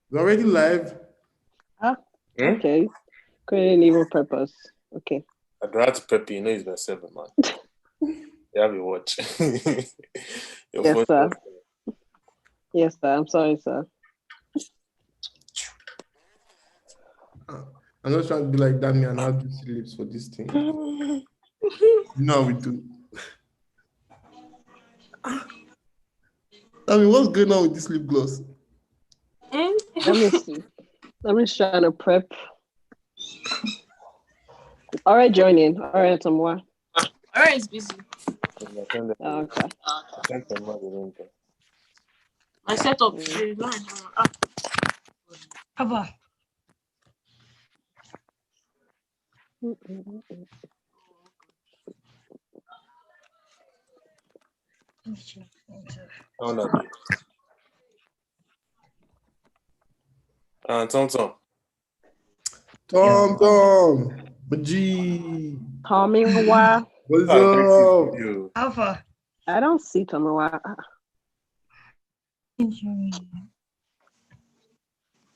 It's already live. Ah, Hmm? okay. Couldn't even purpose. Okay. I had to prep you. You know it's been 7, man. You have a watch. Your Yes, phone. sir. Yes, sir. I'm sorry, sir. I'm not trying to be like Dami and add juicy lips for this thing. No, we do. Dami, what's going on with this lip gloss? Let me see. I'm just trying to prep. All right, join in. All right, some more. Alright, it's busy. Oh, okay. My setup today is not. Papa. How that be? Tom. Tom. G. Tommy Wah. What's Ah, thanks to up? you. Alpha. I don't see Tommy Wah.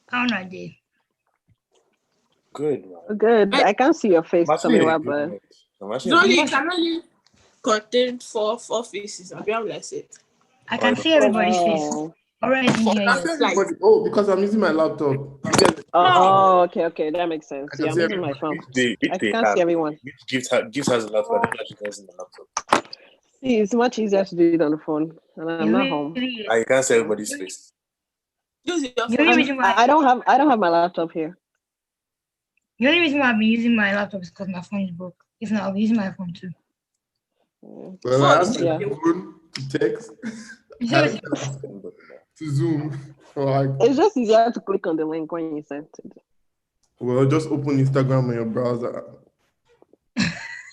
How not there? Good, man. Good. I can't see your face, I'm actually Tommy in a Wah, good but mood. I'm It's actually in a only good it can only contain four faces. I'll be able to say it. I can see everybody's face. wow. Already in here. I see everybody. Oh, because I'm using my laptop. You get it? Oh, okay. That makes sense. I can Yeah, I'm see using my everybody. phone. Which I they can't have. see everyone. Which gift has a laptop. I don't know if she does in the laptop. See, it's much easier to do it on the phone, and It I'm not home. really is. I can't see everybody's face. Use your The phone. only reason why I don't have my laptop here. the only reason why I've been using my laptop is because my phone is broke. If not, I'll be using my phone too. Well, I have Yeah. my phone to text. I have Seriously. to Zoom. Like, It's just easier to click on the link when you sent it. well, just open Instagram on your browser.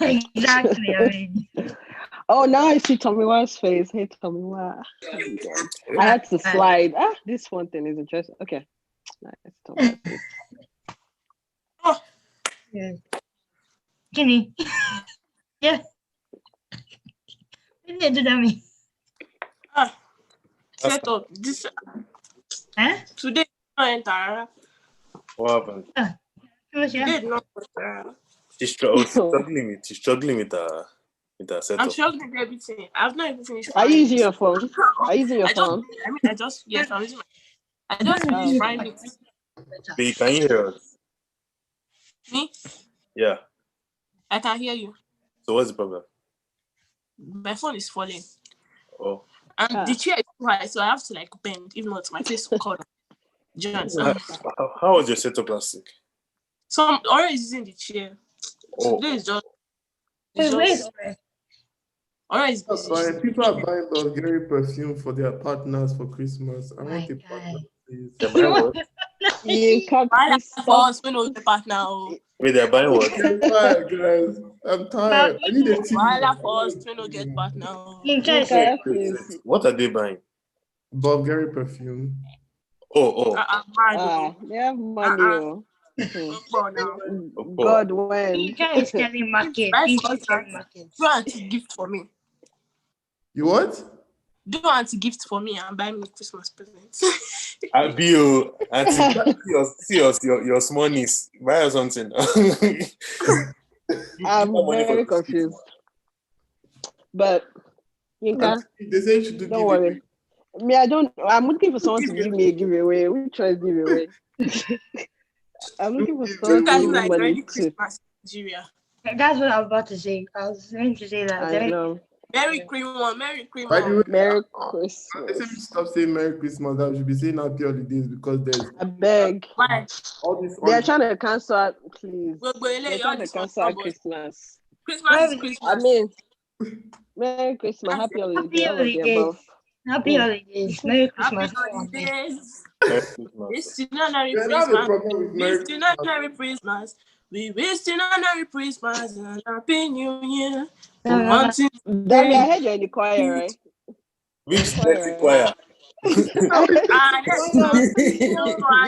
Exactly. I mean, Oh, now I see Tommy Wah's face. Hey, Tommy Wah. I had to slide. This one thing is interesting. Okay. Nice. Tommy Wah's face. yeah. Kenny. Yeah. What did you do that me? Setup. This Huh? today not enter. What happened? What's Today your? is not enter. She's struggling with her I'm setup. struggling with everything. I've not even finished Are you frying using it. your phone? Are you using your phone? Yes, I'm using my. I just finished frying it. Babe, can you hear us? Me? Yeah. I can hear you. So what's the problem? My phone is falling. Oh. And the chair is too high, so I have to like bend. If not, my face will cut. Do you understand? How was your setup last week? So I'm already using the chair. Oh. Today is just. Wait, wait. Alright, it's busy. People are buying Bulgari perfume for their partners for Christmas. I want a My partner, God. please. They're buying what? You can't Buy that stop. for us when we get back now. Wait, they're buying what? I'm tired, guys. I'm tired. I need a TV. Buy that for us when we get back now. Yinka, Wait. please. What are they buying? Bulgari perfume. Oh. They have money. Oh. Now. God, when? Yinka is selling market. Buy He's for us selling market. do anti-gift for me. You what? Do anti-gift for me and buy me Christmas presents. Abio, see your small niece. Buy her something. I'm very confused. But Yinka, They say you should do don't worry. Me, I'm looking for someone to give me a giveaway. Which choice giveaway? I'm looking for someone to give me like money ready too. Christmas Nigeria. That's what I was about to say. I was going to say that. I know. Merry cream one. Merry cream By the way, one. Merry They say we Christmas. stop saying Merry Christmas. I should be saying Happy Holidays because there's I beg. Why? all this. They're trying to cancel out, please. Well, They're trying to cancel out Christmas. Christmas is Christmas. I mean, Merry Christmas, Happy Holidays, all of the above. Happy holidays. Merry Christmas. Happy holidays. Merry Christmas. It's Merry They have a Christmas. problem with Merry Christmas. Merry Christmas. We wish you Merry Christmas and Happy New Year. Damn, I heard you're in the choir, right? Which dirty choir?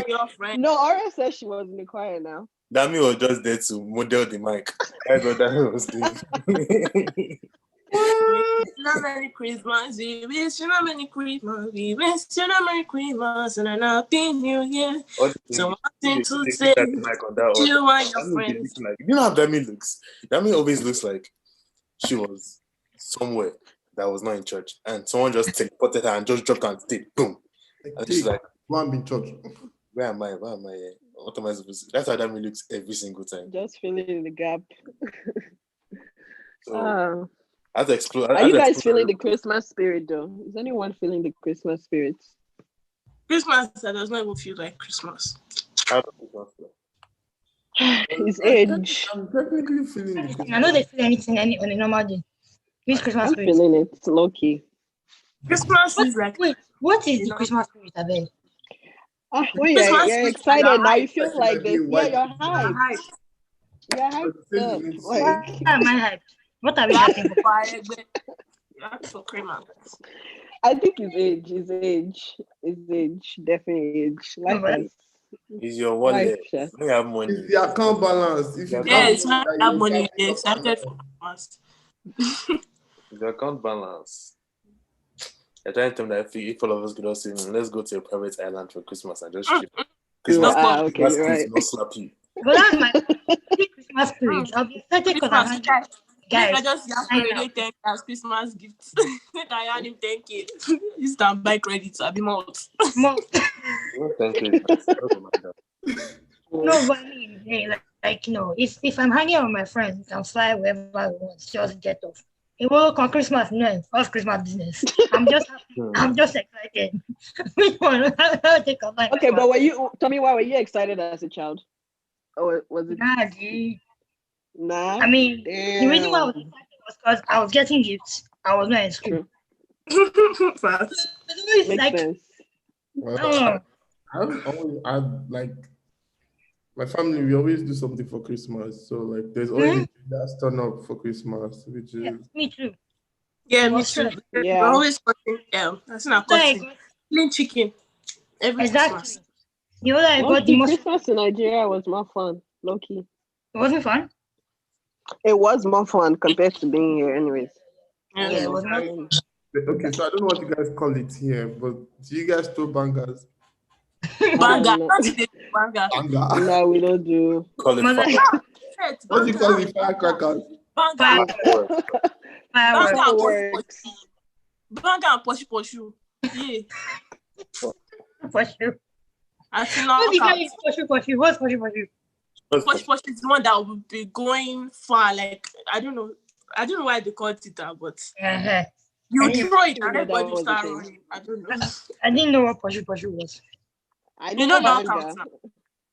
Your friend. No, Aura said she was in the choir now. Dami was just there to model the mic. That's what Dami was doing. You know, Merry Christmas, we wish you a Merry Christmas, we wish you a Merry Christmas and an Happy New Year. So one thing to say, you and your friends. Like, you know how Dami looks? Dami always looks like she was somewhere that was not in church, and someone just teleported her and just dropped her and stayed. Boom. And she's like, one in church. where am I? Where am I? What am I supposed to? That's how Dami looks every single time. Just filling in the gap. So I have to explore. Are you guys feeling the Christmas spirit though? Is anyone feeling the Christmas spirit? Christmas that does not even feel like Christmas. His age. I'm technically feeling the I know they feel anything on a normal day. This Christmas I'm spirit. feeling it. It's low key. Christmas is like, Wait, what is the Christmas spirit, Abel? When Christmas you're is excited like now, you feel like like this. being Yeah, white. you're hyped. You're hyped up. Why Like, am I hyped? What are we hyping for? you have to Christmas. I think his age, definitely age. Life but- has Is your wallet? life, sha. When you have money, It's the account balance. If you Yes, can't I have money. You're excited for Christmas. your account balance. I trying to tell me that if all of us could all say, let's go to a private island for Christmas and just trip. Christmas, Okay, Christmas you're kids right. not slap you. But that's my Christmas spirit. I'll be excited because I'm Christmas, hungry. I Guys, just I know. already 10 as Christmas gifts. I had him 10K. You stand by credit, I'll be more. More, Thank you. no, but I mean, hey, like you know, if I'm hanging out with my friends, we can fly wherever I want, just get off. It will on Christmas, no, it's Christmas business. I'm just happy. I'm just excited. Which one? I'll take off. Okay, but tell me, why were you excited as a child? Or was it Nah, dude. nah? I mean, Damn. the reason why I was excited was because I was getting gifts. I was not in school. Facts. It's Makes like, sense. Well, I've like my family. We always do something for Christmas. So like, there's always a thing that's turn up for Christmas, which is yeah, me too. Yeah, me What's too. that? Yeah. We're always cutting. That's not cutting. Like, Plain chicken. Every exactly. Christmas. You know that I got the Low-key, most. Christmas in Nigeria was more fun. Low key. It wasn't fun. It was more fun compared to being here, anyways. Yeah. Yeah, it was not. okay. So I don't know what you guys call it here, but do you guys throw bangers? Banga. no. Not the banga. Banger. No, we don't do. Call it Mother- fire. What do you call it? Firecrackers. Banga. Fireworks. Banga and Fireworks. poshu. Banga and poshu. Yeah. For sure. I think What's the now guy for sure? What's for sure? Posh is the one that will be going far. Like I don't know why they called it that, but Yeah. you I didn't throw it know and that everybody was a start thing. running. I don't know. I didn't know what Poshu was. I You know banga. knockout now.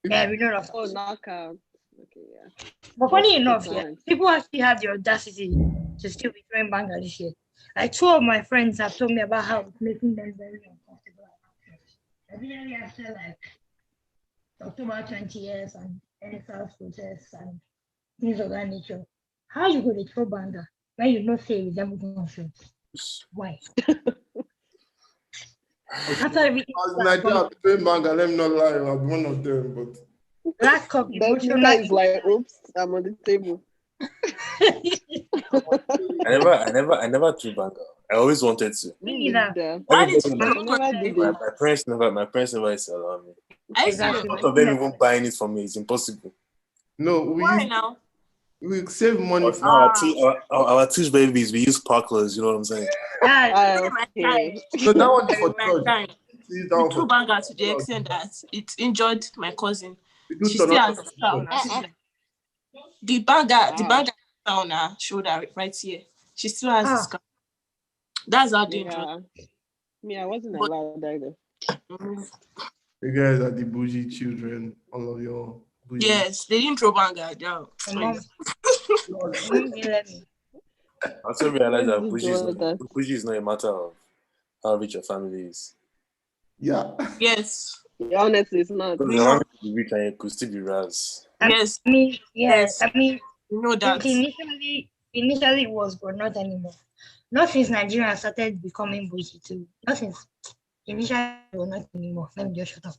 Yeah, we know that. Oh, knockout. Okay, yeah. But funny Good enough, yeah, times. people actually had the audacity to still be throwing banger this year. Like two of my friends have told me about how it's making them very uncomfortable. Especially after like October 20th and NSL protests and things of that nature. How you going to throw banger when you not say resemble gunshots? Why? After everything, I was in Nigeria, I'll be throwing banger. Let me not lie. I'll be one of them, but last cup, Then you guys like, oops, I'm on the table. I never threw banger. I always wanted to. Me neither. Yeah. Why did you Everybody I never did My, it. my parents never used to allow me. I Exactly. see. Most of them even buying it for me. It's impossible. no, Why now? we save money for Our two babies, we use sparklers. You know what I'm saying? Yeah, Okay. so that one is for My church. time. See, that We one threw for banger to the extent that it injured my cousin. we do She turn still up has a for scar on church. her shoulder. The banger on her shoulder right here. She still has a scar. That's how dangerous. Yeah. Me, I wasn't But- allowed either. Mhm. You guys are the bougie children. All of your bougie. Yes, they didn't throw banger down. my mom. Mom didn't let me. I also realized that Let's do that. bougie is not a matter of how rich your family is. Yeah. Yes. Yeah, honestly, it's not. Because your family could be rich and you could still be raz. Yes. I mean, yes. I mean, You know that. initially it was, but not anymore. Not since Nigeria started becoming bougie too. Not since initially it was not anymore. Let me just shut up.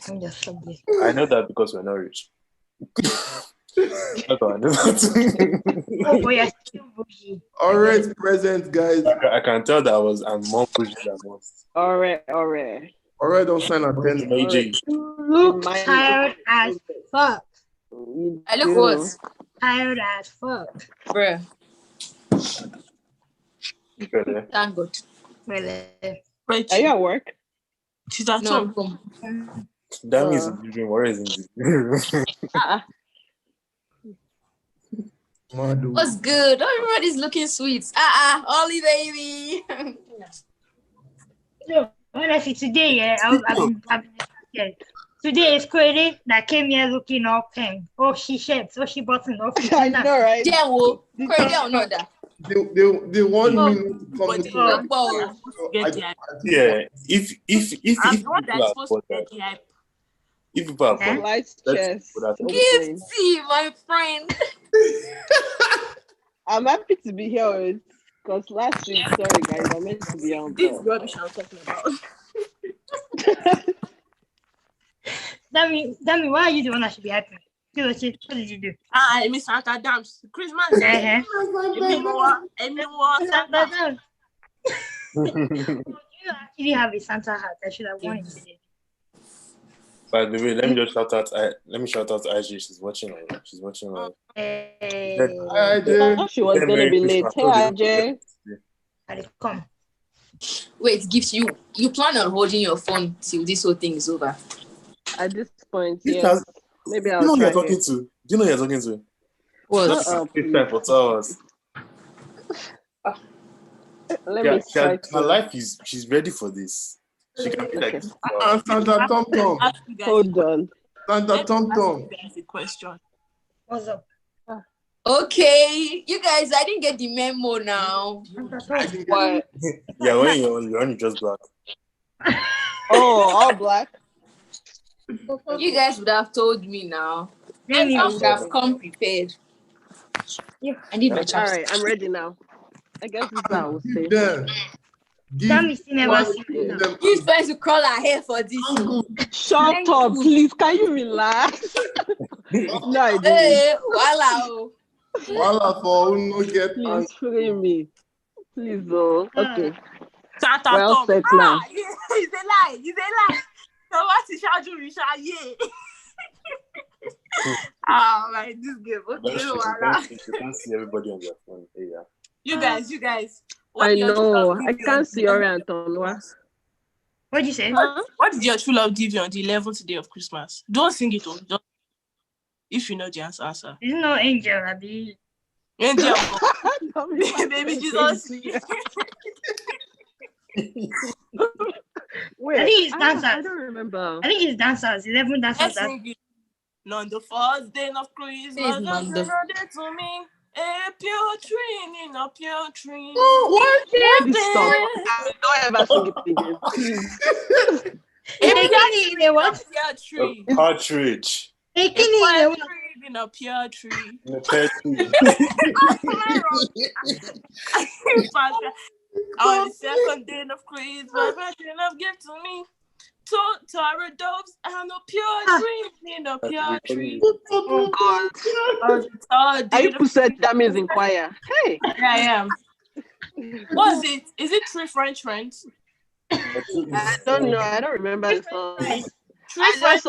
Let me just stop this. I know that because we're not rich. That's all I know. Oh boy, you're still bougie. All right, present, guys. I can tell that I'm more pushy than most. All right. All right, don't sign attendance. AJ. You Look tired as fuck. I look what? Tired as fuck. Bruh. Okay. Thank God. Really. Right. Are you at work? She's at No, I'm home. home. That means in the dream. Where is in the dream? Madu. What's good? Everybody's looking sweet. Ollie baby. No, honestly, today, yeah, I've been excited. Today is Query that came here looking all pink. Oh, she shapes. Oh, she buttoned off. I know, right? Yeah, well, crazy or not that. They want me not to come But to the- Whoa. Get the hype. Yeah. If I'm people the one are that's supposed to bothered, get the hype. if people are Eh? bothered, Lights, Let's chest. put that open. Gifty, my friend. I'm happy to be here because last week, sorry guys, I meant to be on. This rubbish I'm talking about. Dami, why are you the one that should be happy? What did you do? Miss Santa Dams. Christmas. Uh-huh. Anyone? Santa Dance. You actually have a Santa hat. I should have worn it today. By the way, let me shout out IG. She's watching. She's watching. Hey, Hi, I Jay. thought she was Yeah, going to Merry be late. Christmas. Hey, Ajay. I come. Wait, Gifty, you plan on holding your phone till this whole thing is over? At this point, This yes. has- Maybe Do you I'll know who try you're talking it. to? Do you know who you're talking to? What? Just Shut up, FaceTime for 2 hours. Let Yeah, me try her to. life is. She's ready for this. She can be like. Okay. Santa Tom Tom. Ask you guys. Hold on. Santa Tom Ask Tom. you guys a question. What's up? Okay, you guys, I didn't get the memo now. What? Yeah, when you're on, you just black. Oh, all black? You guys would have told me now. Let me I would have come prepared. Yeah. I need my All chapstick. right, I'm ready now. I guess this is what I will say. Give them. Dami still never seen Give it. them. He's trying to crawl her hair for this. Shut Thank up, you. please. Can you relax? No, I didn't. Hey, voila. Wala for who no get Please free me. Please, oh. Okay. Santa Well Tom. said now. He's a lie. He's a lie. So what is Shaju Risha? Yeah. Like this game. Okay, voila. You can't see everybody on their phone. Yeah. You guys. What I did your true know. love I give you can't on see the your 11th? Anton. What'd you say? Huh? What did your true love give you on the 11th day of Christmas? Don't sing it, just if you know the answer. There's no angel, Abby. Angel of God. Baby Jesus. Wait, I think it's I dancers. don't remember. I think it's dancers. 11 dancers. Let's That, sing it. On the first day of Christmas, Please, just man, the- another to me. A pure tree in a pure tree. Please stop. Don't ever sing it again. Please. Ekini in a what? Pure tree. A partridge. A Ekini in a pure what? tree in a pure tree. In a pear tree. On the second day of Christmas, my tree love give to me. Two Tara doves and a pure tree in a pure tree. Oh, God. On the third Are day you of said that means inquire? Hey. Yeah, I am. What's it? Is it three French friends? I don't know. I don't remember the song. Three I French,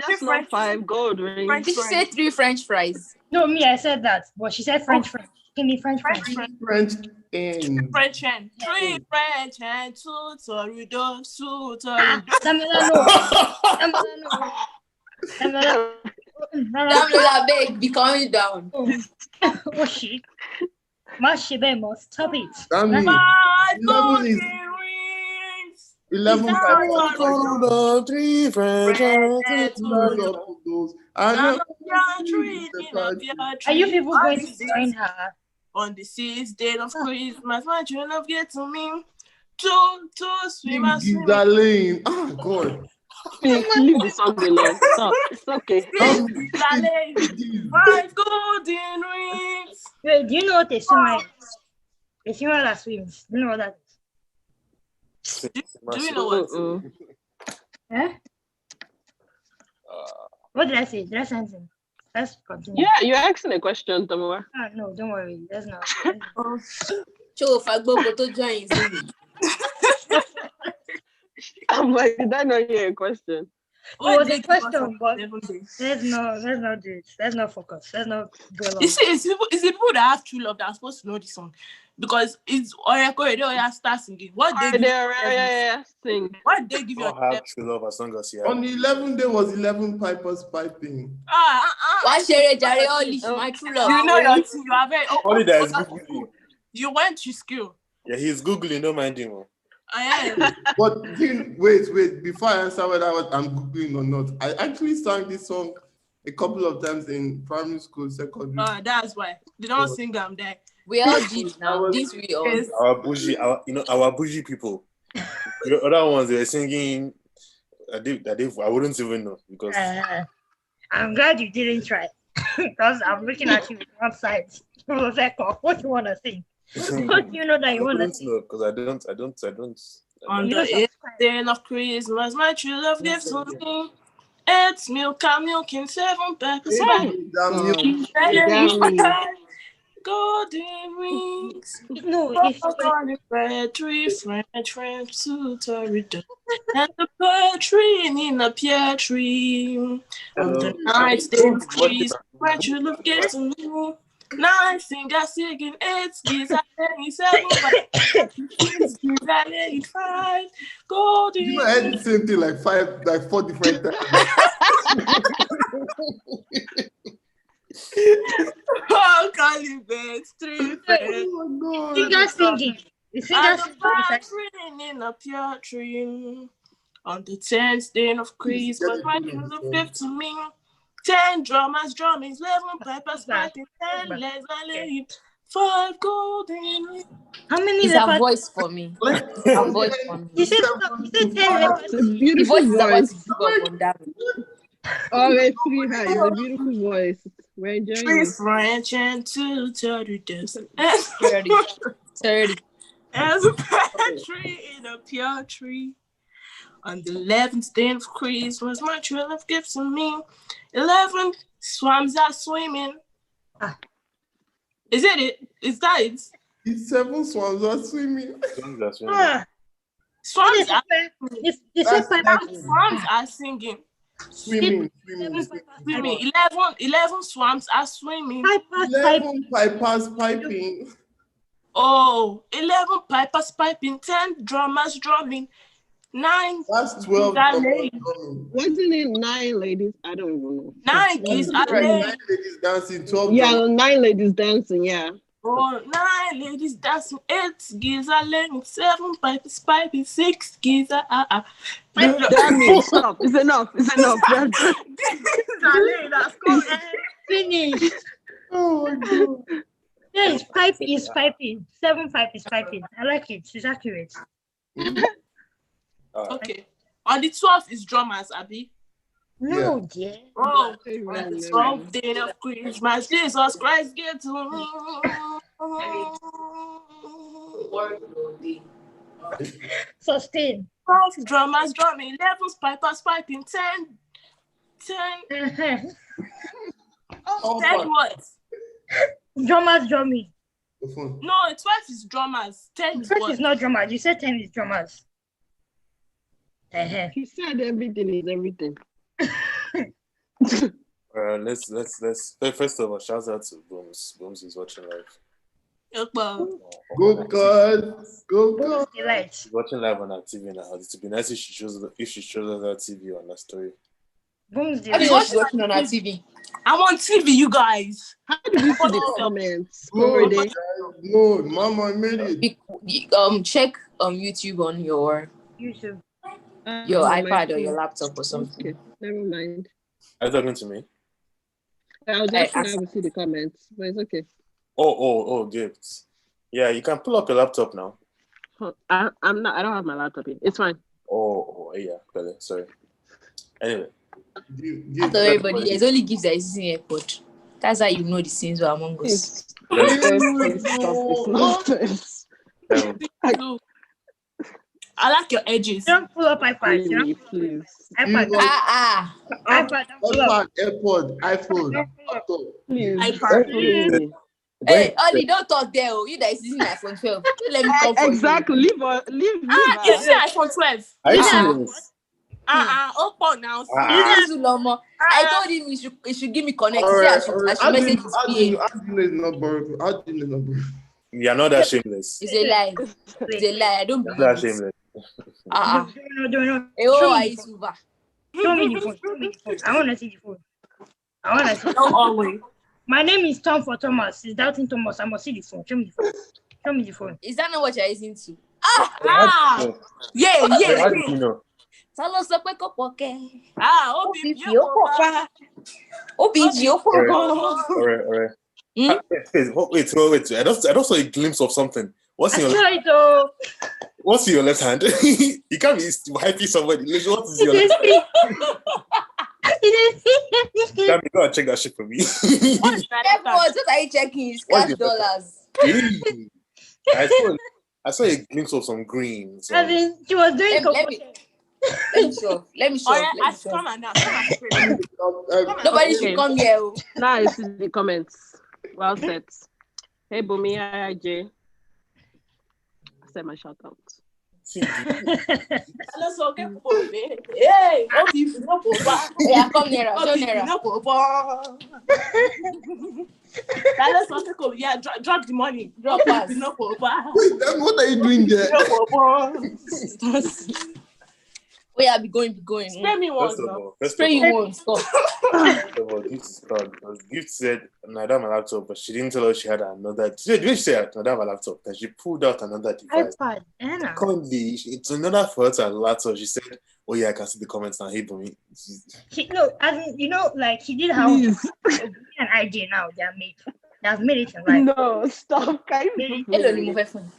just know 5 gold rings. French Did she say 3 French fries? No, me, I said that. But she said French French. Ekini French French. French in. French and three French and two Toridos, two Toridos. Samela no. Samela no. Damn, Lola, beg, be calming down. Oh shit. Mashibemo, stop it. Damn me. My 11 golden is- rings. 11 3 French. those. I I'm know. a pure tree in a pure Are tree. you people On going the to sixth- join her? On the 6th day of Christmas, my true love get to me. Two swimmers, Give that lane. Oh, God. Please leave the song alone. Stop. It's okay. my golden rings. Wait, do you know what a swimmer is? A swimmer that swims. Do you know what that is? Do you know what? Huh? What did I say? Did I say anything? Let's continue. Yeah, you're asking a question, Tomowa. No, don't worry. Let's not. Show if I go to join singing. I'm like, did I not hear a question? It was a question, but let's not do it. Let's not focus. Let's not dwell on. You see, it's the people that have true love that are supposed to know this song. Because it's Oyeko start singing. What they sing. What they give you? Have true love as long as you have. On the 11th day was 11 pipers piping. Why share Jerry Oli? My true love. You know your thing. You are very. Only that is Googling. You went to school. Yeah, he's Googling. Don't mind him. I am. But wait, before I answer whether I'm Googling or not, I actually sang this song a couple of times in primary school, secondary. That's why. They don't sing them there. We all did now. This we all. Our bougie people. The other ones, they were singing. I wouldn't even know because. I'm glad you didn't try because I'm looking at you on one side. What you want to sing? What do you know that you want to sing? Because I don't. On the 8th day of Christmas, my true love gives to me. It's milk in 7 packets. Golden rings. No, it's red tree, French to Torito. And the poetry in the pear tree. On the night day of Christmas, my true love gives to me. 9 fingers singing, 8 skis, I lay 7, 6 skis, I lay 5. Golden. You had the same thing like 4 different times. Oh, calling birds, 3 friends. Oh my God. Finger singing. You And the singing in a pear tree. On the 10th day of Christmas, my true love gave to me. 10 drummers drumming, 11 pipers piping, 10 legs laying, 5 golden rings. How many? It's a voice for me. A voice for me. You said 10 It's a The beautiful voice is voice. about to go from that. Oh, it's pretty high. It's a beautiful voice. We're enjoying 3 it. French and 2 turtles. 30. As a pear tree in a pear tree. On the 11th day of Christmas, my true love gives to me. 11 swans are swimming. Is it? Is that it? It's 7 swans are swimming. Swans are singing. Swimming. 11 swans are swimming. 11 pipers piping. Oh, 11 pipers piping, 10 drummers drumming, 9. That's 12. Wasn't it 9 ladies? I don't even know. 9 kids are 9 ladies dancing, 12. Yeah, 9 ladies dancing, yeah. Oh, 9 ladies dancing, 8 geese are laying, 7 pipers piping, 6 geese are That means stop. It's enough. It's enough. That's cool. Finish. Oh my God. Yeah, it's piping. 7 pipe is piping. I like it. It's accurate. Okay. On the 12th is drummers, Abby. No, dear. Oh, on the 12th day of Christmas, Jesus Christ gave to me. Sustain. 12 drummers drumming, 11 pipers piping, 10 what? Drummers drumming. No, 12 is drummers. 10 is 12 what? is not drummers. You said 10 is drummers. He said everything is everything. Let's first of all, shout out to Booms. Booms is watching live. Go God. Delight. She's watching live on our TV now. It would be nice if she shows us our TV on that story. Booms I mean, delight. what's watching on our TV? I'm on TV, you guys. How did you see the comments? No, Mama, I made it. Check YouTube on your YouTube. iPad or your laptop or something. Okay, never mind. Are you talking to me? I was just trying to see the comments, but it's okay. Oh, gifts. Yeah, you can pull up your laptop now. I'm not. I don't have my laptop yet. It's fine. Oh, yeah, Pele, sorry. Anyway. I thought everybody, there's only gifts that is in airport. That's how you know the scenes were among us. I like your edges. Don't pull up iPad. You Really, know? please. iPad. iPad. Don't pull up. iPad, AirPod, iPhone, laptop. Please. iPad. Really. Hey, Ollie, don't talk there. Oh. You that is using iPhone 12. Don't let me come for Exactly. Leave her. Leave her. Is it iPhone 12? Are you Yeah. serious? Open now. Ah. you. I told him he should give me connect. All See, right, I should How do message you his know his number? How do you know his number? You're not that shameless. It's a lie. It's a lie. I don't You're believe not that it. shameless. No. Hey, oh, I is over. Show me the phone. Show me the phone. I want to see the phone. I want to see. Not always. My name is Tom for Thomas. It's Doubting Thomas. I must see the phone. Show me the phone. Show me the phone. Is that not what you're using to? Yeah. How did you know? Salo sọ pé kò pọ̀ kẹ́. OBG, ó pọ̀ pa. OBG, ó pọ̀ gan. Alright. Hmm? Wait. I just saw a glimpse of something. What's in your left hand? You can't be hyping somebody. What is your left hand? Damn, you gotta check that shit for me. What are you checking? It's cash dollars. I saw a glimpse of some green. So. She was doing Let me show. Come on now. Nobody should come here. Now I see the comments. Well said. Hey, Bumi, hi, Jay. I said my shout out. Hey, Yeah, come nearer. Yeah, drop the money. Drop us. Wait, what are you doing there? Where I be going? Spray me once. Spray you once. Stop. First of all, Gift is proud because Gift said, "No, I don't have a laptop," but she didn't tell us she had another. Did she say, "No, I don't have a laptop"? That she pulled out another device. iPad. Anna. Currently, it's another for her to have a laptop. She said, "Oh yeah, I can see the comments now." Hey, Bumi. Like he did how an idea now. They have made it right. No, stop. Can you Hello, remove your phone.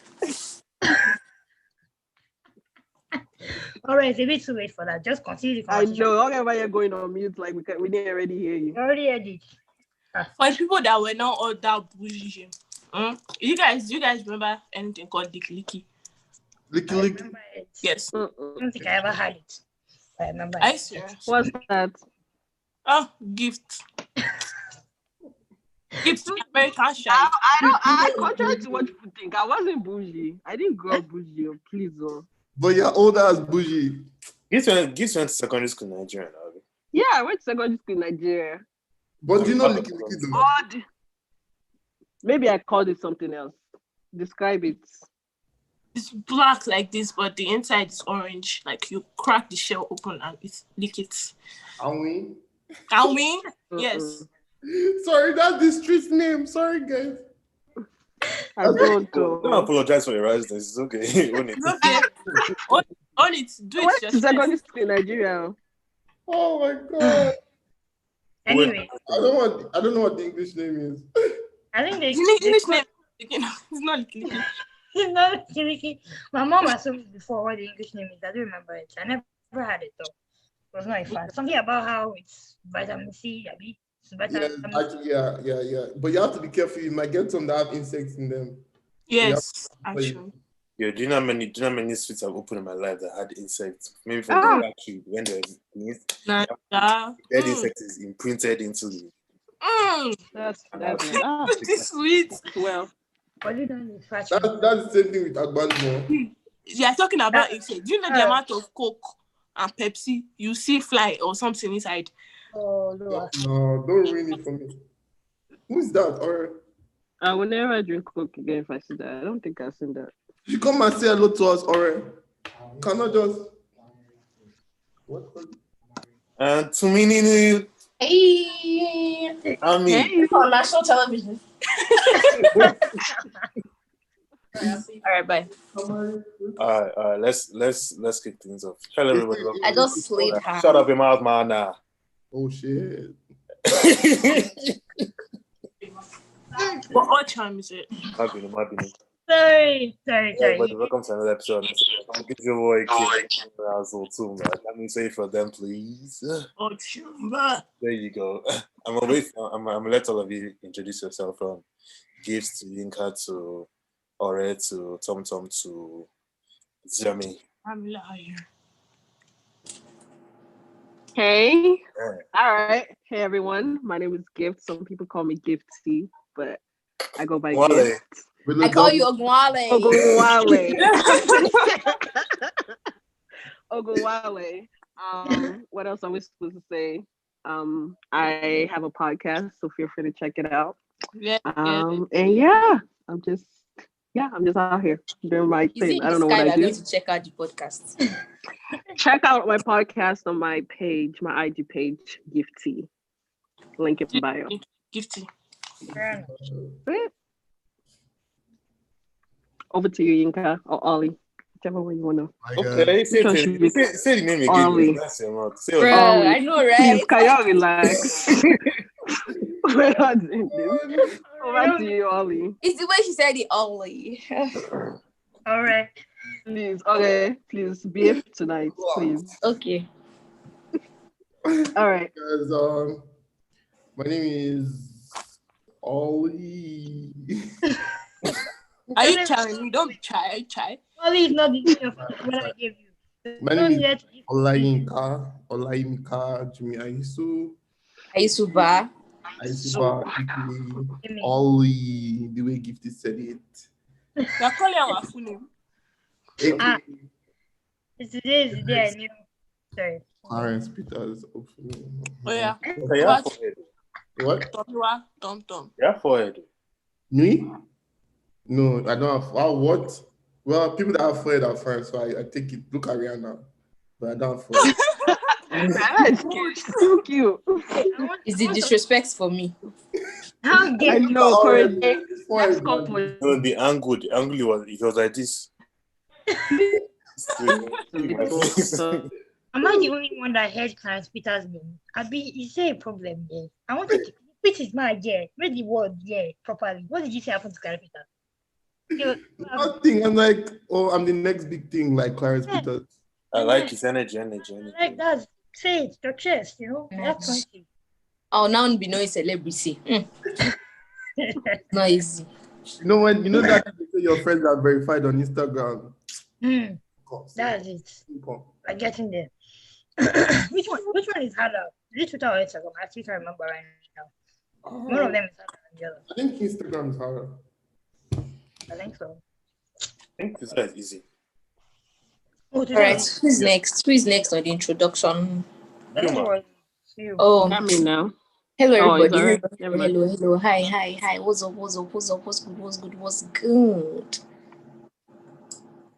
All right, it's a bit too late for that. Just continue the I conversation. know. Whenever you're going on mute, like we didn't already hear you. I already heard it. For people that were not all that bougie, you guys remember anything called Licky? Licky. Yes. I don't think I ever had it. I remember. I swear. What's that? Oh, gift. Gift American shy. I contrary to what people think. I wasn't bougie. I didn't grow up bougie. Please, But you're older as bougie. Gift went to secondary school in Nigeria now. Yeah, I went to secondary school in Nigeria. But do you know Licky though? God. Maybe I called it something else. Describe it. It's black like this, but the inside is orange. Like you crack the shell open and lick it. Can we? Can we? Yes. Sorry, that's the street name. Sorry, guys. I don't Don't know. apologize for your rashness. It's okay. Own it. Okay. On it. Do I it went to yourself. secondary school in Nigeria. Oh my god. Anyway, I don't know what the English name is. I think they. The English name. It's not Licky. It's not Kiriki. My mom has told me before what the English name is. I don't remember it. I never had it though. It was not a fan. Something about how it's vitamin C. It's vitamin C. Yeah. But you have to be careful. You might get some that have insects in them. Yes, actually. Yeah, do you know how many sweets I've opened in my life that had insects? Maybe from the factory when the dead insect is imprinted into the. That's This sweet. well. What you done is That's the same thing with Agbalmo. Yeah, talking about insect. Do you know the amount of Coke and Pepsi you see fly or something inside? Oh, no. No, don't ruin it for me. Who's that? Or I will never drink Coke again if I see that. I don't think I've seen that. you come and say hello to us, or cannot just. What? And to me, Hey. I mean, It's on national television. All right, bye. all right, let's kick things off. Tell everybody. I just slayed her. Shut up your mouth, man. Nah. Oh shit. What time is it? Might be. Sorry. Everybody, welcome to another episode. Give your boy Razzle too, man. Let me say for them, please. Oh, Chumba. There you go. I'm gonna let all of you introduce yourself from Gifts to Yinka to Ore to Tom to Zami. I'm lying. Hey. Yeah. All right. Hey, everyone. My name is Gift. Some people call me Gifty, but I go by Wale. Gift. I call you Ogwale. Ogunwale. What else are we supposed to say? I have a podcast, so feel free to check it out. Yeah. And yeah, I'm just out here doing my Is thing. it I this don't know what guy I that's do. going to check out the podcast? Check out my podcast on my page, my IG page, Gifty. Link in bio. Gifty. Over to you, Yinka or Ollie, whichever one you wanna. Okay, say the name again. Ollie. That's your mouth. Say Bruh, Ollie. I know, right? Please, can y'all relax? We're not doing this. Over to you, Ollie. It's the way she said it, Ollie. All right. Please, okay, please behave tonight, please. Okay. All right. Guys, my name is Ollie. Are you trying? Don't be shy. Ollie is not the name of what I gave you. My name is Olayinka Jimmy Aisu. Aisuba. Aisuba, Ollie, the way Gifty said it. You're calling our full name. Ah. Today is the day I knew. Sorry. Clarence Peters. Oh yeah. Okay, yeah, forehead. What? Tom. Yeah, forehead. Me? No, I don't have. What? Well, people that have forehead are fine, so I take it. Look at Rihanna, but I don't have forehead. That's cute. So cute. Is it disrespect for me? How I dare you? know, Corey. It's fine, Let's go for it. No, the angle was like this. Am I the only one that heard Clarence Peters' name? Is there a problem here? I wanted to repeat his mind, yeah. Read the word, yeah, properly. What did you say happened to Clarence Peters? Nothing. I'm like, I'm the next big thing, like Clarence Peters. I like his energy. Like that. Say it, your chest, you know? That's something. Oh, now be no celebrity. Not easy. You know when that you say your friends are verified on Instagram. That's it. I'm getting there. Which one is harder? Is it Twitter or Instagram? I actually can't remember right now. One of them is harder than the other. I think Instagram is harder. I think so. I think this is easy. Oh, All right, who's next on the introduction? Oh, Got me now. hello Oh, it's everybody. alright. Never mind. Hello. Hi. What's up? What's good?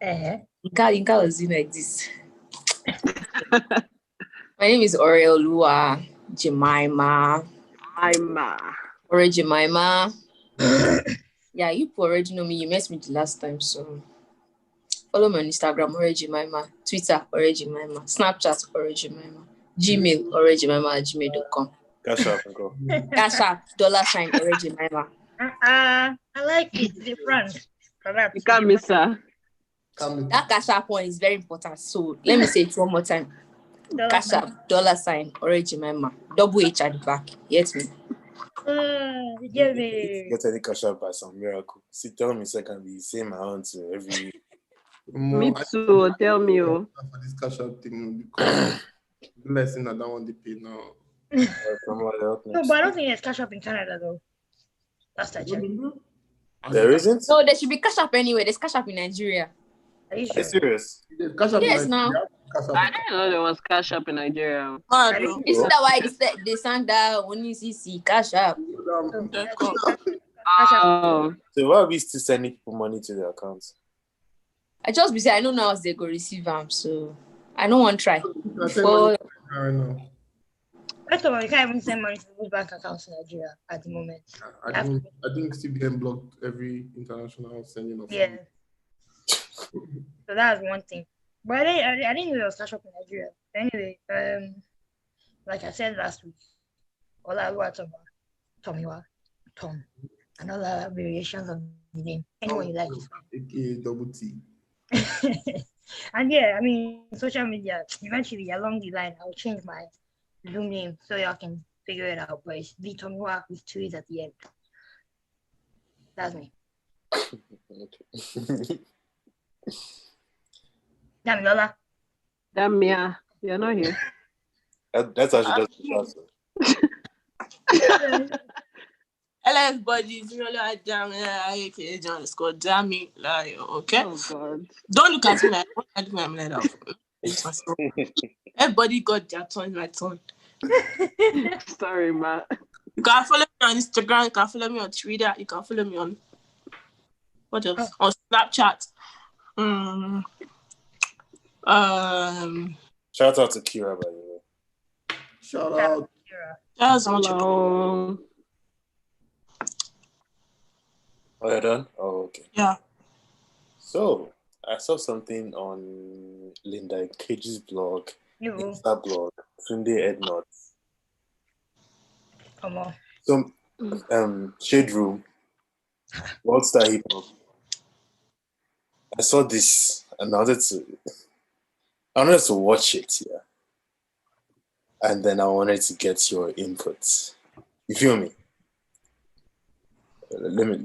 Inka was in like this. My name is Oreolua Jemima. Jemima. Yeah, you already know me. You met me the last time, so follow me on Instagram, Jemima, Twitter, Jemima, Snapchat, Jemima, Gmail, Jemima@gmail.com. Cash up and go. Cash App, $, Jemima. I like it. The brand. You can't miss her. That Cash App one is very important. So let me say it one more time. Cash App, $, Jemima, double H at the back. Yes, me. Get me. Get any cash up by some miracle. See, tell me second, the same amount to every. Me too. Tell me. For this cash out thing, because the lesson I don't want to pay now. No, but I don't think there's cash up in Canada though. Last I checked. There isn't? No, there should be Cash App anyway. There's Cash App in Nigeria. Are you Are sure? you serious? Cash out Yes, now. I didn't know there was cash up in Nigeria. Isn't that why they sang that when you see Cash App? Oh, So why are we still sending people money to their accounts? I just be saying I don't know how they go receive them, so I don't want to try. Oh, First of all, you can't even send money to people's bank accounts in Nigeria at the moment. I think CBN blocked every international sending of Yeah. So that's one thing. But I didn't know there was cash up in Nigeria. Anyway, like I said last week, Olaoluwa Tomiwa, Tom, and other variations of the name. Anyone you like is fine. AKA double T. And yeah, I mean, social media, eventually along the line, I'll change my Zoom name so y'all can figure it out. But it's the Tomiwa with 2 E's at the end. That's me. Damilola. Damia, you're not here. That's how she does it. Hello, everybody. It's really like damn. Okay, John, it's called Dammy. Like, okay. Oh God. Don't look at me like what I do. I'm like that. Everybody got their turn, my turn. Sorry, Matt. You can follow me on Instagram. You can follow me on Twitter. You can follow me on what else? On Snapchat. Shout out to Kira, by the way. Shout out. That's much. Hello. Oh, you're done? Oh, okay. Yeah. So, I saw something on Linda Cage's blog, Insta blog, Sunday Ednot. Come on. So, Shade Room, World Star Hip Hop. I saw this and I wanted to watch it, yeah. And then I wanted to get your input. You feel me? Let me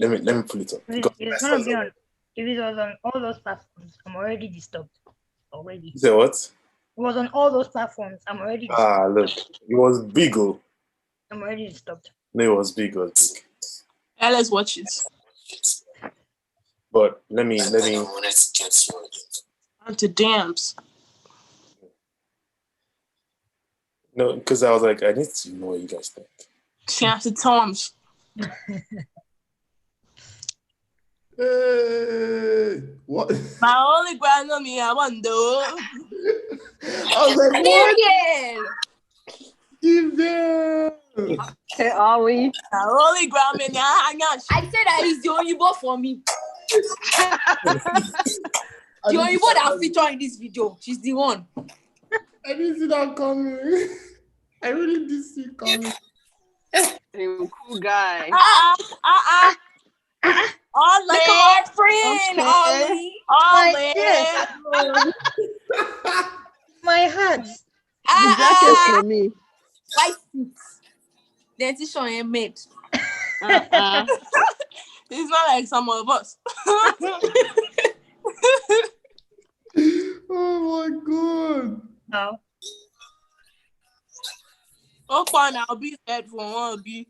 pull it up. It's gonna be on. If it was on all those platforms, I'm already disturbed. Already. You say what? It was on all those platforms. I'm already disturbed. Look, it was big. Oh. I'm already disturbed. No, it was big. It was big. Yeah, let's watch it. But let me. Onto dams. No, because I was like, I need to know what you guys think. Chance to Tom's. Hey, what? My only grand on me, I wonder. I was like, what? Give them. Hey, are we? My only grand me, I said that he's the only boy for me. The only one that featured in this video. She's the one. I didn't see that coming. I really did see it coming. Cool guy. All like a friend. Okay. All My heart. The jacket for me. White suits. The decision ain't made. It's not like some of us. Oh my God. No. Okay, I'll be head for one. Be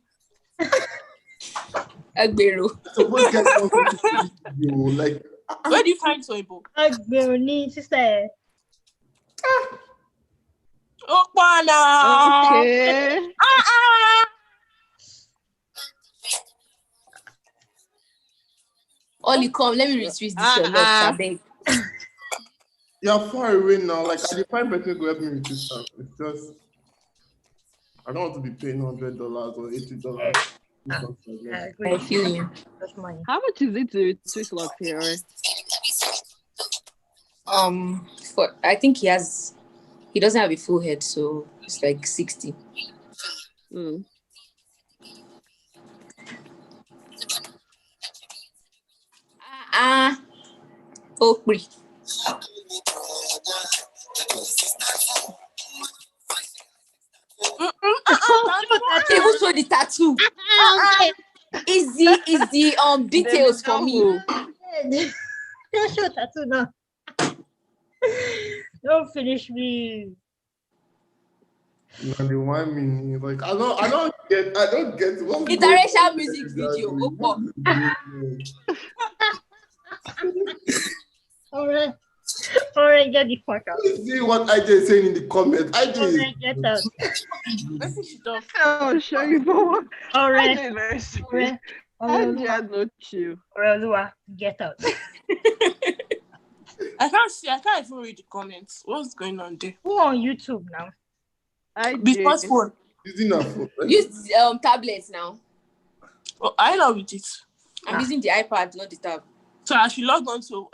Agbero. Suppose get something to this video, like. Where do you find Soibo? Agbero sister. Okay, now. Okay. Ollie, come, let me retweet this your love, Sabek. You're far away now. Like, I define person to help me with this stuff. It's just, I don't want to be paying $100 or $80. I feel you. That's money. How much is it to Swiss Locks here? I think he doesn't have a full head, so it's like 60. Okri. People show the tattoo. Is the details for me. Don't show tattoo now. Don't finish me. No, they want me. Like, I don't get what Interracial music video. All right, get the fuck out. See what IJ is saying in the comments. IJ All is right, get out. Let's see shit off. I'll show you for All right. IJ had no chill. Olua, get out. I can't even read the comments. What's going on there? Who on YouTube now? Because phone. using her phone. Right? Use tablets now. Oh, I love it. I'm using the iPad, not the tab. So I should log on to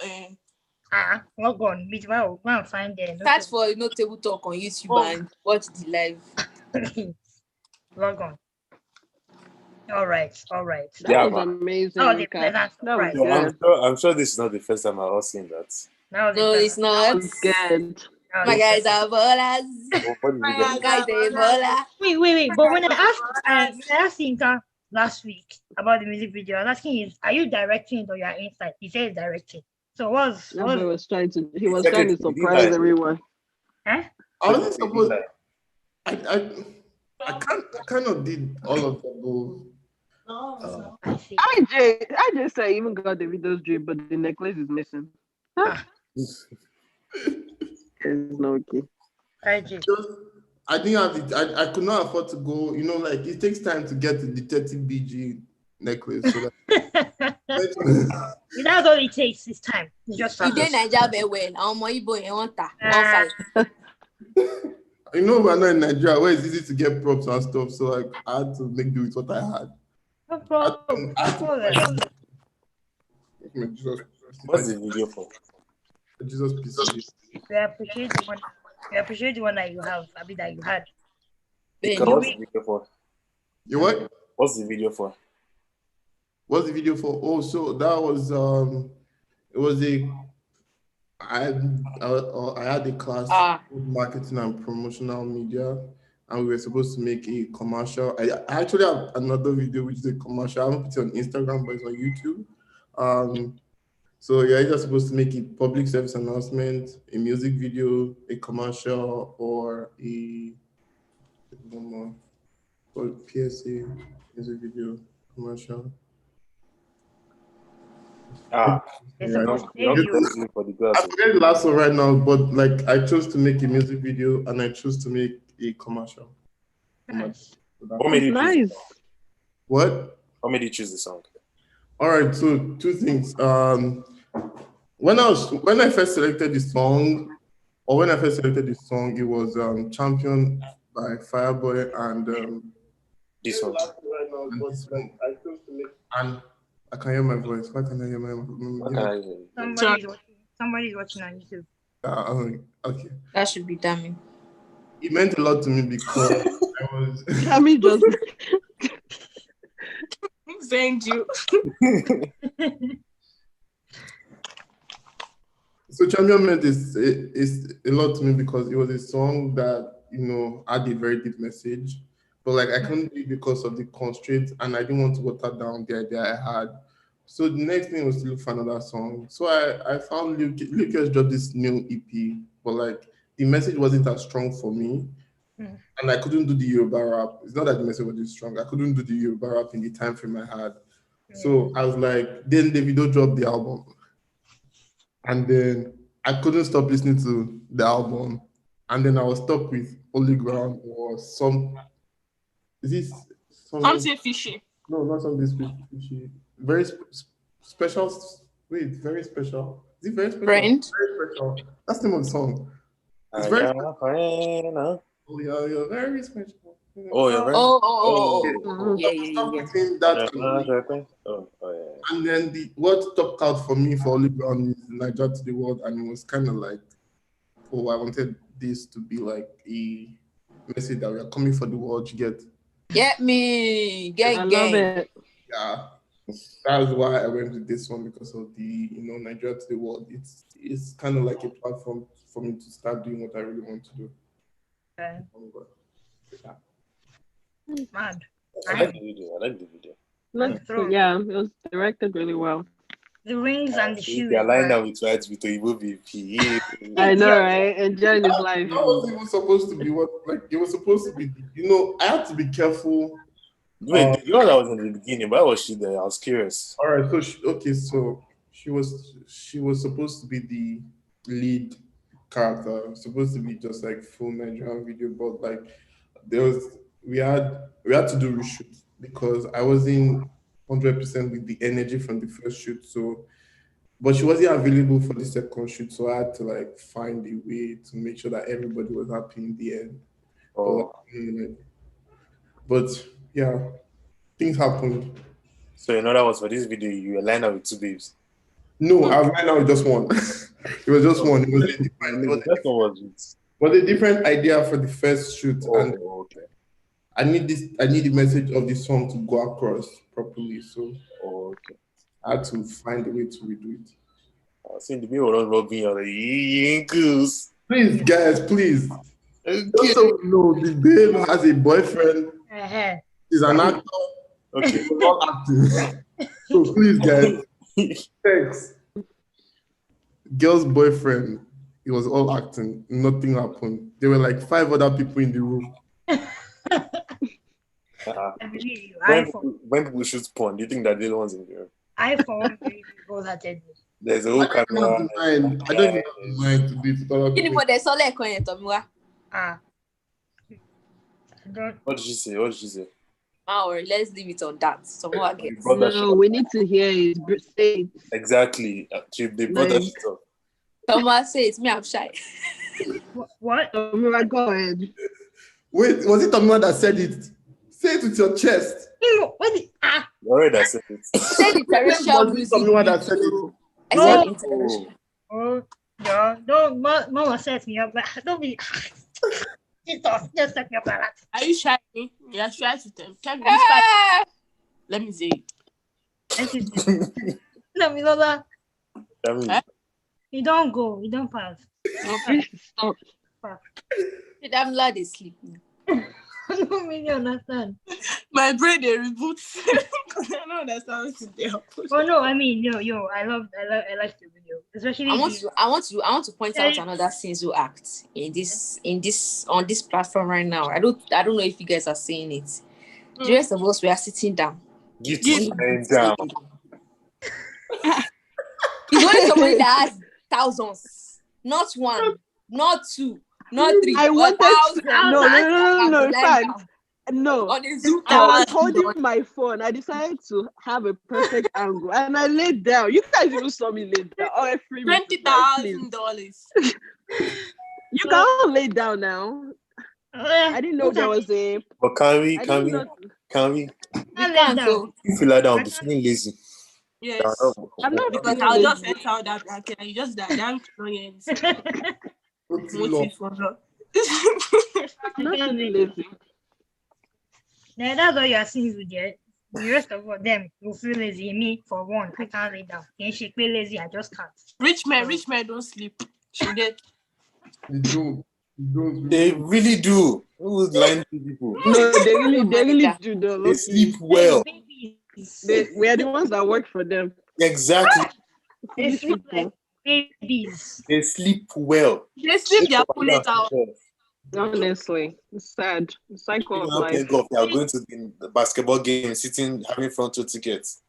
Log on. Go and find them. Search for Table Talk on YouTube and watch the live. Log on. All right. That was amazing. Oh, the That was right. good. I'm sure this is not the first time I've all seen that. No, it's not. That was good. My guys are ballers. My guys are ballers. Wait. But when I asked Inka last week about the music video, I was asking him, are you directing it or you are inside? He said directing. So That boy was trying to. He was Second, trying to he did surprise that. everyone. huh? I wasn't supposed. I kind of did all of the above. I see. I just say even got the video's dream, but the necklace is missing. Ah. It's no key. IG. I didn't have it. I could not afford to go. You know, like it takes time to get the Detective BG necklace. So That's all it takes this time. Just You get Nigeria very well. I'm more Igbo and 1 you know, we're not in Nigeria where it's easy to get props and stuff. So like I had to make do with what I had. No problem. I had to find- What's the video for? Jesus peace. We appreciate the one. We appreciate the one that you have. I mean that you had. Because what's the video for? You what? What's the video for? What's the video for? Oh, so that was it was I had a class marketing and promotional media, and we were supposed to make a commercial. I actually have another video which is a commercial. I haven't put it on Instagram, but it's on YouTube. So yeah, you're supposed to make a public service announcement, a music video, a commercial, or a PSA music video commercial. It's Yeah, supposed to Not save you. easy for the girls. I forget the last one right now, but like I chose to make a music video and I chose to make a commercial. Nice. What made you choose the Nice. song? What? What made you choose the song? All right, so two things. When I first selected the song, it was championed by Fireboy and This one. and I can hear my voice. Why can't I hear my What can I hear? Somebody's watching on YouTube. Okay. That should be damning. It meant a lot to me because I was I mean, just Thank you. So Champion meant is a lot to me because it was a song that, you know, had a very deep message. But like I couldn't do it because of the constraints and I didn't want to water down the idea I had. So the next thing was to look for another song. So I found Lucas dropped this new EP, but like the message wasn't as strong for me. And I couldn't do the Yoruba rap. It's not that the message wasn't strong. I couldn't do the Yoruba rap in the time frame I had. So I was like, then Davido dropped the album. And then I couldn't stop listening to the album. And then I was stuck with Holy Ground or some. Is this Something fishy. No, not something fishy. Very special. Wait, very special. Is it very special? Friend. Very special. That's the name of the song. It's very special. Oh, yeah, you're very special. Oh, you're very. Yeah. Between that and then what stuck out for me for Holy Ground is Niger to the World, and it was kind of like, oh, I wanted this to be like a message that we are coming for the world. You get me. I love it. Yeah, that's why I went with this one because of the Nigeria to the world. It's kind of like a platform for me to start doing what I really want to do. Okay. Mad. I like the video. Yeah, it was directed really well. The rings and the shoes. They are lying down with white with Igbo BP. I know, right? Enjoying his life. That was even supposed to be it was supposed to be. I had to be careful. Wait, the one that was in the beginning, why was she there? I was curious. All right, so she was supposed to be the lead character, supposed to be just like full Nigerian video, but like we had to do reshoot because I wasn't 100% with the energy from the first shoot, so but she wasn't available for the second shoot, so I had to like find a way to make sure that everybody was happy in the end. Oh. But yeah, things happened. So in other words, for this video, you were lined up with two babes. No, I lined up with just one. It was just one. It was a different idea for the first shoot, and okay. I need the message of the song to go across properly. So okay. I had to find a way to redo it. I was saying the people were not rubbing on the goose. Please, guys, please. Just so you know, the babe has a boyfriend. He's an actor. Okay. He's not acting. So please, guys. Thanks. girl's boyfriend, it was all acting. Nothing happened. There were like 5 other people in the room. I believe you. I When people shoot porn, do you think that they're the ones in there? for one believe you wholeheartedly. There's a whole I don't camera. even have the mind to do it with other Kí ni people. mo dẹ̀ sọ lẹ́ẹ̀kan yẹn, Tomiwa? I don't. What did she say? What did she say? Or let's leave it on that. Tomiwa gets. Brought that shit No, up. we need to hear it. Say it. Exactly. They brought that Nice. shit up. Tomiwa says, me, I'm shy. What? Tomiwa, go ahead. Wait, was it Tomiwa that said it? Say it with your chest. What? You already I said it. I said interracial Was it music. Tomiwa that said it? I No. said interracial. Oh, no, don't. Mama set me up. Don't be. Jesus, just set me up like that. Are you shy? Yeah, shy to them. Tell me, this part- Ah! let me say it. No, me Lola. I mean, Eh? You don't go. You don't pass. Stop. I'm glad they sleep. I don't really understand. My brain they reboot. I don't understand what to do. Oh no, I mean, yo, I like the video, especially. I want to point out another Sinzu act on this platform right now. I don't know if you guys are seeing it. The rest of us we are sitting down. get lying down. It's only somebody that has thousands, not one, not two, not three. I but wanted to, thousands. no. In Lying fact, down no. on a Zoom I call. was holding my phone. I decided to have a perfect angle, and I laid down. You guys even saw me lay down. Oh, free me, please. $20,000. You can't lay down now. I didn't know there was a. But can we? I Can didn't we? know. Can we? You can't go. If you lie down, be feeling lazy. Yes. I'm not Because feeling I'll just lazy. enter out that bracket and you just die. Damn clients. What's the law? Motive for her. I'm not feeling lazy. Now that's all you are seeing with the rest of them. You feel lazy. Me, for one, I can't lay down. Can she feel lazy? I just can't. Rich men don't sleep. She did. They don't. They really do. Who's lying to people? No, they really do. Though. They sleep well. We are the ones that work for them. Exactly. They These sleep people. like babies. They sleep well. They sleep their full 8 hours. Honestly, it's sad. The cycle of You life. they are going to the basketball game, sitting, having front row tickets.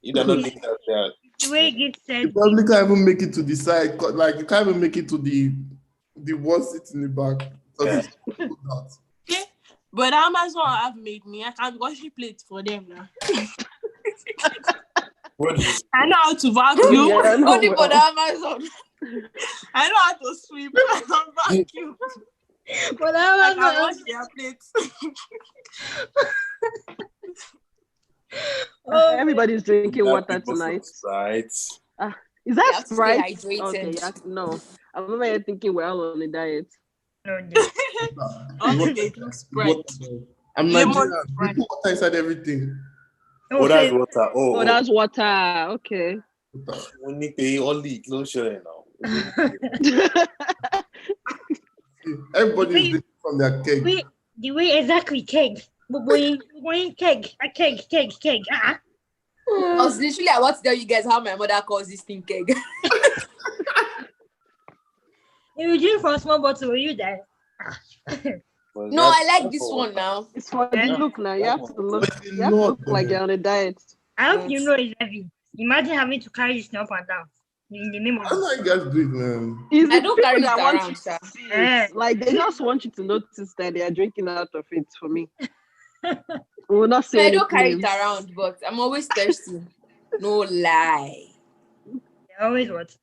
You are not looking at that. The way it said, You probably can't even make it to the side. Like you can't even make it to the one seat in the back. So Yeah. Okay? But Amazon have made me. I can wash the plate for them now. What is it? I know how to vacuum. Yeah, I know Only for well. the Amazon. I know how to sweep. I can vacuum. but I I can wash their plates. Everybody's drinking water tonight. Right. Is You that have to stay Sprite? hydrated. Okay, no. I'm over here thinking we're all on a diet. no, Okay, they drink Sprite. I'm Lemon Nigerian. Sprite. We put water inside everything. Oh, that's water. Oh, that's water. Okay. We need to only no sure now. Everybody's drinking from their cake. the way exactly keg. Going keg. A keg. I was literally about to tell you guys how my mother calls this thing keg. If you drink from a small bottle, will you die? No, I like this one now. It's for the look now. You have to look. But You have to look like you're on a diet. I hope you know it's heavy. Imagine having to carry this up and down in the name I don't know how you guys do it, man. It's I the don't people carry it that want around, you sir. to see it. Like they just want you to notice that they are drinking out of it. For me, we will not say I any don't carry it names. around, but I'm always thirsty. No lie. always what?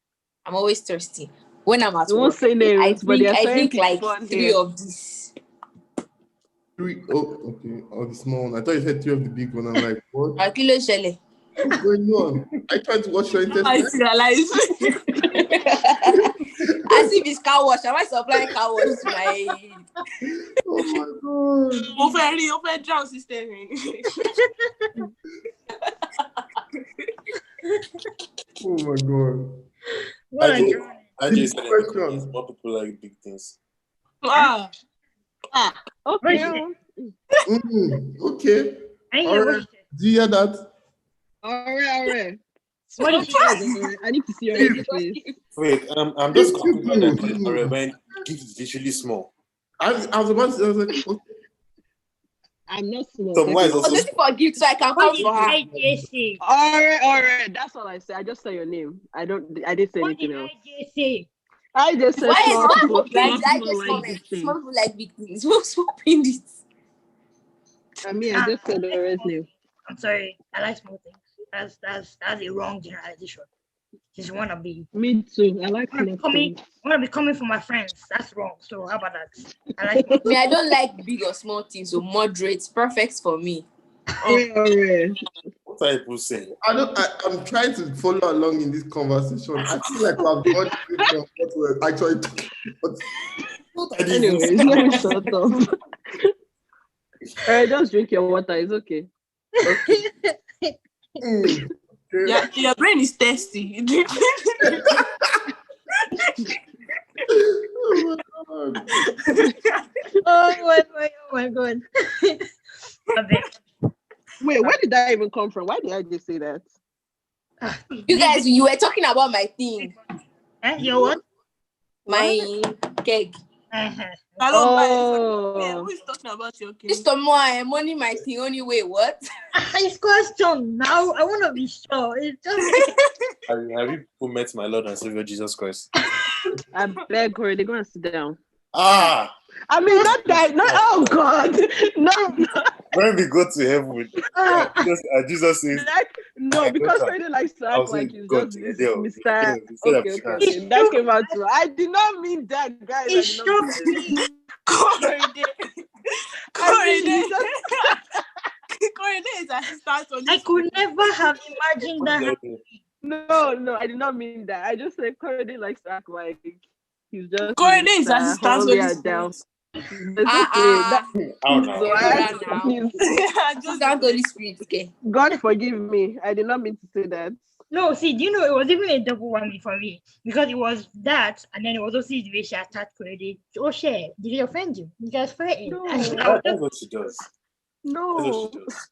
I'm always thirsty. When I'm at We won't work, say names, but they are I saying drink like people on 3 here. of these. 3. Oh, okay. Oh, the small one. I thought you said 3 of the big one. I'm like, what? Akilo Shele. What's going on? I tried to wash your I intestines. realize. As if it's car wash. Am I supplying car wash to my... Oh my god. Over drown system. Oh my god. What I a just- journey. I just said Question. it. More people like big things. Ah, Okay. Okay. I ain't All hear right. what you said. Do you hear that? All right. What did you I need to see your face. Wait, I'm just confused about that when gift is literally small. I was about to. I was like, okay. I'm not small. So why is I was also looking for a gift so I can What come did for her. IJ say? All right. That's all I said. I just said your name. I didn't say What anything did else. IJ say? I just said Why is small that people. like Small I people just like comment? big things. Small people like big things. Who's swapping this? I mean, I just said the rest name. I'm sorry. I like small things. That's a wrong generalization. Just wanna be Me too. I like small things. wanna be coming from my friends. That's wrong. So how about that? I like I mean, I don't like big or small things, so moderate, perfect for me. All right. what are people saying? I'm trying to follow along in this conversation. I feel like I've got from what we're actually talking about. What are they even Anyways, saying? let me shut up. All right, just drink your water. It's okay. Okay. Yeah, your brain is thirsty. Oh my God. oh my god. Okay. Wait, where did that even come from? Why did I just say that? You guys, you were talking about my thing, Your what? my keg. Uh-huh. Oh. Who is talking about your kid? This tomorrow I'm only my thing. Only way what? It's question now. I wanna be sure. It's just Have you people met my Lord and Savior Jesus Christ? I beg her, they're gonna sit down. Ah, I mean, not that. Not, oh God, no. when we go to heaven, Jesus says, No, because Freddie likes to I'll act say like he's God just to this the devil. Mr. Instead of Okay. trans. That came out too. I did not mean that, guys. I it did not mean shocked that. me. I mean, he just- Corridor is assistant on I this. could never have imagined that. no, I did not mean that. I just said Cordy likes to act like he's just Corridor is Mr. assistant on holier this. down. It's okay. That, How now? so I, Just Just down Holy Spirit, okay. God forgive me. I did not mean to say that. No, see, do you know it was even a double whammy for me because it was that, and then it was also the way she attacked credit. Oh, shit, did it offend you? You guys fighting? No. That's what she does. That's No, what she does.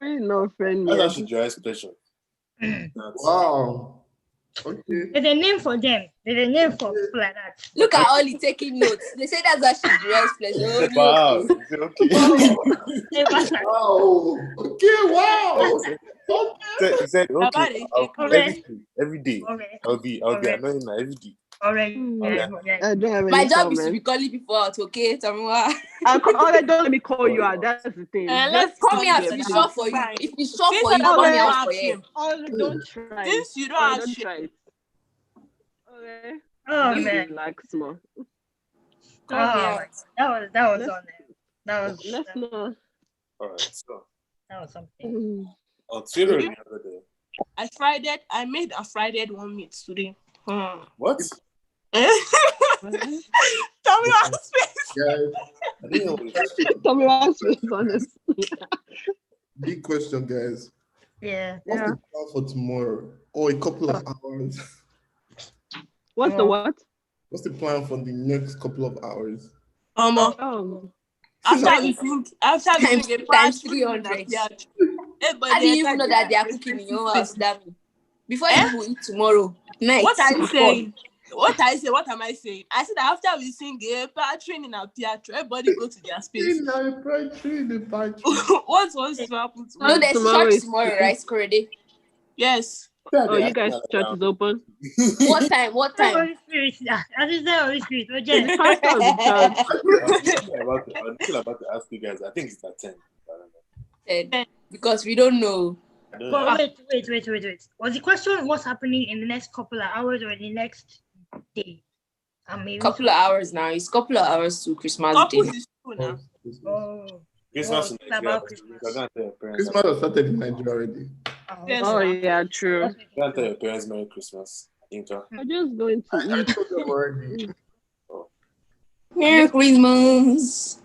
please no offend That's how me. she derives pleasure. Wow. Okay. There's a name for them. There's a name for people like that. Look at Ollie taking notes. They say that's how she derives pleasure. Wow. Okay. Is it okay? Hey, bastard. Wow. Okay. Wow. He said, okay, Okay. every day. Okay. I'll be annoying her every day. Already. Okay. I don't have any My job is to comment. be calling people out, okay? Tell me what. Don't let me call you out. That's the thing. Let's Call me out get if it's that. short for you. Fine. If it's short Since for you, I call me don't out have for you. shame. Don't try. Since you don't Ollie, have don't shame. try it. Okay. Oh Just man. relax more. Oh, that was Let's- on there. That Let's not. All right. So was something. on Twitter the other day. I made a fried one meat today. What? Tell me what space. Guys, I didn't know what it Tell me what's face, honestly. big question, guys. Yeah. What's the plan for tomorrow or a couple of hours? What's the what? What's the plan for the next couple of hours? Oh. After we sing a Times part 300. I I didn't even know that they are cooking in your house, damn. Before you eat tomorrow night. What are you saying? What am I saying? I said that after we sing a pattern in our theatre, everybody go to their space. In the party. What's to happen No, tomorrow? there's Tomorrow church is- tomorrow, right, Corridor? Yes. Oh, you guys' church is open? What time? Holy Spirit. I just said Holy Spirit. Oh, The Jen. pastor of the church. I'm still about to ask you guys. I think it's at 10. I don't know. Because we don't know. I don't But know. wait. Was the question what's happening in the next couple of hours or in the next day? Maybe Couple of hours now. It's couple of hours to Christmas Couples Day. is true now. Oh. Christmas in it's Nigeria. about Christmas. You're going to tell your parents. Christmas has started in Nigeria already. Yes. Oh, yeah, true. You're going to tell your parents Merry Christmas. Intro. I'm just going to I eat. told them already. Merry Christmas.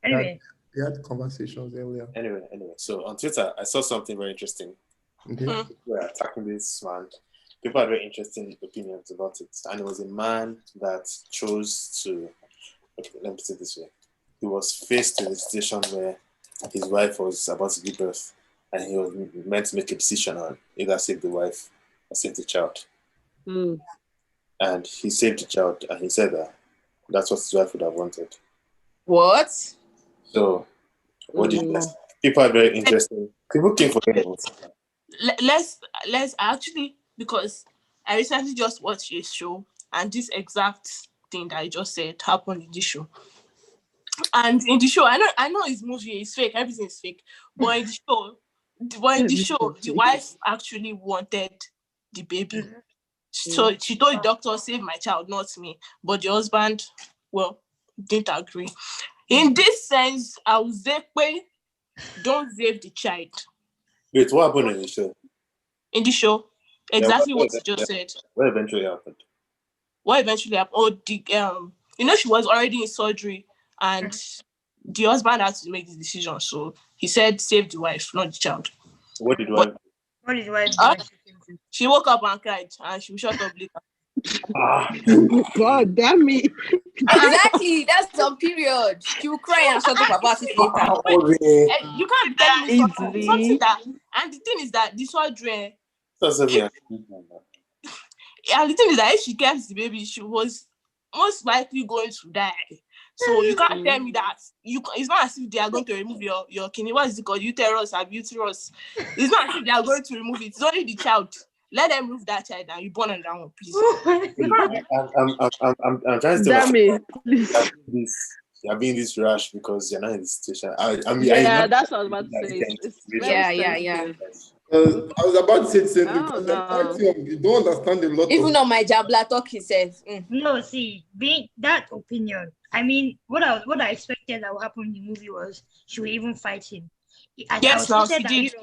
Anyway. We had conversations earlier. Anyway. So on Twitter, I saw something very interesting. Okay. Mm. We're attacking this man. People had very interesting opinions about it. And it was a man that chose to, okay, let me say it this way. He was faced with a situation where his wife was about to give birth and he was meant to make a decision on either save the wife or save the child. Mm. And he saved the child, and he said that that's what his wife would have wanted. What? So, what do you guys? People are very interested. People came for him. Let's actually, because I recently just watched a show, and this exact thing that I just said happened in the show. And in the show, I know it's movie, it's fake, everything is fake. But in the show, the wife actually wanted the baby. So she told the doctor, save my child, not me. But the husband, well, didn't agree. In this sense, I would say, don't save the child. Wait, what happened in the show? In the show, exactly what you just said. What eventually happened? What eventually happened? Oh, she was already in surgery, and the husband had to make the decision. So he said, save the wife, not the child. What did wife? What did wife do? She woke up and cried, and she will shut up later. God damn it. Exactly, that's some period. She will cry and shut up about it later. You can't tell me something that, and the thing is that the surgery. And the thing is that if she kept the baby, she was most likely going to die. So you can't tell me that it's not as if they are going to remove your kidney. What is it called? Uterus or uterus. It's not as if they are going to remove it. It's only the child. Let them remove that child and you born on that one, please. I'm trying to Damn it. You're being this rash because you're not in this situation. That's what I was about to say. Yeah. I was about to say the same thing because you don't understand a lot. Even on my Jabla talk himself. No, see, being that opinion, I mean, what I expected that would happen in the movie was she would even fight him. Yes, now she did.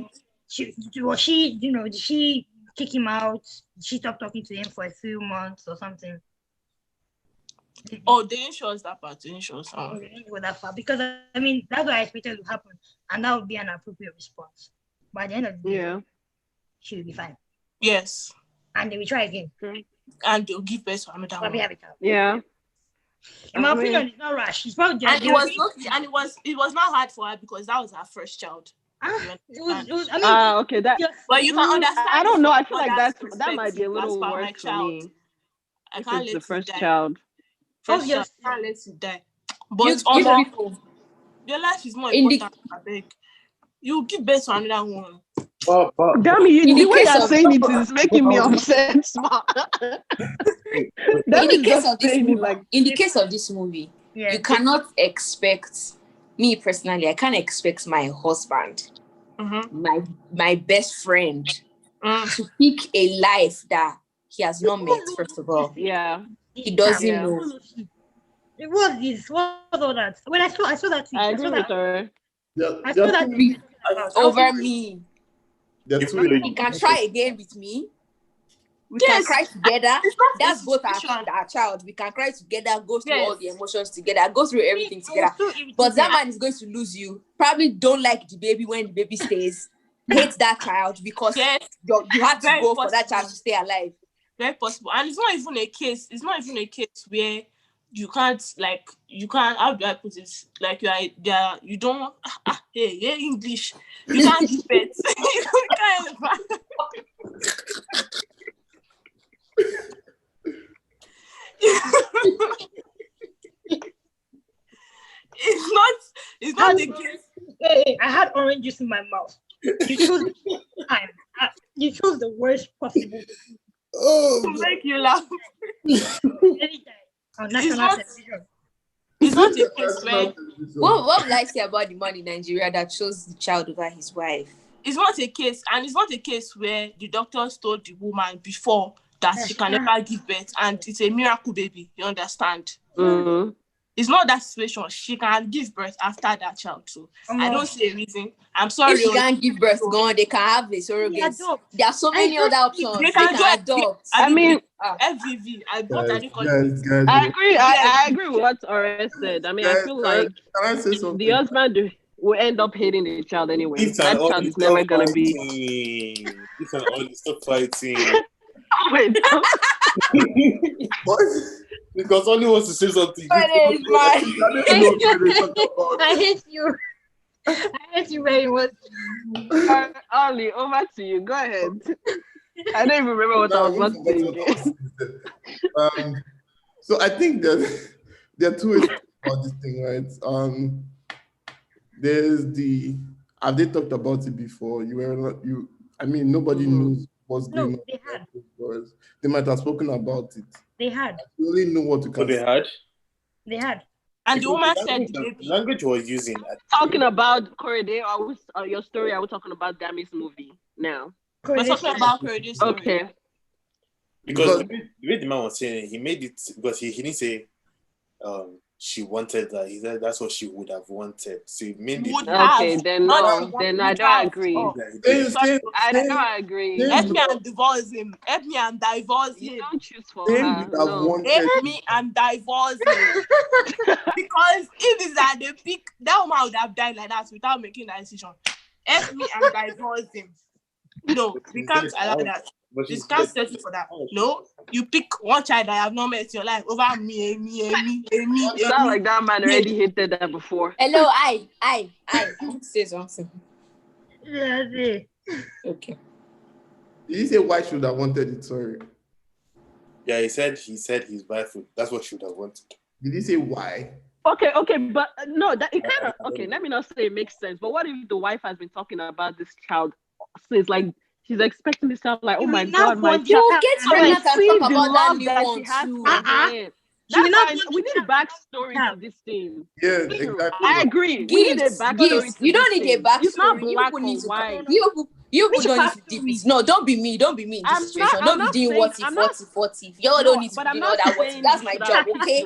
Did she kick him out? Did she stop talking to him for a few months or something? Oh, they didn't show us that part. They didn't show us that. They didn't go that far because I mean that's what I expected to happen, and that would be an appropriate response. By the end of the day, she will be fine. Yes. And they will try again. And they'll give birth to another one. Yeah. In my opinion, it's not rash. It's probably and it was not hard for her because that was her first child. Okay. But you can understand. I don't know. I feel like that might be a little worse for me. I can't let the first child. First child, I can't let you die. But your life is more important. I beg. You give birth to another one. Damn it, the way you're saying it is making me upset. In the case of this movie, you cannot expect, me personally, I can't expect my husband, my best friend, to pick a life that he has not met, first of all. Yeah. He doesn't know. It was this. What was all that? When I saw that tweet, I agree with her. I saw that tweet. Over me. He can try again with me. We can cry together. That's both our child. We can cry together, go through all the emotions together, go through everything together. But that man is going to lose you. Probably don't like the baby when the baby stays. Hate that child because you have to go for that child to stay alive. Very possible. And it's not even a case. It's not even a case where you can't, how do I put it? Like you don't, English. You can't give birth. You can't. It's not the case. Hey, I had orange juice in my mouth. You chose the time. You chose the worst possible. To make you laugh. Anytime. On national television. It's not a case where. What will I say about the man in Nigeria that chose the child over his wife? It's not a case, and it's not a case where the doctors told the woman before that she can never give birth, and it's a miracle baby. You understand? Mm-hmm. It's not that situation. She can give birth after that child. So I don't see a reason. I'm sorry. If she can't give birth, they can have a surrogate. There are so many other options. They can adopt. I mean, FVV. I agree. I agree with what Ore said. I mean, I feel like the husband will end up hating the child anyway. That child is never gonna be. Stop fighting. Wait. What? Because only wants to say something. I hate you. I hate you very much. Ollie, over to you. Go ahead. I don't even remember what I was about to say. So I think that there are two ways about this thing, right? There's the, have they talked about it before? Nobody knows what's going on. They had. They might have spoken about it. They had. You only know what to So they had? They had. And the woman said the language we're using. Talking about Korede, your story, are we talking about Dami's movie now? We're talking about Korede's story. Okay. Because the way the man was saying it, he made it, because he didn't say she wanted that. He said that's what she would have wanted. So he made it. Okay, then I don't agree. I don't agree. Help me and divorce him. Help me and divorce him. You don't choose for her. No. Help me and divorce him. Because if it's that they pick, that woman would have died like that without making that decision. Help me and divorce him. No, we can't allow that. You can't settle for that. No, you pick one child that I have not met in your life over me. It's not like that man already hated that before. Hello, I want to say something. Yeah, Okay. Did you say why should have wanted it? Sorry. Yeah, he said his wife would, that's what she would have wanted. Did he say why? Okay, but no, that it kind of okay. Let me not say it makes sense. But what if the wife has been talking about this child since, like, she's expecting this child, like, oh my God, my child. You get pregnant and talk about that new one too. We need a backstory to this thing. Yeah, exactly. I agree. We need a backstory. You don't need a backstory. It's not black or white. You don't need to deep it. No, don't be me. Don't be me in this situation. Don't be doing what if. Y'all don't need to be doing all that what if. That's my job, okay?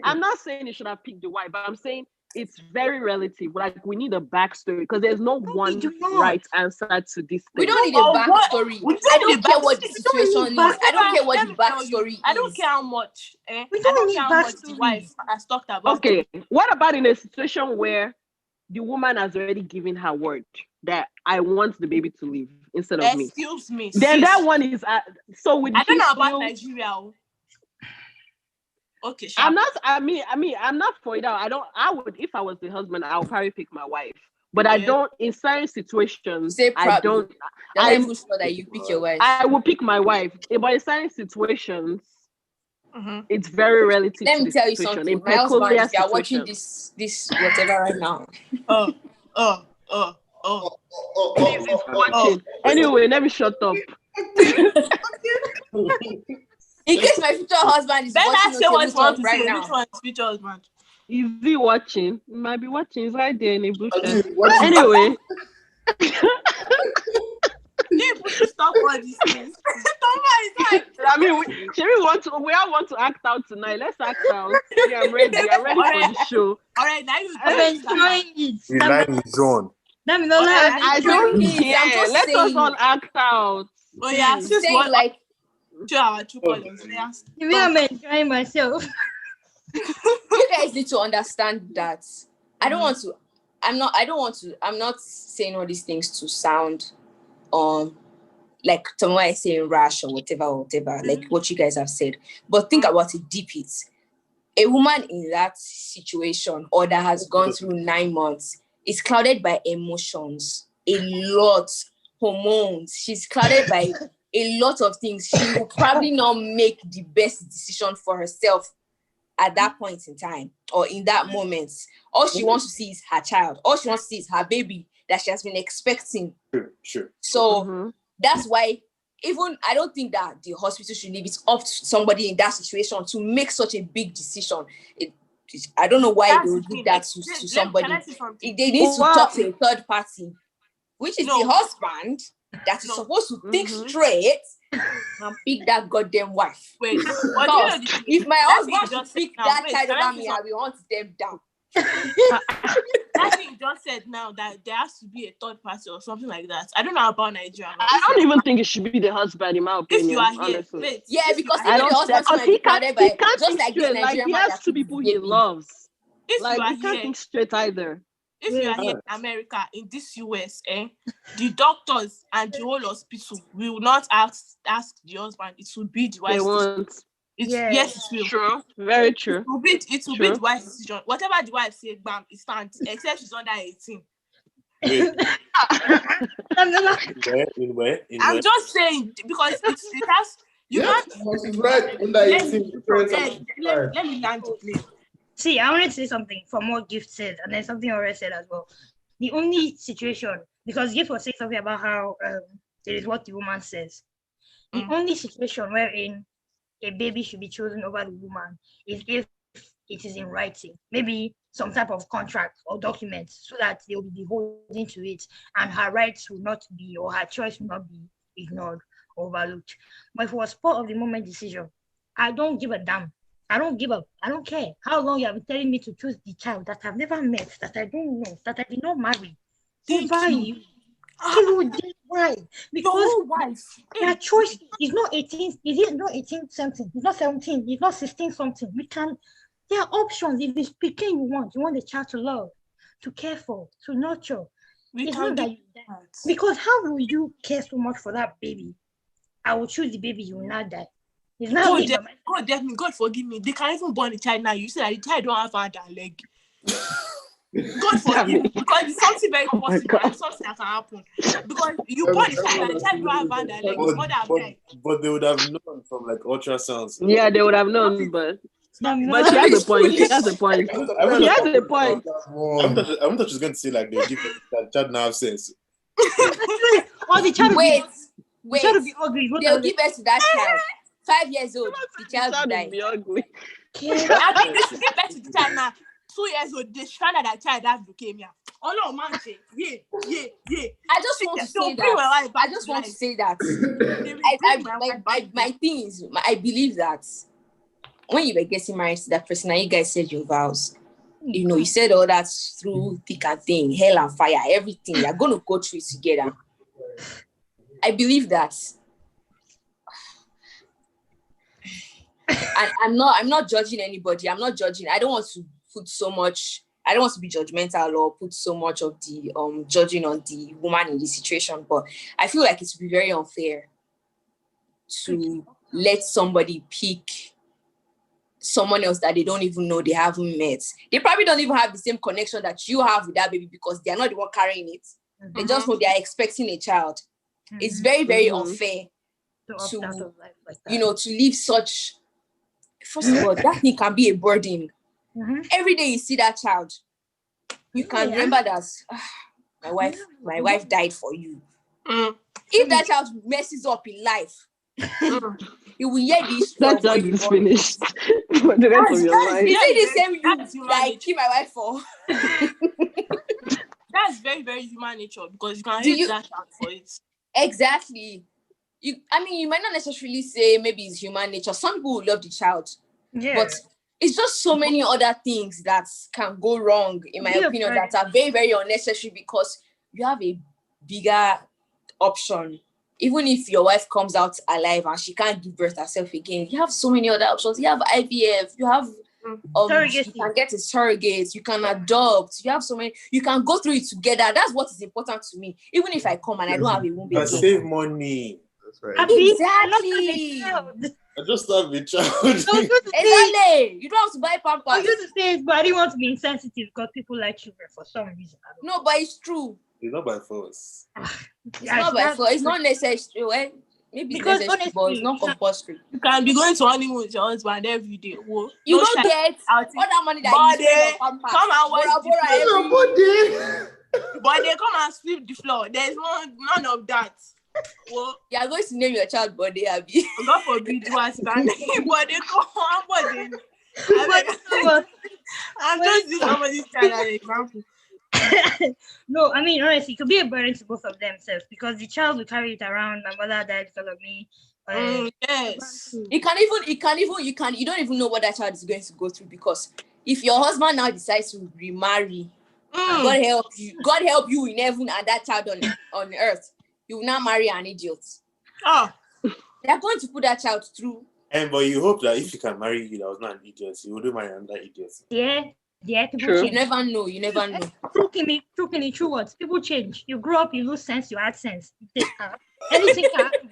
I'm not saying you should have picked the wife, but I'm saying it's very relative. Like, we need a backstory because there's no one right answer to this thing. We don't need a backstory. I don't care what the situation is. I don't care what the backstory is. I don't care how much. We don't care how much the wife has talked about. Okay, what about in a situation where the woman has already given her word that I want the baby to live instead of me? Excuse me. Then that one is so with. I don't know about Nigeria. Okay, sure. I'm not for it out. I would, if I was the husband, I would probably pick my wife. But I don't, in certain situations, I don't. I'm sure that you pick your wife. I will pick my wife. But in certain situations, it's very relative. Let me tell you something. My husband, if you are watching this whatever right now. He's watching. Anyway, let me shut up. In case my future husband is watching right now. Which one is future husband? Is he watching? He might be watching. He's right there in the bush. Anyway. Stop all these things. I mean, we all want to act out tonight. Let's act out. Yeah, I'm ready. I'm ready for the show. All right, now I'm enjoying it. The line is on. I don't care. Let us all act out. Oh yeah, saying like 2 hours, 2 columns. I'm enjoying myself. You guys need to understand that I'm not saying all these things to sound like someone is saying rash or whatever, like what you guys have said. But think about it deep. It's a woman in that situation or that has gone through 9 months is clouded by emotions, a lot, hormones. She's clouded by a lot of things. She will probably not make the best decision for herself at that point in time or in that moment. All she wants to see is her child. All she wants to see is her baby that she has been expecting. Sure. So that's why even I don't think that the hospital should leave it up to somebody in that situation to make such a big decision. I don't know why they would do that to somebody. They need to talk to a third party, which is the husband that is supposed to think straight and pick that goddamn wife. Wait, if my husband should pick that child over me, I will hunt them down. That thing just said now that there has to be a third party or something like that. I don't know about Nigeria. I don't even think it should be the husband, in my opinion. If you are here, wait, because the husband he can't just like the Nigerian, like he has two people he loves. If like you are he can't here, think straight either. If you are here in America, in this US, the doctors and the whole hospital will not ask the husband. It will be the wife. Yes, it's real. True. Very true. It will be the wife's decision. Whatever the wife says, bam, it stands. Except she's under 18. Wait. I'm just saying because it has. You can't. She's right. Under 18. Let me land to play. See, I want to say something from what Gift said, and then something already said as well. The only situation, because Gift was saying something about how it is what the woman says. The only situation wherein a baby should be chosen over the woman is if it is in writing, maybe some type of contract or document, so that they will be beholden to it, and her rights will not be, or her choice will not be ignored or overlooked. But if it was part of the moment decision, I don't give a damn. I don't give up. I don't care how long you have been telling me to choose the child that I've never met, that I don't know, that I did not marry. Over you. Why? Because their choice is not 18, is it not 18 something? It's not 17, it's not 16 something. There are options. If it's speaking you want the child to love, to care for, to nurture. It's not that because how will you care so much for that baby? I will choose the baby, you will not die. It's not God forgive me. They can't even born a child now. You say that the child don't have hand and leg. God forgive me, because it's something very possible. It's something that can happen. Because you born a child and the child don't have hand and leg. But they would have known from like ultrasounds. Yeah, they would have known, but she has a point. She has a point. She has a point. I thought she was going to say like they'll give the child now have sense. Or the child wait. The child will be ugly. They'll give birth to that child. 5 years old, the child will die. Be ugly. They should give birth to the child now. 2 years old, they found out that child has leukemia. Oh no, man, yeah. I just want to say that. My thing is, I believe that when you were getting married to that person and you guys said your vows, you said all that through thick and thin, hell and fire, everything. You're going to go through it together. I believe that. And I'm not judging anybody. I'm not judging. I don't want to be judgmental or put so much of the judging on the woman in the situation, but I feel like it would be very unfair to let somebody pick someone else that they don't even know, they haven't met. They probably don't even have the same connection that you have with that baby because they are not the one carrying it. Mm-hmm. They just know they are expecting a child. Mm-hmm. It's very, very unfair to leave such. First of all, that thing can be a burden. Mm-hmm. Every day you see that child, you can remember that my wife died for you. Mm. If that child messes up in life, you will hear this. That child is finished for the rest of your life. Is it the same you that I kill my wife for? That's very, very human nature because you can hate that child for it. Exactly. You might not necessarily say maybe it's human nature. Some people will love the child, but it's just so many other things that can go wrong, in my opinion, that are very, very unnecessary because you have a bigger option. Even if your wife comes out alive and she can't give birth herself again, you have so many other options. You have IVF, you have you can get a surrogate, you can adopt, you have so many, you can go through it together. That's what is important to me. Even if I come and I don't have a womb again. Save money. That's right. Exactly. I just love the child. Exactly. You don't have to buy Pampers. I used to say it, but I didn't want to be insensitive because people like children for some reason. No, but it's true. It's not by force. It's not by force. It's not necessary. Well, maybe because it's necessary, but it's not compulsory. You can be going to honeymoon with your husband every day. Whoa, you don't get all that money that you spend on Pampers. Come and watch the but they come and sweep the floor. There's none of that. Well, you are going to name your child Bode, Abby. God forbid you ask that. But they come on, I'm just using somebody's child as an example. No, honestly, it could be a burden to both of themselves because the child will carry it around. My mother died because of me. Yes. You don't even know what that child is going to go through because if your husband now decides to remarry, God help you in heaven and that child on earth, you will now marry an idiot. They're going to put that child through. But you hope that if you can marry you that was not an idiot, you wouldn't marry another idiot. Yeah, true. You never know. True words. People change. You grow up, you lose sense, you add sense. Anything can happen.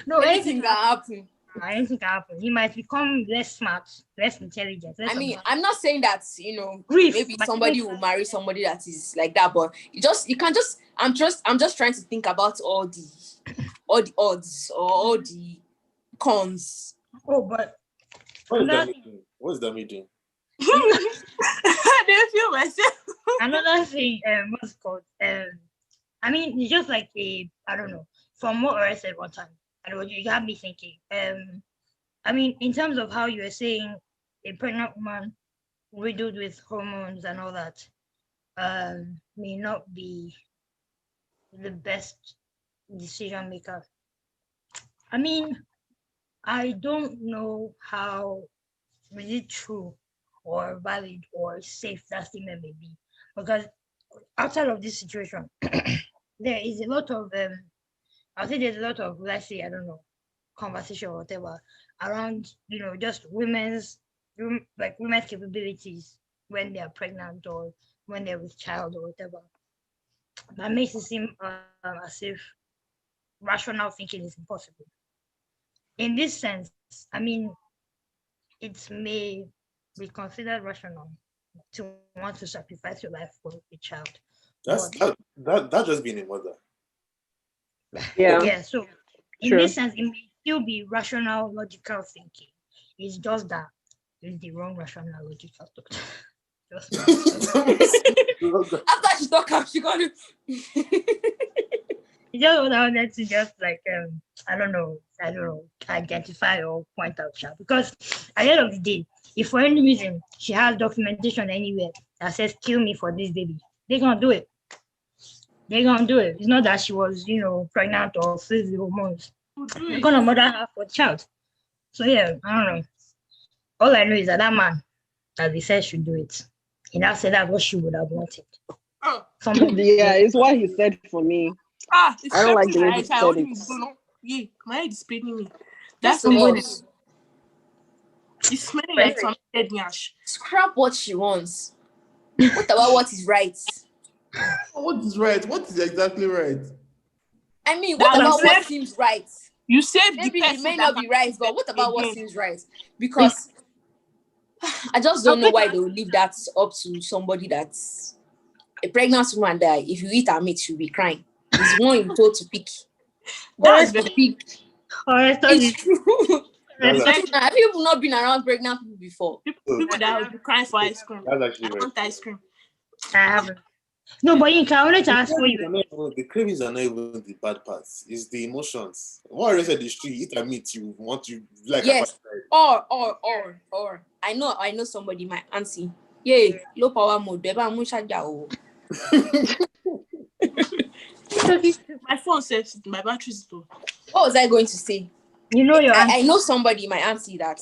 No, anything can happen. Anything can happen. He might become less smart, less intelligent. I'm not saying that, grief, maybe somebody will marry somebody that is like that, but I'm just trying to think about all the odds or all the cons. Oh, but what is that doing? I didn't feel myself. Another thing, what's it called? I mean, it's just like I don't know. From what I said one time, you got me thinking. I mean, in terms of how you were saying a pregnant woman riddled with hormones and all that, may not be the best decision maker. I mean, I don't know how really true or valid or safe that statement may be, because outside of this situation, there is a lot of I think there's a lot of, let's say, I don't know, conversation or whatever around, just women's capabilities when they are pregnant or when they're with child or whatever. That makes it seem as if rational thinking is impossible. In this sense, I mean, it may be considered rational to want to sacrifice your life for a child. That's just being a mother. Yeah. So in this sense, it may still be rational, logical thinking. It's just that it's the wrong rational, logical thought. After she talked, she got it. You just wanted to just like I don't know, identify or point out, because at the end of the day, if for any reason she has documentation anywhere that says kill me for this baby, they're gonna do it. It's not that she was, pregnant or filled with hormones. They're gonna murder her for the child. So yeah, I don't know. All I know is that man, as he said, should do it. He now said that's what she would have wanted. It's what he said for me. I don't like the way he said it. Yeah, my head is paining me. That's someone. It's smelling like some dead yash. Scrap what she wants. What about what is right? What is right? What is exactly right? I mean, what about what seems right? You said maybe it may not be right, but what about what seems right? Because I just don't know why they will leave that up to somebody that's a pregnant woman that if you eat her meat, you'll be crying. It's one you told to pick. That's the pick. It's true. Have you not been around pregnant people before? People that will be crying for ice cream. That's actually right. I want ice cream. I haven't. No, but I wanted to ask for you. The cravings are not even the bad parts. It's the emotions. What I said is true. Eat a meat, you want to like. Yes. Or. I know somebody, my auntie. Yeah, low power mode. My phone says my battery's low. What was I going to say? I know somebody, my auntie, that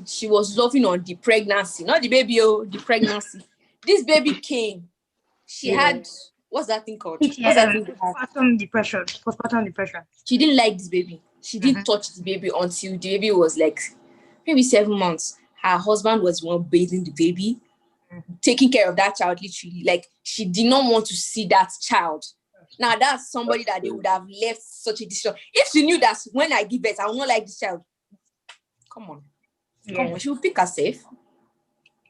she was loving on the pregnancy, not the baby, the pregnancy. This baby came. She had, what's that thing called? Postpartum depression. She didn't like this baby. She didn't touch the baby until the baby was like maybe 7 months. Her husband was one bathing the baby, taking care of that child, literally. Like, she did not want to see that child. Now, that's somebody that they would have left such a decision. If she knew that when I give birth, I will not like this child. Come on. She will pick herself.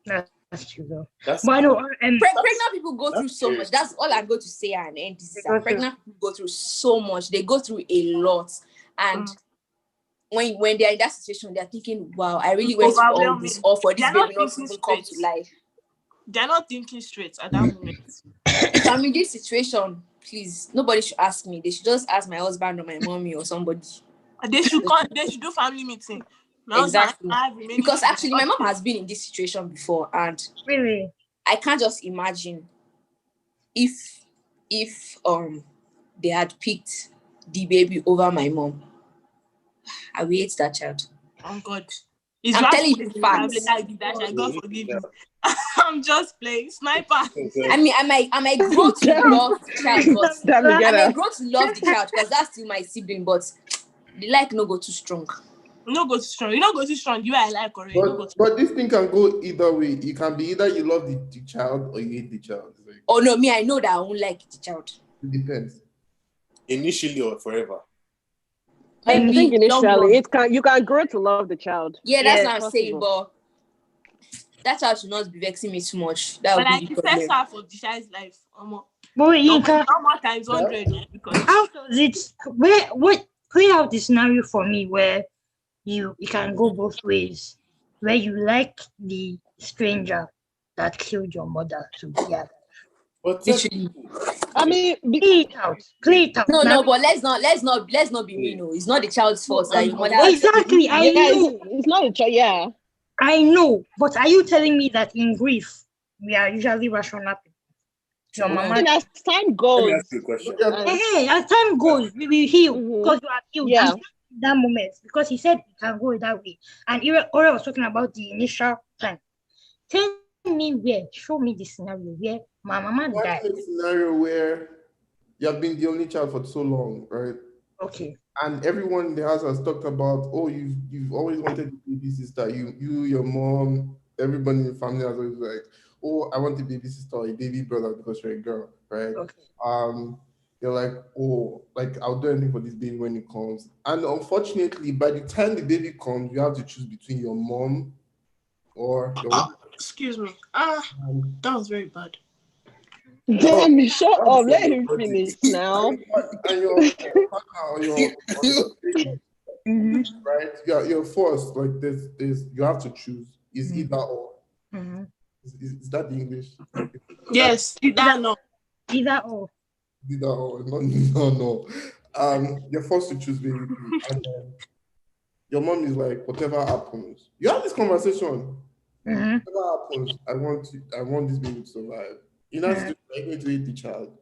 That's true, though. Pregnant people go through so much. That's all I'm going to say and end this. Pregnant people go through so much. They go through a lot. And when they're in that situation, they're thinking, wow, I really went through all this, all for this baby not to come to life. They're not thinking straight at that moment. If I'm in this situation, please, nobody should ask me. They should just ask my husband or my mommy or somebody. They should do family meeting. Exactly. Because actually my mom has been in this situation before, and really I can't just imagine if they had picked the baby over my mom. I will hate that child. Oh God. I'm telling you facts. God forgive me. I'm just playing sniper. I mean, I might grow to love the child, but I might grow to love the child because that's still my sibling, but the like no go too strong. No go too strong. You don't go too strong. You I like already. But this thing can go either way. It can be either you love the child or you hate the child. Oh no, me, I know that I won't like the child. It depends. Initially or forever. I think initially you can grow to love the child. Yeah, that's what I'm saying, but that child should not be vexing me too much. That would be the first half of the child's life, but you can times 100 because how does it what play out the scenario for me where you can go both ways, where you like the stranger that killed your mother to But I mean, play it out. No, but let's not be mean. No, it's not the child's fault that your mother. Exactly, I know. It's not the child. Yeah, I know. But are you telling me that in grief we are usually rational people? Your mama. And as time goes, let me ask you a question. As time goes, we will heal because you are healed. Yeah. That moment, because he said it can go that way, and Ora was talking about the initial time. Tell me show me the scenario where my mama died. A scenario where you have been the only child for so long, right? Okay. And everyone in the house has talked about, oh, you've always wanted a baby sister. You, your mom, everybody in the family has always like, oh, I want a baby sister or a baby brother because you're a girl, right? Okay. You're like, oh, like I'll do anything for this baby when it comes. And unfortunately, by the time the baby comes, you have to choose between your mom or your excuse me. That was very bad. Damn, shut up. Let him finish now. And your partner or right? You're forced. Like this, you have to choose. It's either or. Is that the English? Yes, either or. No. You're forced to choose baby, and then your mom is like, whatever happens, you have this conversation. Whatever happens, I want this baby to survive. In that situation, are you going to hate the child?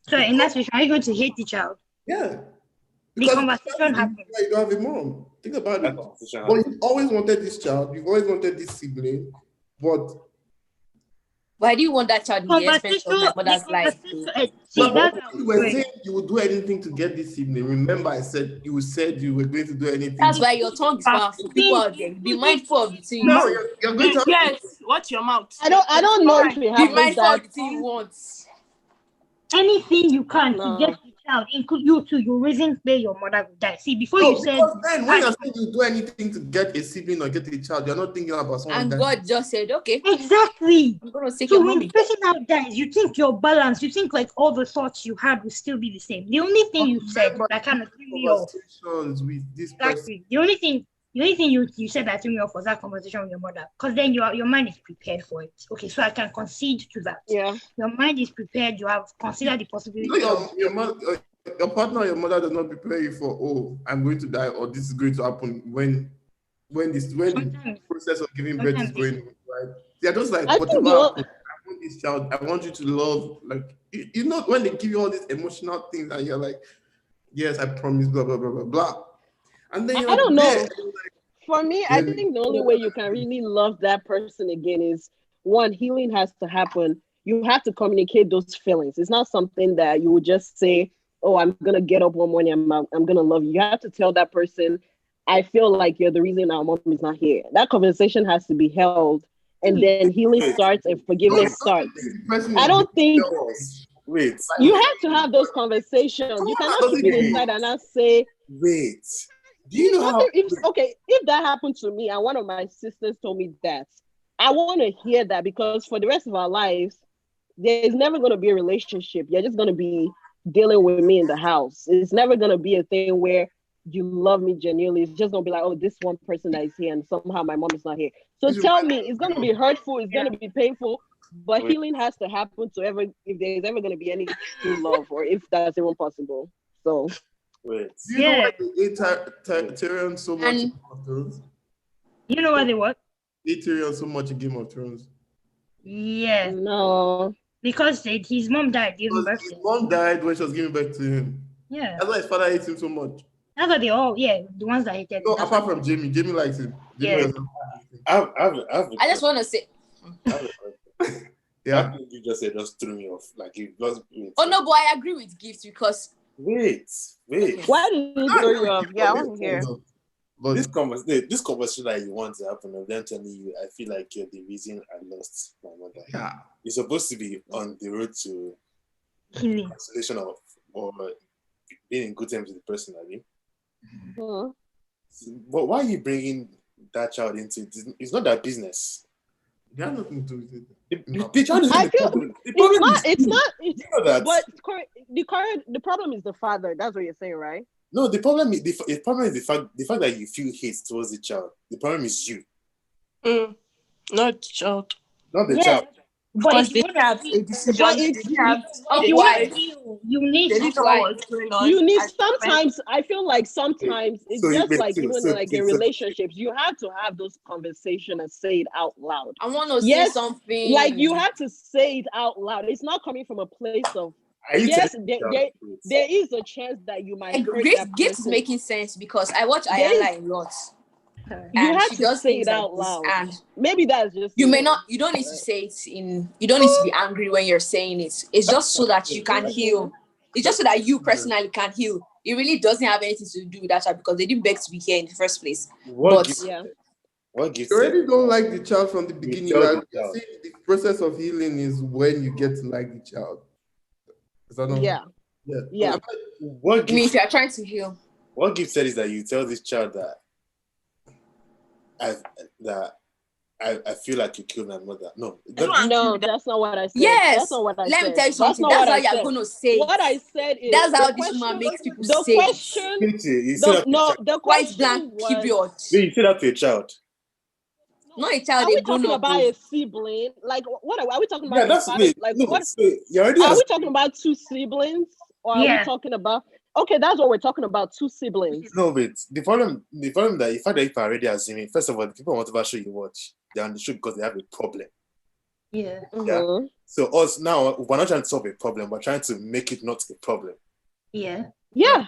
So in that situation, are you going to hate the child? Yeah. The conversation happens. You don't have a mom. Think about it. But you've always wanted this child. You've always wanted this sibling, but why do you want that child in the expense of my mother's life? You were saying you would do anything to get this sibling. Remember, you said you were going to do anything. That's why your tongue is powerful. People out there, be mindful of the thing. No, you're going to. Yes, watch your mouth. I don't know if we have. Be mindful of the thing you want. Anything you can to get the child, include you too. Your reason where your mother would die. See, before you said. Then when you're saying you do anything to get a sibling or get a child, you're not thinking about someone. And God just said, okay. Exactly. I'm gonna take so your when mommy. the person now dies, you think you're balanced. You think like all the thoughts you had will still be the same. The only thing you said that kind of threw me off. With this exactly. The only thing you said that threw me off was that conversation with your mother, because then your mind is prepared for it. Okay, so I can concede to that. Yeah. Your mind is prepared. You have considered the possibility. Your partner or your mother does not prepare you for, oh, I'm going to die or this is going to happen when the process of giving birth is going on, right? They're just like, whatever happens, I want this child, I want you to love, like, you know, when they give you all these emotional things and you're like, yes, I promise, blah, blah, blah, blah, blah. And then I don't know. For me, I think the only way you can really love that person again is, one, healing has to happen. You have to communicate those feelings. It's not something that you would just say, oh, I'm going to get up one morning, I'm going to love you. You have to tell that person, I feel like you're the reason our mom is not here. That conversation has to be held, and then healing starts and forgiveness starts. I don't think... Wait. You have to have those conversations. You cannot keep it inside and not say... Wait. Do you know how... If that happened to me and one of my sisters told me that, I want to hear that, because for the rest of our lives, there's never going to be a relationship. You're just going to be dealing with me in the house. It's never going to be a thing where you love me genuinely. It's just going to be like, oh, this one person that is here and somehow my mom is not here. So tell me, it's going to be hurtful. It's going to be painful. But healing has to happen if there's ever going to be any true love, or if that's even possible. So... Wait. Do you know why they hate Tyrion so much in Game of Thrones? You know why they what? Hate Tyrion so much in Game of Thrones. Yeah. No. Because his mom died giving birth to him. His mom died when she was giving birth to him. Yeah. That's why his father hates him so much. That's why they all, the ones that hated him. No, apart from Jamie. Jamie likes him. Yeah. I just want to say... Yeah. What you just said just threw me off. Like, it was... Oh, no, but I agree with Gift, because... Wait. Why did you throw you off? Yeah, I want to hear. But this conversation that you want to happen of them telling you, I feel like you're the reason I lost my mother. Yeah. You're supposed to be on the road to healing, cancellation of, or being in good terms with the person, I mean. Mhm. But why are you bringing that child into it? It's not their business. They have nothing to do with it. The child is I the feel problem. The problem is it's you. not. You know that. But the problem is the father. That's what you're saying, right? No, the problem is the fact that you feel hate towards the child. The problem is you, Not child. not the Yeah. child. But Because if they you didn't have a decision. But They it's didn't have if you Why? want to heal, you need They to didn't know Why? what was going on. you need at the moment. sometimes. I feel like sometimes it's So you just wait, like even so like in relationships, you have to have those conversations and say it out loud. I want to say Yes, something. like you have to say it out loud. It's not coming from a place of are you yes. telling the child the truth? There is a chance that you might hurt that Gift is person. making sense because I watch There is- Ayala a lot. You And have she to does say things it like out this, loud. and Maybe that's just you me. don't need to say it you don't need to be angry when you're saying it. It's just so that you can heal. It's just so that you personally can heal. It really doesn't have anything to do with that child because they didn't beg to be here in the first place. What But gift? Yeah. What gift? You already don't like the child from the beginning. tell You're the child. saying the process of healing is when you get to like the child. Is that not? Yeah. Yeah. Yeah. What I mean, gift? if you're trying to heal, What gift said is that you tell this child that I feel like you killed my mother. No, No, that's not what I said. yes. That's not what I Let said. me tell you something. not That's what how I you're said. going to say What I it. said is That's how the this woman question- makes people the say question. you said that to a child. The point question blank. was. Period. Wait, you said that to a child. Not a child. Are we A grown talking up. about a sibling? Like, what are we talking about? Yeah, a that's father? wait. Like, No, what so you already are has we talking about? Two siblings, or are we Yeah. talking about? Okay, that's what we're talking about. Two siblings. no wait. The problem that the fact that if I already assuming, first of all, the people on whatever show you watch, they're on the show because they have a problem. Yeah. Mhm. So us now, we're not trying to solve a problem, we're trying to make it not a problem. Yeah. Yeah.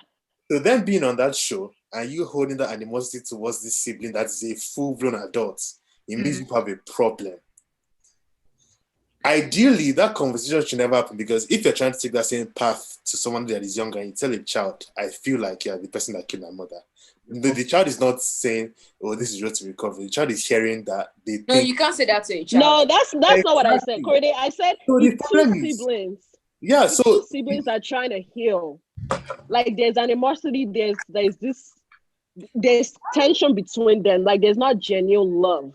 So them being on that show and you holding that animosity towards this sibling that is a full-blown adult, it means you have a problem. Ideally, that conversation should never happen because if you're trying to take that same path to someone that is younger and you tell a child, I feel like you're the person that killed my mother. The child is not saying, oh, this is road to recovery. The child is hearing that they No, think, you can't say that to a child. No, that's not what I said, Exactly. Corday. I said So the if problem two is- siblings. yeah, If so two siblings are trying to heal, like there's animosity, there's tension between them, like there's not genuine love.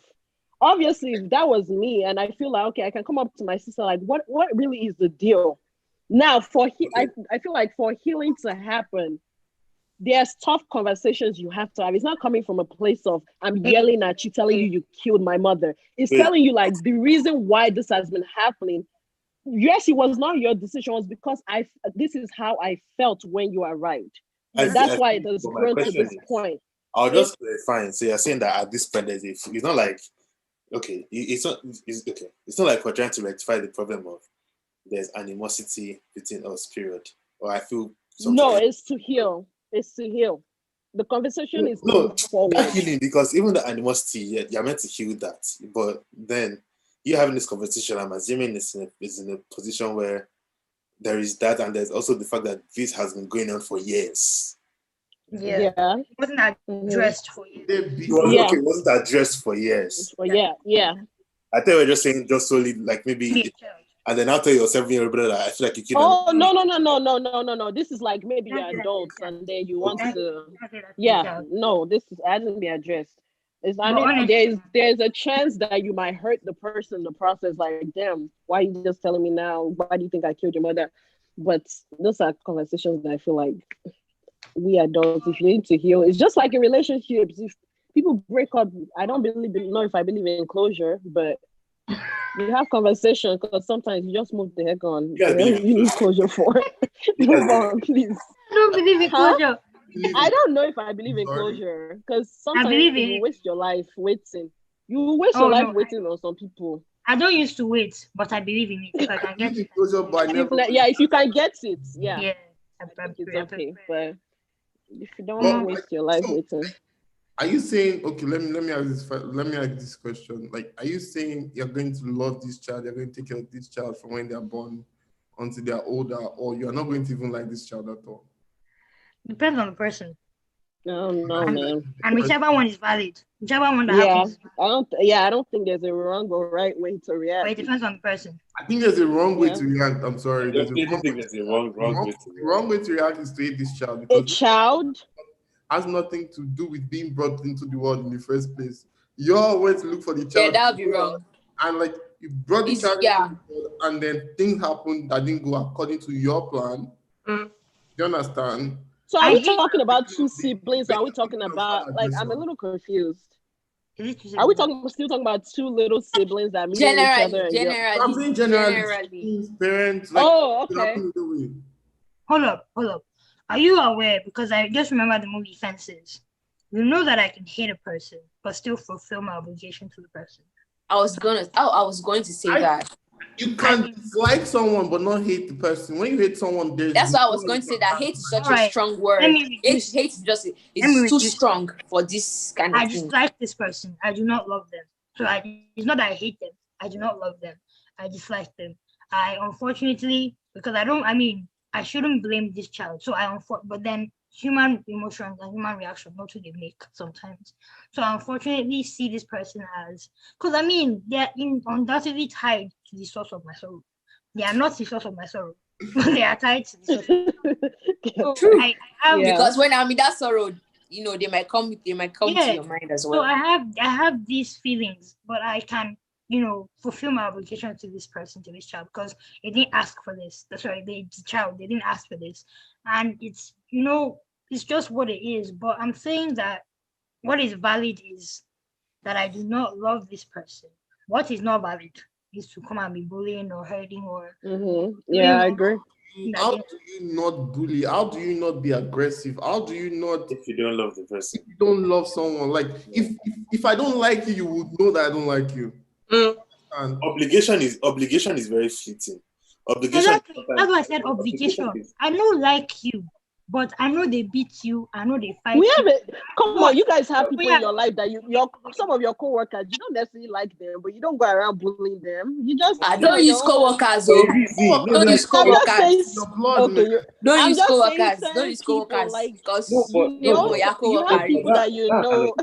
Obviously, if that was me and I feel like okay, I can come up to my sister like what really is the deal? Now I feel like for healing to happen, there's tough conversations you have to have. It's not coming from a place of I'm yelling at you, telling you killed my mother. It's Yeah. telling you like the reason why this has been happening. Yes, it was not your decision. It was because this is how I felt when you arrived. I And that's see- why it has but my grown to question this is- point. I'll just clarify. So you're saying that at this point, it's not like, okay, it's not like we're trying to rectify the problem of there's animosity between us, period. Or I feel No, it's to heal. It's to heal. The conversation is to move forward. that healing, because even the animosity, you're meant to heal that. But then you having this conversation, I'm assuming it's in a position where there is that, and there's also the fact that this has been going on for years. Yeah. Yeah. It wasn't Mhm. addressed for you. It wasn't addressed for years. Well, yeah. I thought we were just saying just solely like maybe, and then after your 7-year-old brother, I feel like you killed Oh him. no. This is like maybe you're adults and then you want to. Yeah. No, this hasn't been addressed. There's a chance that you might hurt the person in the process. Like, damn, why are you just telling me now? Why do you think I killed your mother? But those are conversations that I feel like we adults, if you need to heal, it's just like in relationships. If people break up, I don't know if I believe in closure, but you have conversation because sometimes you just move the heck on. Yeah, You need closure for. Move on, please. I don't believe in closure. I don't know if I believe in closure because sometimes believe in you it. waste your life waiting. You waste your life waiting on some people. I don't used to wait, but I believe in it. If I can get it. Closure, but I never. If you can get it, yeah. I It's okay. But if you don't Well, waste your life so- waiting. Are you saying okay? Let me ask this. Let me ask this question. Like, are you saying you're going to love this child? You're going to take care of this child from when they're born until they're older, or you're not going to even like this child at all? Depends on the person. No, man. And whichever one is valid. Whichever one that happens. I don't think there's a wrong or right way to But react. it depends on the person. I think there's a wrong way Yeah. to react. I'm sorry. I There's a definitely think there's a wrong way to the wrong way to react is to hate this child A because child. has nothing to do with being brought into the world in the first place. You all went to look for the Yeah, child. that would be wrong. And like you brought the It's, child yeah. into the world and then things happened that didn't go according to your plan. Mm. You understand? So are I we hate- talking about two siblings? Or are we talking about like I'm a little confused. Is it too Are we simple? still talking about two little siblings that meet each other? Generally, And I'm saying generally, parents, like, oh, it okay. happened either way. Hold up. Are you aware? Because I just remember the movie Fences. You know that I can hate a person, but still fulfill my obligation to the person. I was going to say that. You can dislike someone but not hate the person. When you hate someone, there's That's why I was going to say that hate is such a Alright, strong word. let me reduce- Hate is just me it's too reduce- strong for this kind I of thing. dislike this person. I do not love them. So it's not that I hate them. I do not love them. I dislike them. I unfortunately, because I shouldn't blame this child. So but then human emotions and human reaction, not what they make sometimes. So I unfortunately see this person as, because they're undoubtedly tied to the source of my sorrow. They are not the source of my sorrow, but they are tied to the source. So True. I have Yeah. Because when I'm in that sorrow, they might come to your mind as So well. I have these feelings, but I can, fulfill my obligation to this person, to this child, because they didn't ask for this. The child, they didn't ask for this. And it's, it's just what it is. But I'm saying that what is valid is that I do not love this person. What is not valid is to come and be bullying or hurting or Yeah, I agree. How do you not bully? How do you not be aggressive? How do you not If you don't love the person. if you don't love someone? Like if I don't like you, you would know that I don't like you. Mm. And Obligation is very fleeting. Obligation. Exactly. That's why I said obligation. I don't like you, but I know they beat you. I know they fight. We have it. Come on, you guys have people Yeah. in your life that some of your coworkers, you don't necessarily like them, but you don't go around bullying them. You just I don't use coworkers. So Oh. easy. Don't No, use I'm just coworkers. saying. your blood, Okay, man. Don't I'm use just saying coworkers. certain Don't use people, coworkers like, because No, but- you no, know, but- you have people that you know.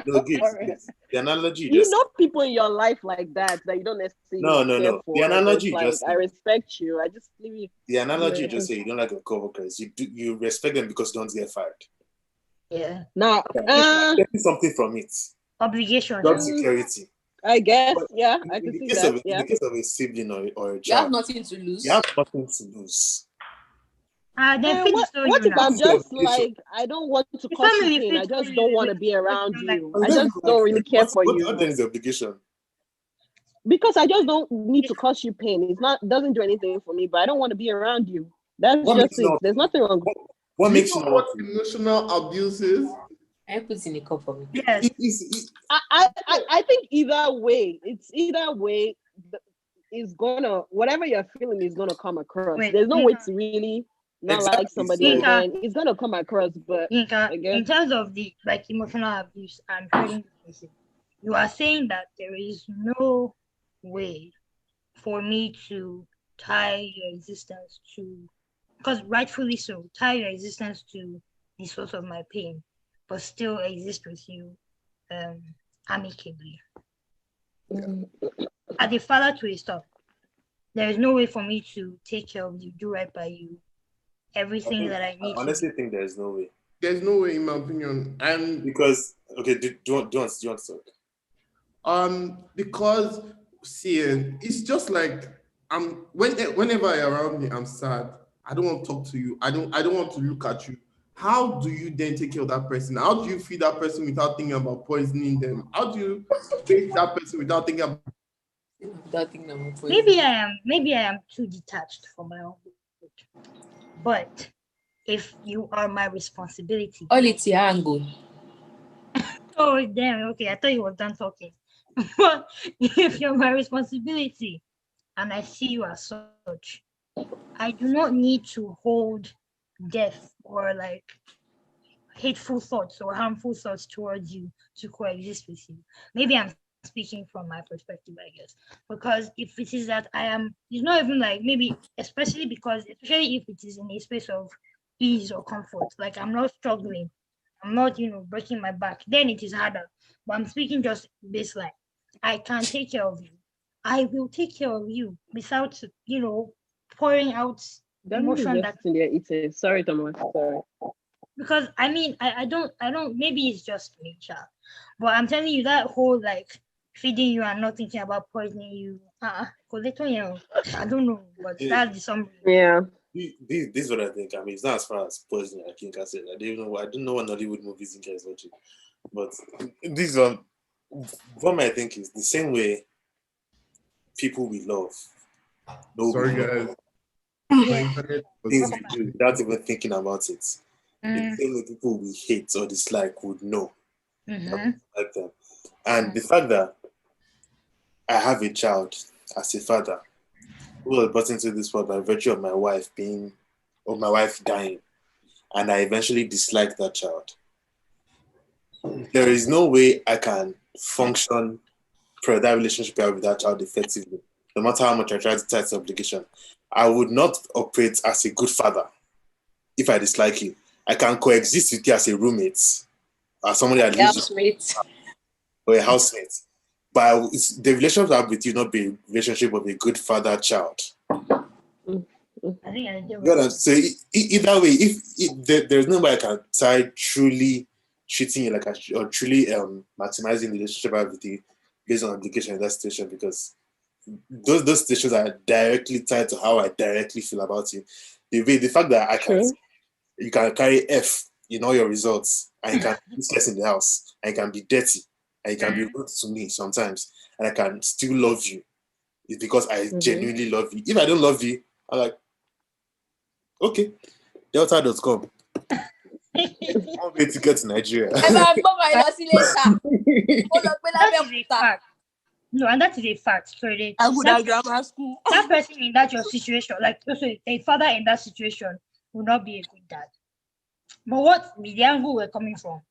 No, Gibbs, Alright. Gibbs. The analogy You just know people in your life like that you don't necessarily No. care The for. analogy It's just- like, I respect you. I just leave you. the analogy Yeah. just say you don't like your coworkers. You respect them because you don't get fired. Yeah. Now, Getting something from it. Obligation. Job security. I guess, But yeah, In I can the see case that. of Yeah. in the case of a sibling or a you have child, nothing to lose. you have nothing to lose. Then finish What story if now. I'm just Obligation. like, I don't want to The cause you family pain. I fits just only don't want to with- be around like- you. I just don't really care for What you then is the obligation? because I just don't need to cause you pain. It's not doesn't do anything for me, but I don't want to be around you. That's What just makes it. you not- There's nothing wrong. What Do makes you you know not what want to? emotional abuse is? I put in a cup for me. Yes. I think either way, is gonna whatever you're feeling is gonna come across. Wait, There's no way Nina. to really not Exactly, like somebody, so- and then it's gonna come across. But Yinka, I guess- in terms of the emotional abuse and hurting the person, you are saying that there is no way for me to tie your existence to, because rightfully so, tie your existence to the source of my pain, but still exist with you amicably. As a father to a son, there is no way for me to take care of you, do right by you, everything that I need honestly think there is no way. There's no way, in my opinion, and Because do you want to talk? because see, it's just like whenever you're around me, I'm sad. I don't want to talk to you. I don't want to look at you. How do you then take care of that person? How do you feed that person without thinking about poisoning them? How do you feed that person without thinking about Maybe I am too detached from my own good. But if you are my responsibility. All it's your angle. Oh damn, okay. I thought you were done talking. But if you're my responsibility and I see you as such, I do not need to hold death or like hateful thoughts or harmful thoughts towards you to coexist with you. Maybe I'm speaking from my perspective, I guess, because if it is that it's not even like maybe, especially if it is in a space of ease or comfort, like I'm not struggling, I'm not, breaking my back, then it is harder. But I'm speaking just baseline. I can take care of you. I will take care of you without, pouring out That emotion is that, just in there eating. Sorry, Thomas. Sorry. because I don't, maybe it's just nature, but I'm telling you that whole like feeding you and not thinking about poisoning you. I don't know, but Yeah. that's the summary. Yeah. This is what I think. I mean, it's not as far as poisoning. I think I said I don't know what Nollywood movies you guys watching, but this one, what I think is the same way people we love. Sorry, guys. My Yeah. internet was Things we do without even thinking about it. The Mm, same way people we hate or dislike would know mm-hmm. like them. And the fact that I have a child as a father who was brought into this world by virtue of my wife dying, and I eventually disliked that child. There is no way I can function for that relationship I have with that child effectively, no matter how much I try to tie its obligation. I would not operate as a good father if I dislike you. I can coexist with you as a roommate, as somebody that lives Housemate. or a housemate. But the relationship I have with you not be a relationship of a good father-child. I think I do. You know, so either way, if there's no way I can tie truly treating you like or truly maximizing the relationship I have with you based on obligation in that situation, because those situations are directly tied to how I directly feel about you. The fact that you can carry F in all your results, and you can be stress in the house, and you can be dirty, and you can be rude to me sometimes, and I can still love you, is because I genuinely love you. If I don't love you, I'm like, okay, Delta.com. One way to get to Nigeria. That is a fact. No, and that is a fact. So I would have grammar school. that person in that your situation, like also a father in that situation, will not be a good dad. But what the angle we're coming from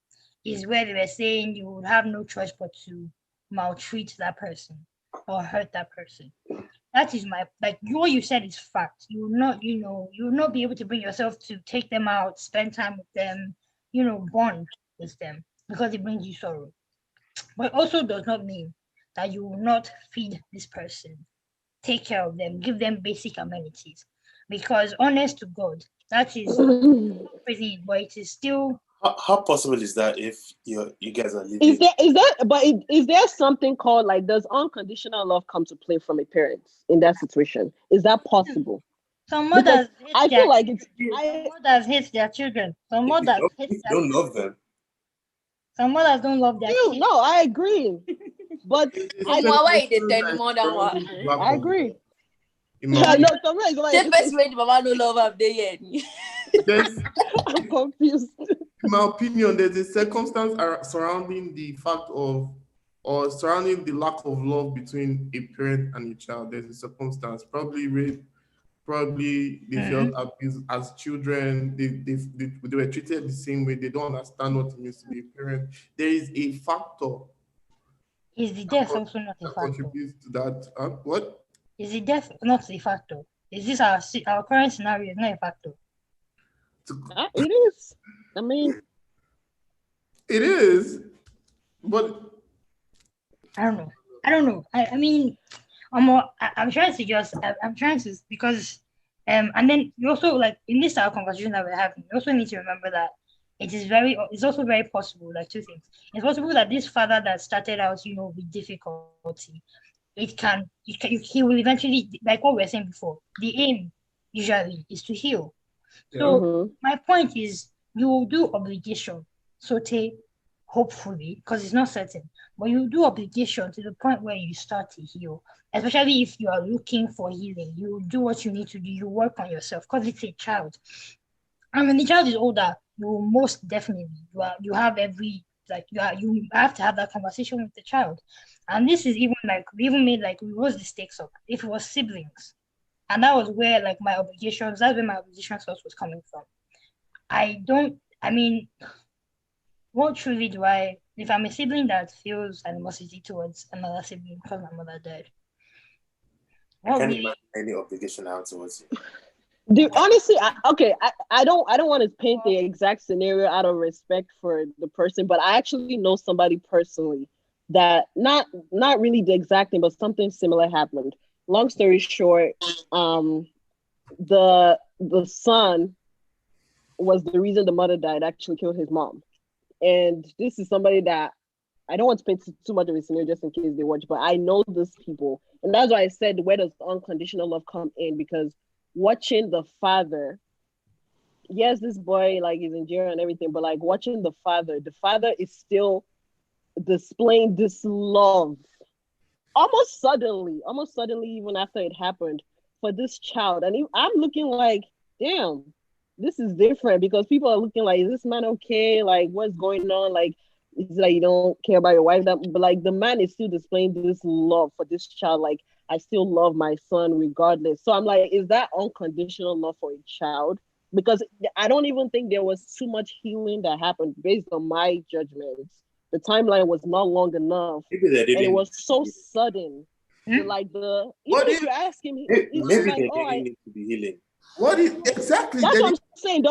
is where they were saying you would have no choice but to maltreat that person or hurt that person. That is what you said is fact. You will not, you will not be able to bring yourself to take them out, spend time with them, bond with them, because it brings you sorrow. But also does not mean that you will not feed this person, take care of them, give them basic amenities. Because honest to God, that is crazy, but it is still. How possible is that if you guys are living? Is there something called, like, does unconditional love come to play from a parent in that situation? Is that possible? Some mothers I feel like mothers hate their children. Some mothers don't love them. Some mothers don't love their kids. No, I agree. But I agree. Yeah, no, the best way mama no love am dey here. I'm confused. In my opinion, there's a circumstance surrounding the fact of, or surrounding the lack of love between a parent and a child. There's a circumstance, probably rape, probably they felt abused as children. They were treated the same way. They don't understand what it means to be a parent. There is a factor. Is the death also not a that factor? contributes to that. What? Is the death not a factor? Is this our current scenario is not a factor? It is. I mean, it is, but I don't know. I mean, I'm trying to because and then you also, like, in this our conversation that we're having, you also need to remember that it's also very possible, like, two things. It's possible that this father that started out, with difficulty, he will eventually, like what we were saying before, the aim usually is to heal. So my point is, you will do obligation, hopefully, because it's not certain, but you do obligation to the point where you start to heal. Especially if you are looking for healing, you do what you need to do. You work on yourself because it's a child. And when the child is older, you will most definitely you have you have to have that conversation with the child. And this is even like we rose the stakes up. If it was siblings, and that was where that's where my obligation source was coming from. What truly do I, if I'm a sibling that feels animosity towards another sibling because my mother died? I can't imagine any obligation out towards you. Honestly, I don't want to paint the exact scenario out of respect for the person, but I actually know somebody personally that not really the exact thing, but something similar happened. Long story short, the son was the reason the mother died, actually killed his mom. And this is somebody that I don't want to paint too much of a scenario just in case they watch, but I know these people. And that's why I said, where does unconditional love come in? Because watching the father, yes, this boy like is in jail and everything, but like watching the father is still displaying this love almost suddenly, even after it happened for this child. And I'm looking like, damn, this is different, because people are looking like, is this man okay? Like, what's going on? Like, it's like you don't care about your wife. But like the man is still displaying this love for this child. Like, I still love my son regardless. So I'm like, is that unconditional love for a child? Because I don't even think there was too much healing that happened based on my judgments. The timeline was not long enough, Maybe they and didn't. it was so sudden. Like What if if- you ask him, Maybe he's they like, didn't oh, need to be healing. What is exactly? that's They what I'm saying.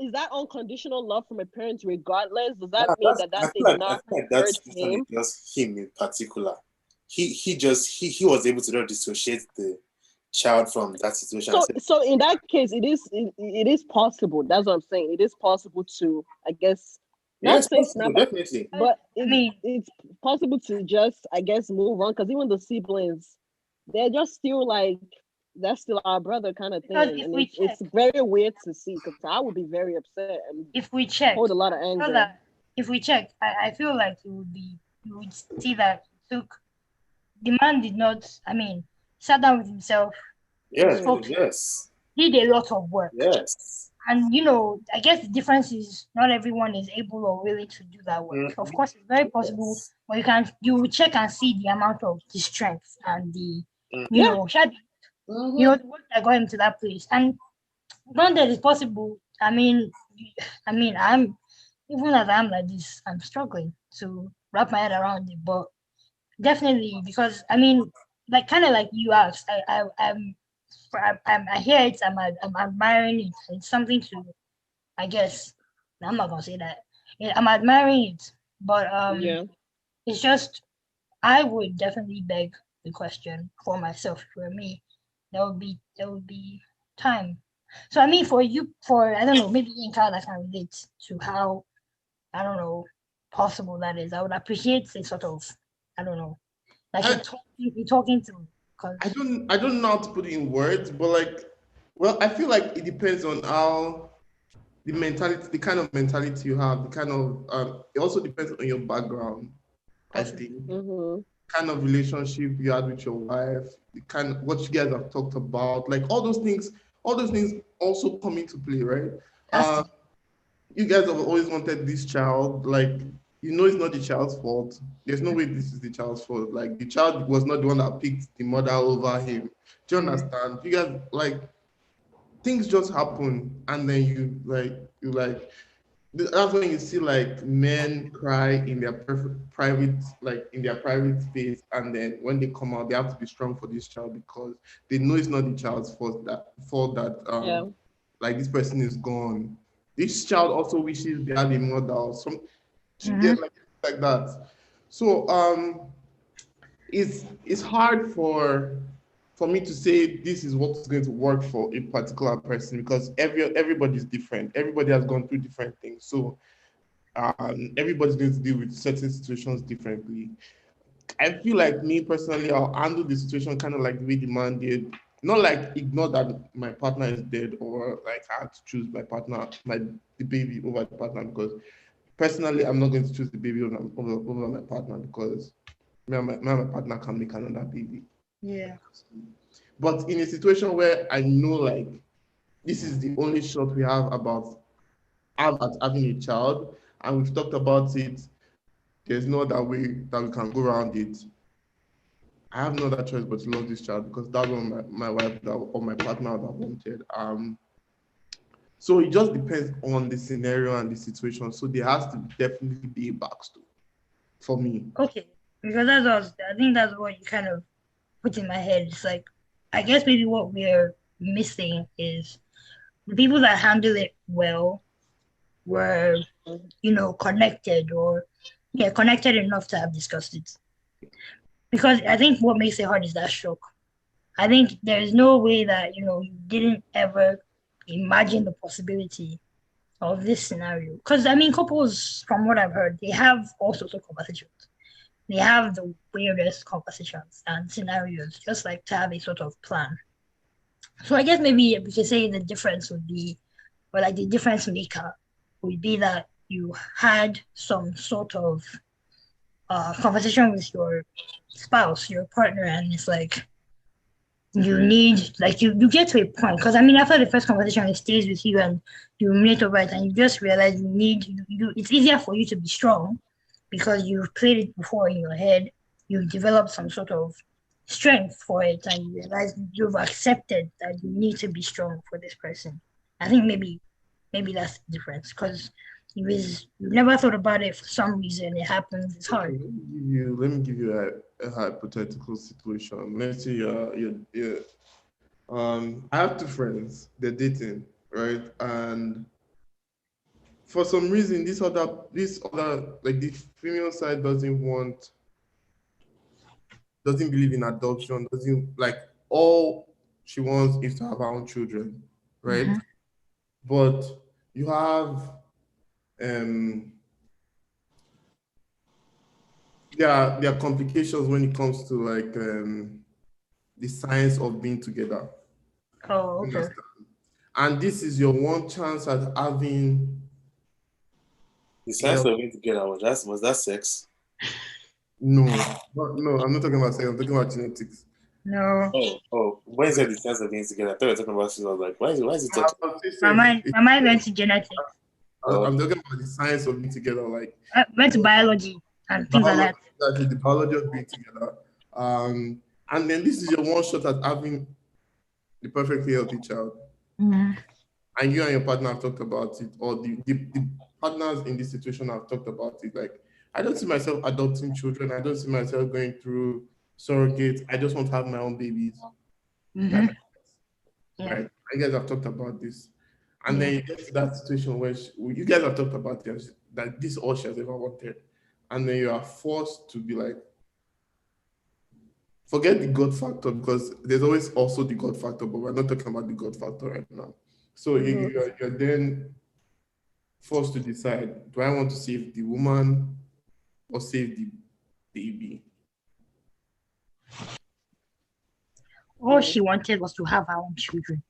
Is that unconditional love from a parent regardless? Does that Nah, mean that's, that I thing feel did like, I not feel like hurt that's usually him? just him in particular. He was able to not dissociate the child from that situation. So in that case, it is possible. That's what I'm saying. It is possible to, I guess, not Yes, say possible, snap, definitely. but I mean, it's possible to just, I guess, move on, because even the siblings, they're just still like, that's still our brother kind of because thing, if and we it's check, very weird to see, because I would be very upset and if we check, hold a lot of I feel anger. that if we check, I feel like you would see that the man did not, I mean, sat down with himself, Yes, spoke, yes, did a lot of work. yes. And I guess the difference is not everyone is able or willing to do that work. Of course, it's very possible, Yes. but you will check and see the amount of the strength and the Yeah. the work that got him to that place. And granted, it's possible. I'm even as I'm like this, I'm struggling to wrap my head around it. But definitely, because like kind of like you asked, I hear it. I'm admiring it. It's something to, I guess. I'm not gonna say that. Yeah, I'm admiring it, but Yeah. it's just I would definitely beg the question for myself. For me, there would be time. So I mean, for you, I don't know, maybe in that can relate to how, I don't know, possible that is. I would appreciate a sort of, I don't know, like I- you're talking to. Cause I don't know how to put it in words, but like, well, I feel like it depends on how the mentality, the kind of mentality you have, the kind of it also depends on your background. I think Mm-hmm. kind of relationship you had with your wife, the kind of what you guys have talked about, like all those things also come into play, right? Uh, you guys have always wanted this child, like it's not the child's fault. There's no way this is the child's fault. Like the child was not the one that picked the mother over him. Do you understand? You guys like things just happen, and then you like that's when you see like men cry in their private, like in their private space, and then when they come out, they have to be strong for this child because they know it's not the child's fault that like this person is gone. This child also wishes they had a mother or some get like that. So it's hard for me to say this is what's going to work for a particular person because everybody's different. Everybody has gone through different things. So everybody's going to deal with certain situations differently. I feel like me personally, I'll handle the situation kind of like the way the man did. Not like ignore that my partner is dead or like I had to choose my partner, the baby over the partner because personally, I'm not going to choose the baby over my partner because me and my partner can make another baby. Yeah. But in a situation where I know like this is the only shot we have about having a child, and we've talked about it, there's no other way that we can go around it. I have no other choice but to love this child because that's what my wife or my partner that wanted. So it just depends on the scenario and the situation. So there has to definitely be a backstory for me. Okay, because I think that's what you kind of put in my head. It's like, I guess maybe what we're missing is the people that handle it well were, connected or, connected enough to have discussed it. Because I think what makes it hard is that shock. I think there is no way that you didn't ever imagine the possibility of this scenario. Because I mean, couples, from what I've heard, they have all sorts of conversations. They have the weirdest conversations and scenarios, just like to have a sort of plan. So I guess maybe we could say the difference would be, or like the difference maker would be that you had some sort of conversation with your spouse, your partner, and it's like you need, like you get to a point. Because I mean, after the first conversation, it stays with you and you ruminate over it, and you just realize it's easier for you to be strong because you've played it before in your head. You've developed some sort of strength for it, and you realize you've accepted that you need to be strong for this person. I think maybe that's the difference, because you've never thought about it for some reason. It happens. It's hard. Let me give you a hypothetical situation. Let's say I have two friends. They're dating, right? And for some reason, this other, like the female side doesn't believe in adoption. All she wants is to have her own children, right? Mhm. But you have there are complications when it comes to like the science of being together. Oh, okay. Understand? And this is your one chance at having The sense of being together, was that sex? no, I'm not talking about sex, I'm talking about genetics. No. Oh, when you said the sense of being together, I thought you were talking about sex. I was like, why is it talking? Am I went to genetics? I'm talking about the science of being together, like Went to biology and things like that. Exactly, the biology of being together. And then this is your one shot at having the perfectly healthy child. Mhm. And you and your partner have talked about it, or the partners in this situation have talked about it. Like, I don't see myself adopting children. I don't see myself going through surrogates. I just want to have my own babies. Mhm. Yeah. Right? You guys have talked about this. And then you get to that situation where you guys have talked about it, that this is all she has ever wanted. And then you are forced to be like, forget the God factor, because there's always also the God factor, but we're not talking about the God factor right now. So you're then forced to decide, do I want to save the woman or save the baby? All she wanted was to have her own children.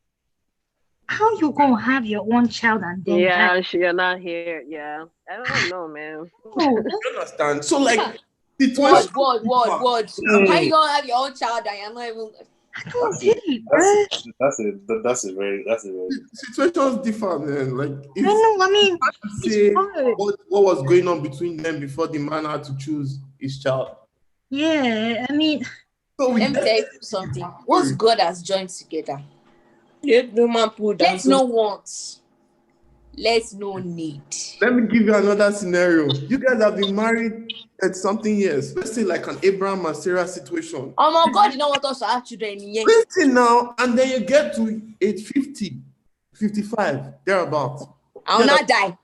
How you gonna have your own child and then you're not here. Yeah, I don't know, man. Oh, You understand? So like, Word. How you gonna have your own child and you're not even? I don't get it, bro. That's a very situations differ, man. Like, I know. I mean, say it's hard. what was going on between them before the man had to choose his child. Yeah, I mean, Let me tell you something. What God has joined together, no man put down. Let's no want. Let's no need. Let me give you another scenario. You guys have been married at something years. Let's say like an Abraham and Sarah situation. Oh my God, you don't want us to have children yet. Listen now, and then you get to age 50, 55, thereabouts. I will not die.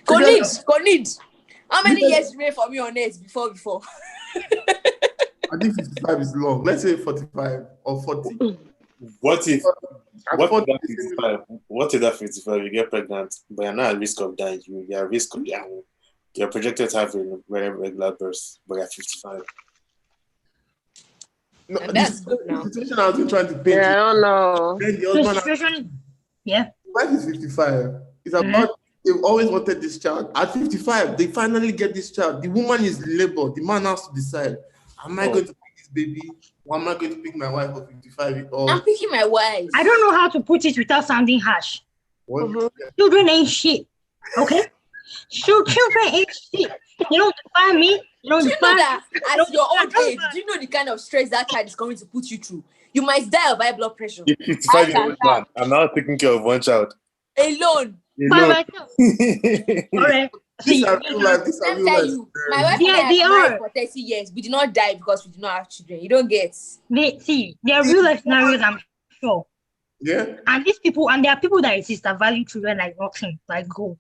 Conid. How many years remain for me on earth before? I think 55 is long. Let's say 45 or 40. What if that 55 you get pregnant, but you're not at risk of dying? You're at risk of you're projected to have a very regular birth, but you're 55. No, that's good now. The situation I was been trying to paint. Yeah, I don't know. Then the the husband, situation, yeah. wife is 55. It's about they've always wanted this child. At 55, they finally get this child. The woman is labor. The man has to decide: am I going to pick this baby, or am I going to pick my wife of 55? I'm picking my wife. I don't know how to put it without sounding harsh. Children ain't shit. Okay? Children ain't shit. You don't define me. You don't Do you know define that at your old age, do you know the kind of stress that child is going to put you through? You might die of high blood pressure. You're 55-year-old man. I'm now taking care of one child. Alone. by myself. All right. These are real life. These are Let me real tell life. you, my wife and I have been married for 30 years. We did not die because we did not have children. You don't get. There are real life scenarios, I'm sure. Yeah. And these people, and there are people that exist that value children like nothing, like gold.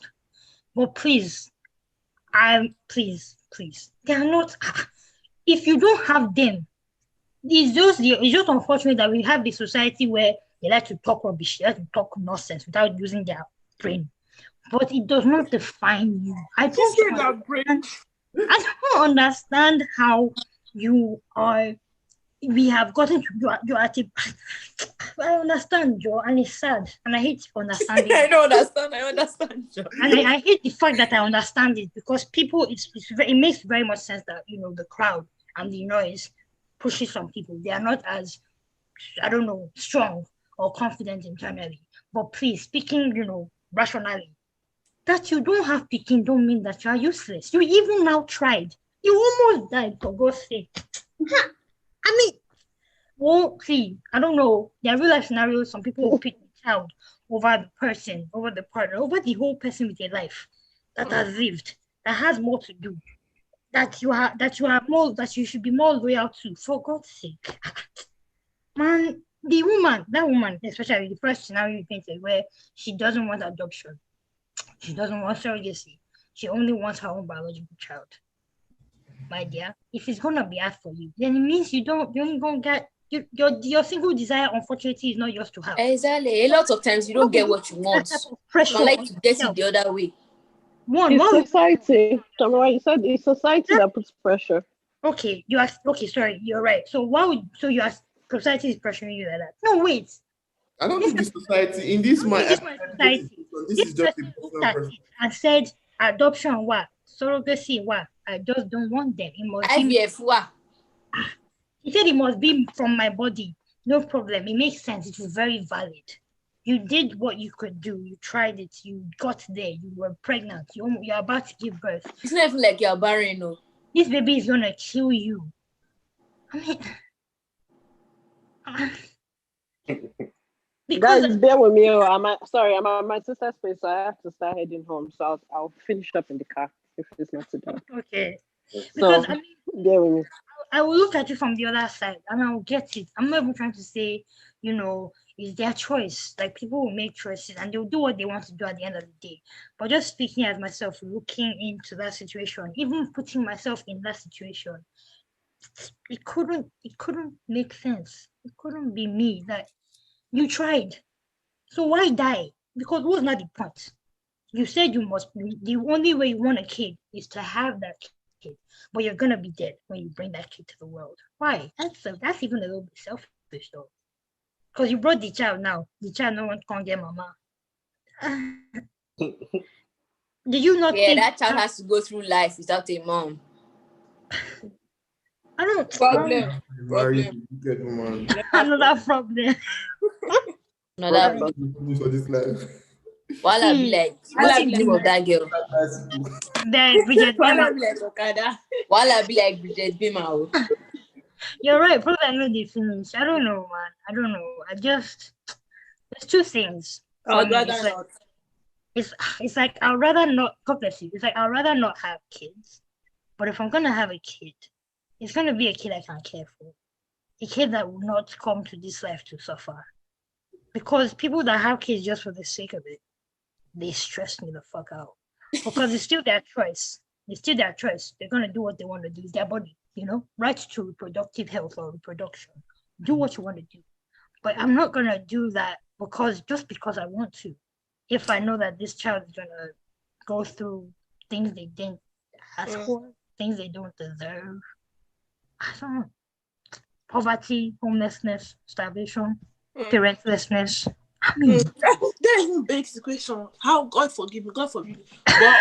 But please, Please, they are not. If you don't have them, it's just unfortunate that we have this society where they like to talk rubbish, they like to talk nonsense without using their brain. But it does not define you. I don't understand how you are. We have gotten to you at a. I understand, Joe, and it's sad, and I hate understanding. I don't understand. I understand, Joe. And I hate the fact that I understand it, because people, it makes very much sense that, you know, the crowd and the noise pushes some people. They are not as, I don't know, strong or confident internally. But please, speaking, you know, rationally, that you don't have picking don't mean that you are useless. You even now tried. You almost died, for God's sake. I mean, well, see, I don't know. There are real life scenarios. Some people will pick the child over the person, over the partner, over the whole person with a life that has lived, that has more to do, that you should be more loyal to, for God's sake. Man, that woman, especially the first scenario you painted, where she doesn't want adoption, she doesn't want surrogacy, she only wants her own biological child. My dear, if it's gonna be hard for you, then it means you ain't gonna get your single desire. Unfortunately, is not yours to have. Exactly. A lot of times you don't get what you want. You like to get it the other way. It's society. Tamara, you said it's society that puts pressure. Okay, sorry, you're right. So society is pressuring you like that? No, wait. I don't think the society in this society. This is just a personal person. I said adoption. What? Surrogacy. What? I just don't want them. It must IVF. He said it must be from my body. No problem. It makes sense. It is very valid. You did what you could do. You tried it. You got there. You were pregnant. You're about to give birth. It's not even like you're barren, no. This baby is gonna kill you. I mean, Guys, bear with me. I'm at my sister's place, so I have to start heading home. So I'll finish up in the car if it's not too bad. Okay. So bear with me. I will look at you from the other side and I'll get it. I'm not even trying to say, you know, it's their choice. Like, people will make choices and they'll do what they want to do at the end of the day. But just speaking as myself, looking into that situation, even putting myself in that situation, it couldn't make sense. It couldn't be me. That you tried. So why die? Because what's not the point? You said the only way you want a kid is to have that kid, but you're gonna be dead when you bring that kid to the world. Why? That's even a little bit selfish though. Because you brought the child now. The child no one can get mama. Did you not think that child has to go through life without a mom? I don't Problem. Good woman. Another problem. Another problem for this life. While I be like, what's the name of that girl? Then Bridget Bima. While I be like Bridget Bima. You're right. Probably I know they finish. I don't know, man. I don't know. There's two things. It's like I'd rather not. It's like I'd rather not have kids. But if I'm gonna have a kid, it's gonna be a kid I can care for. A kid that will not come to this life to suffer. Because people that have kids just for the sake of it, they stress me the fuck out. Because it's still their choice. It's still their choice. They're gonna do what they want to do. It's their body, you know? Right to reproductive health or reproduction. Do what you want to do. But I'm not gonna do that just because I want to. If I know that this child is gonna go through things they didn't ask for, things they don't deserve. I don't know. Poverty, homelessness, starvation, parentlessness. I mean, that even begs the question: how God forgive me? God forgive me. But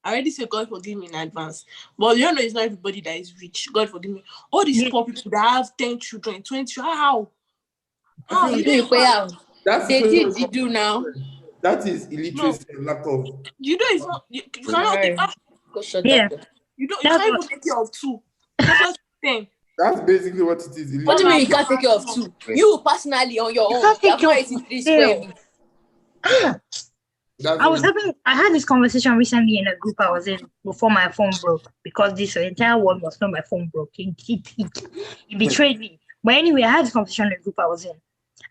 I already say God forgive me in advance. But you know, it's not everybody that is rich. God forgive me. All these poor people that have 10 children, 20 children, how? You do now. That is illiteracy and lack of. You know, it's not. You cannot take. You can't even take care of two. That's the thing. That's basically what it is. What do you mean you can't take care of two? You personally on your own. I had this conversation recently in a group I was in before my phone broke, because this entire world must know my phone broke. It betrayed me. But anyway, I had this conversation in a group I was in,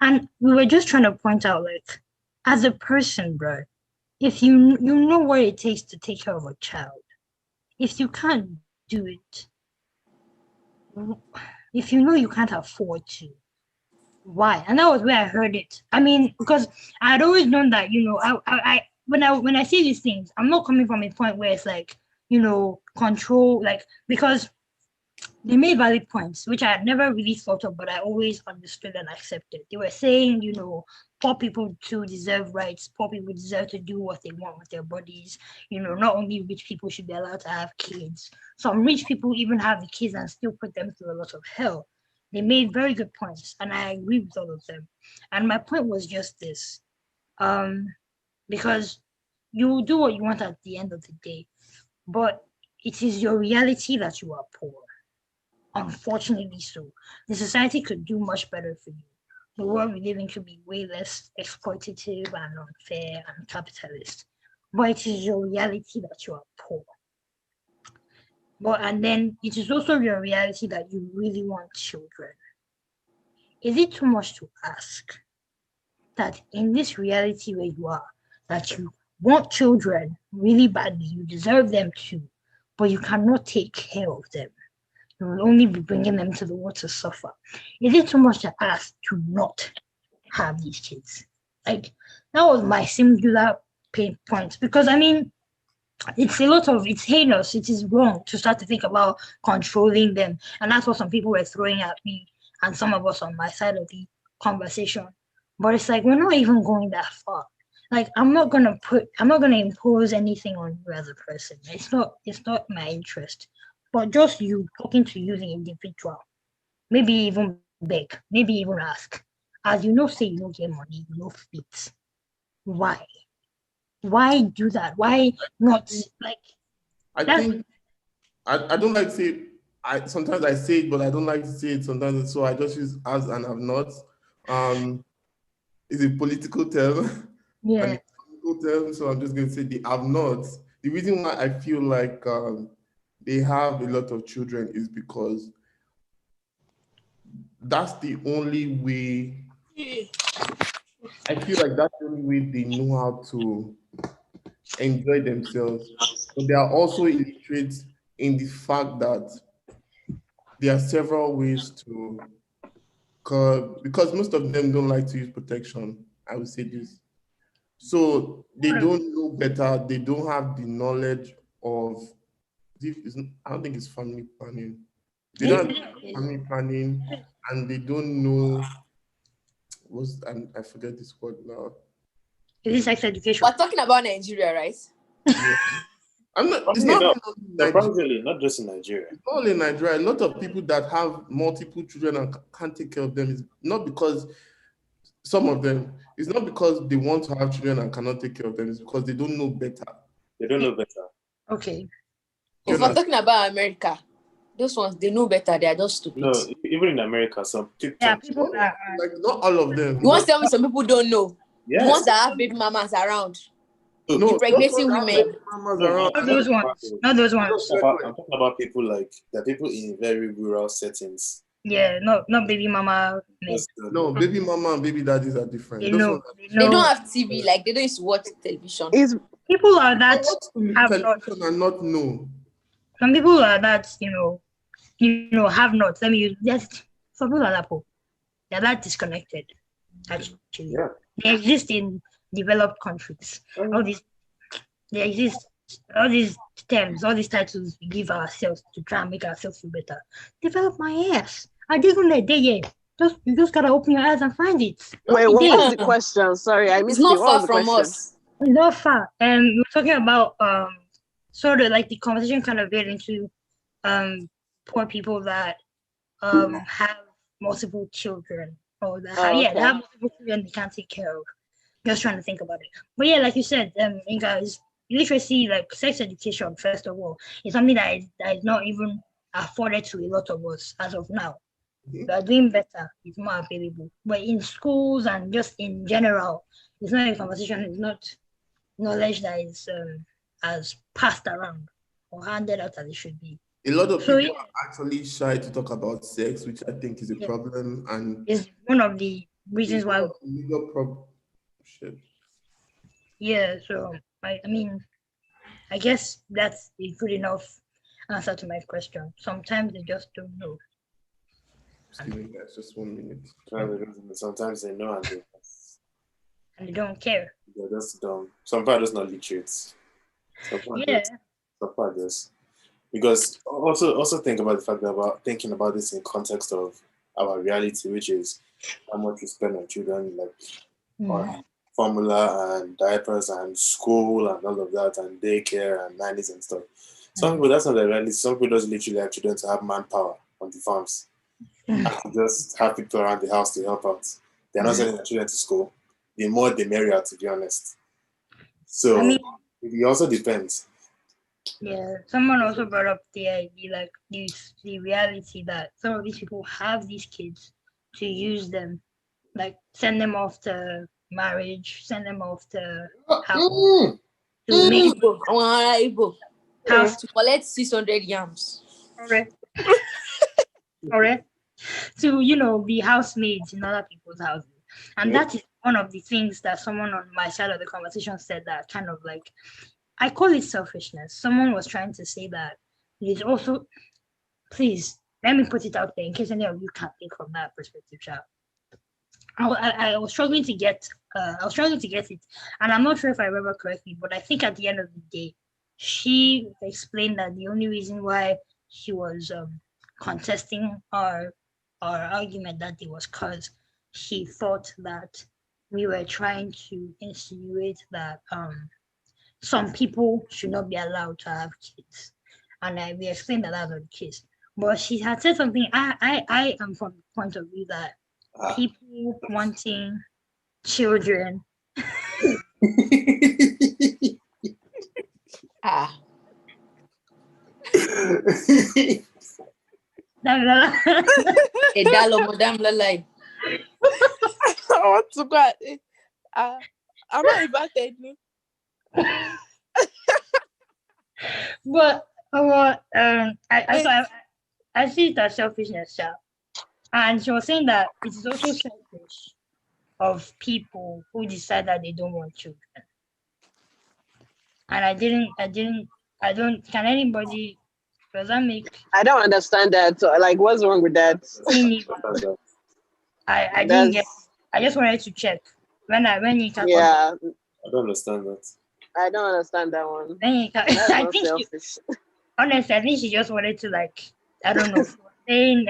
and we were just trying to point out, like, as a person, bro, if you know what it takes to take care of a child, if you can't do it, if you know you can't afford to, why? And that was where I heard it. I mean, because I had always known that, when I see these things, I'm not coming from a point where it's like, control, like, because they made valid points, which I had never really thought of, but I always understood and accepted. They were saying, poor people too deserve rights. Poor people deserve to do what they want with their bodies. Not only rich people should be allowed to have kids. Some rich people even have the kids and still put them through a lot of hell. They made very good points, and I agree with all of them. And my point was just this, because you will do what you want at the end of the day, but it is your reality that you are poor. Unfortunately so. The society could do much better for you. The world we live in could be way less exploitative and unfair and capitalist. But it is your reality that you are poor. And then it is also your reality that you really want children. Is it too much to ask that in this reality where you are, that you want children really badly, you deserve them too, but you cannot take care of them? You will only be bringing them to the world to suffer. Is it too much to ask to not have these kids? Like, that was my singular pain point. Because, I mean, it's heinous, it is wrong to start to think about controlling them. And that's what some people were throwing at me and some of us on my side of the conversation. But it's like, we're not even going that far. Like, I'm not gonna impose anything on you as a person. It's not my interest. But just you talking to you, the individual, maybe even beg, maybe even ask. As say you don't get money, you don't fit. Why? Why do that? Why not? Like, I think I don't like to say sometimes I say it, but I don't like to say it sometimes. So I just use as and have not. It's a political term. Yeah. And it's a political term, so I'm just going to say the have not. The reason why I feel like they have a lot of children is because that's the only way. I feel like that's the only way they know how to enjoy themselves. But they are also illiterate in the fact that there are several ways to curb, because most of them don't like to use protection. I would say this. So they don't know better. They don't have the knowledge of, I don't think it's family planning. They don't have family planning, and they don't know I forget this word now. It is sex education. We're talking about Nigeria, right? Yeah. It's surprisingly not just in Nigeria. It's not only in Nigeria. A lot of people that have multiple children and can't take care of them is not because some of them, it's not because they want to have children and cannot take care of them. It's because they don't know better. They don't know better. Okay. If we're talking about America, those ones, they know better. They are just stupid. No, even in America, some people like not all of them. You want to tell me some people don't know? Yes. The ones that have baby mamas around. No, impregnating women. Not those ones. Not those ones. I'm talking about people like the people in very rural settings. Yeah, not baby mama. No, baby mama and baby daddies are different. They know. They don't have TV. Like they don't used to watch television. People are that have television and not know. Some people are that have not. Let me use just some people are that poor. They're that disconnected. Actually, Yeah. They exist in developed countries. All these terms, all these titles we give ourselves to try and make ourselves feel better. Develop my ass. I didn't let day yet. You just gotta open your eyes and find it. Wait, what was the question? Sorry, I missed it. It's not far from us. It's not far. And we're talking about sort of like the conversation kind of veered into poor people that have multiple children or that they have multiple children they can't take care of. Just trying to think about it. But yeah, like you said, Inga, literacy, like sex education, first of all, is something that is not even afforded to a lot of us as of now. We are doing better. It's more available. But in schools and just in general, it's not a conversation. It's not knowledge that is as passed around or handed out as it should be. A lot of people are actually shy to talk about sex, which I think is a problem, and it's one of the reasons why. Legal problem. Shit. Yeah, so I mean, I guess that's a good enough answer to my question. Sometimes they just don't know. Steven, guys, just 1 minute. Sometimes they know And they don't care. they're just dumb. Some people are just not literate. Some people are just because also think about the fact that about thinking about this in context of our reality, which is how much we spend on children, like on formula and diapers and school and all of that and daycare and nannies and stuff. Some people that's not their reality. Some people just literally have children to have manpower on the farms. And to just have people around the house to help out. They're not sending their children to school. The more the merrier, to be honest. So it also depends. Yeah, someone also brought up the idea, like the reality that some of these people have these kids to use them, like send them off to marriage, send them off to house, to make house to collect 600 yams. Alright. To be housemaids in other people's houses. And that is one of the things that someone on my side of the conversation said that kind of like, I call it selfishness. Someone was trying to say that it is also, please, let me put it out there in case any of you can't think from that perspective, child. I was struggling to get it, and I'm not sure if I remember correctly, but I think at the end of the day, she explained that the only reason why she was contesting our argument that day was because she thought that we were trying to insinuate that some people should not be allowed to have kids, and we explained that that's not the case. But she had said something. I am from the point of view that people wanting children. I want to go. I'm not invited. But I see it as selfishness, yeah. And she was saying that it is also selfish of people who decide that they don't want children. And I don't. Can anybody? Does that make? I don't understand that. So, like, what's wrong with that? I didn't get. I just wanted to check when you can. Yeah. I don't understand that. I don't understand that one. That's I think selfish. Honestly, I think she just wanted to, like, I don't know, saying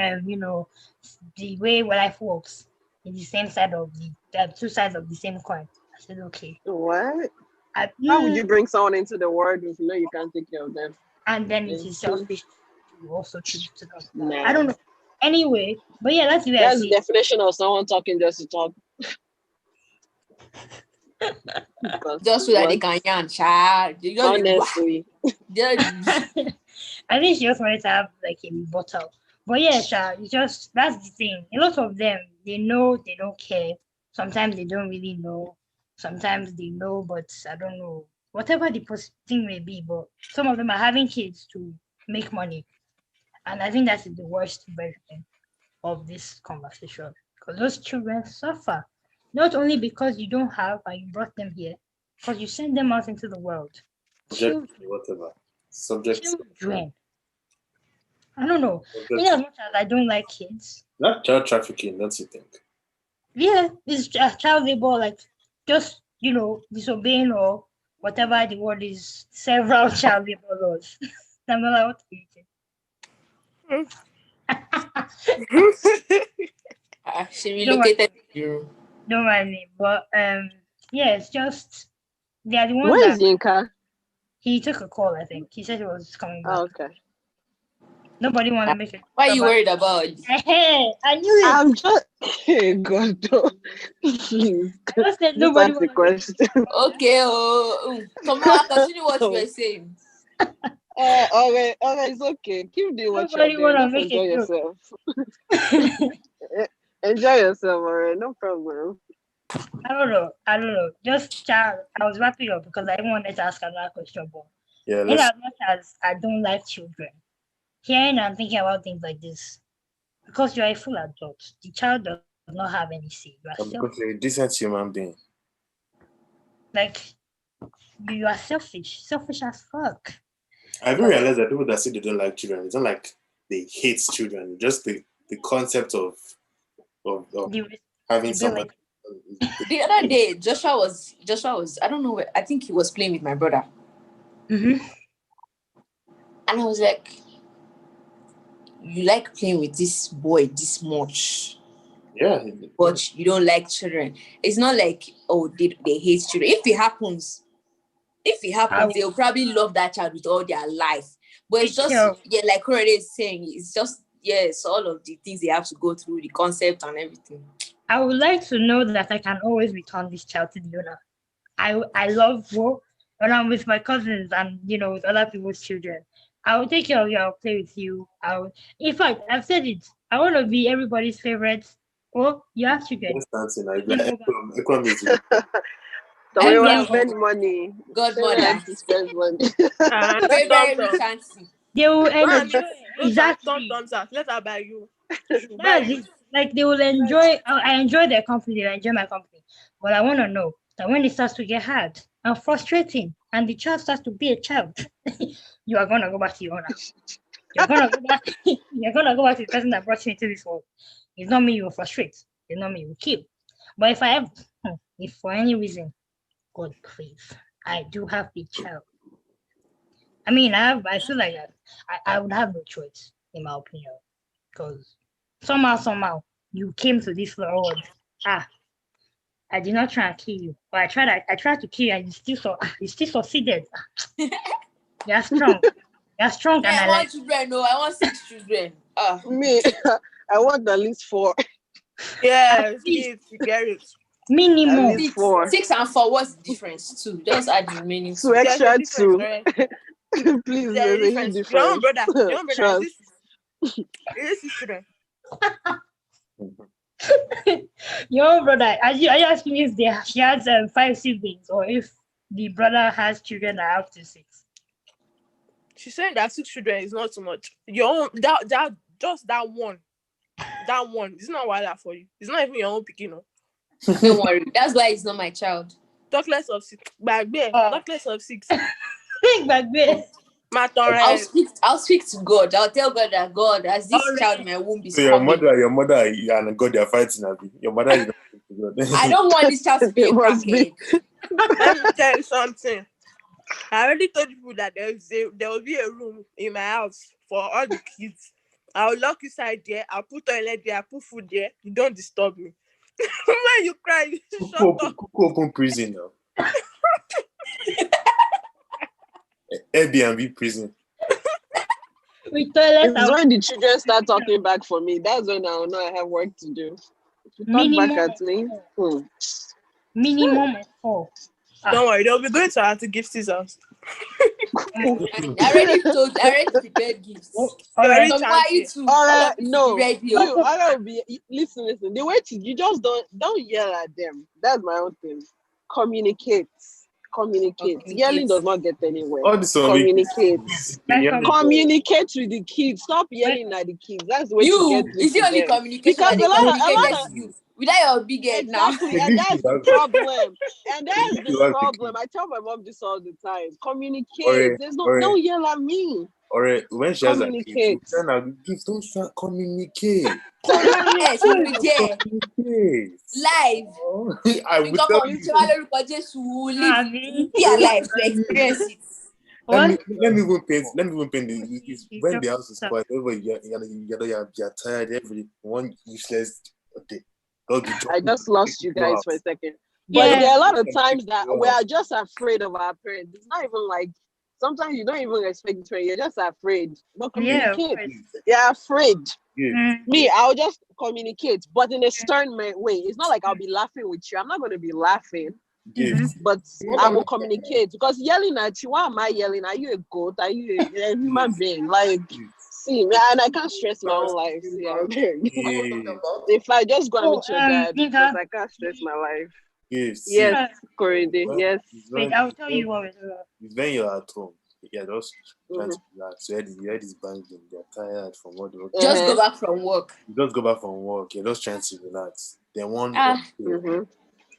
the way life works is the same side of the two sides of the same coin. I said, okay. What? How would you bring someone into the world if you know you can't take care of them? And then it is selfish to also choose to do that. I don't know. Anyway, but yeah, that's the way that's the definition of someone talking just to talk. Just so that they can yarn, child. Honestly. I think she just wanted to have like a bottle. But yeah, child, that's the thing. A lot of them, they know they don't care. Sometimes they don't really know. Sometimes they know, but I don't know. Whatever the thing may be, but some of them are having kids to make money. And I think that's the worst version of this conversation. Because those children suffer. Not only because you don't have and you brought them here, because you send them out into the world. Whatever. Children. I don't know. In as much as I don't like kids. Not child trafficking, don't you think? Yeah, it's child labor, like just, disobeying or whatever the word is, several child labor laws. I'm not allowed to she relocated you. Don't mind me, but yeah, it's just they are the ones. Where is Yinka? He took a call, I think. He said he was coming back. Oh, okay. Nobody want to make it. Why are you worried about? Hey, I knew it. I'm just God. Please. Nobody the question. Okay. Come on, continue what you were saying. Okay, it's okay. Keep doing what you're doing. Enjoy yourself. Enjoy yourself, alright. No problem. I don't know. Just child. I was wrapping up because I wanted to ask another question, but in as much as I don't like children, hearing and thinking about things like this, because you are a full adult, the child does not have any say. Because you're a decent human being. Like, You are selfish as fuck. I haven't realized that people that say they don't like children, it's not like they hate children. Just the concept of The having responsibility. someone. The other day, Joshua was I don't know I think he was playing with my brother. Mm-hmm. And I was like, you like playing with this boy this much, Yeah. but you don't like children. It's not like, oh, they hate children. If it happens, they'll probably love that child with all their life. But it's just, like Korede is saying, it's just, it's all of the things they have to go through, the concept and everything. I would like to know that I can always return this child to the owner. I love when I'm with my cousins and with other people's children. I will take care of you. I'll play with you. In fact, I've said it. I want to be everybody's favorite. Oh, you have children. Equal music. So we want to spend money. Godmother. Spend money. Very, very rich auntie. They will enjoy. Exactly. Let her buy you. Like they will enjoy. I enjoy their company. They enjoy my company. But I want to know that when it starts to get hard and frustrating, and the child starts to be a child, you are gonna go back to your owner. You're gonna go back. You're gonna go back to the person that brought you into this world. It's not me you will frustrate. It's not me you will kill. But if for any reason, God please, I do have a child. I mean, I feel like I would have no choice, in my opinion, because somehow you came to this world. I did not try and kill you, but I tried to kill you, and you still succeeded. You're strong. You're strong, and I want children. No, I want 6 children. Me, I want at least 4. Yeah, you get it. Minimum 6 and 4. What's the difference? 2. Just add the remaining 2. Extra 2. Right? Please, there's a difference. Your own brother. This is children. Your own brother. Are you asking if he has 5 siblings, or if the brother has children that are up to 6? She's saying that 6 children is not too much. Your own that just that one is not wild for you. It's not even your own picking up. Don't worry. That's why it's not my child. Talk less of 6. Back there. Talk less of 6. Back there. I'll speak to God. I'll tell God that God, as this child in my womb is so coming. your mother and God, they are fighting. Your mother is not. I don't want this child to be a crackhead. Let me tell you something. I already told people that there will be a room in my house for all the kids. I'll lock inside there. I'll put toilet there. I'll put food there. You don't disturb me. When you cry, you shut up. Open prison now. Airbnb prison. It's when the children start talking back for me. That's when I'll know I have work to do. Talk back at me. Minimum 4. Don't worry, they'll be going to Auntie Gifty's house. I already prepared gifts. No. Listen. The way you just don't yell at them. That's my own thing. Communicate. Yelling does not get anywhere. Communicate. Communicate with the kids. Stop yelling at the kids. That's the way you get. Is the only communication because a lot of you without your big head now. And that's the problem. I tell my mom this all the time. Communicate. There's don't yell at me. Or when she has a kid, don't start communicate. Communicate. Live. I would tell you. Be alive to experience it. Let me even paint this. When the house is quiet, you're tired, every one useless day. I just lost you guys for a second. But there are a lot of times that we are just afraid of our parents. It's not even like sometimes you don't even respect the parents. You're just afraid. But communicate. You're afraid. Me, I'll just communicate, but in a stern way. It's not like I'll be laughing with you. I'm not going to be laughing. But I will communicate, because yelling at you, why am I yelling? Are you a goat? Are you a human being? Like, see, and I can't stress my own life. If I just go and meet your dad, because I can't stress my life. Yes, Korede. Yes. Wait, I'll tell you what. It's when you're at home. You're just trying to relax. You had this banging. You're tired from what the work. Just go back from work. You just go back from work. You're just trying to relax. Then one.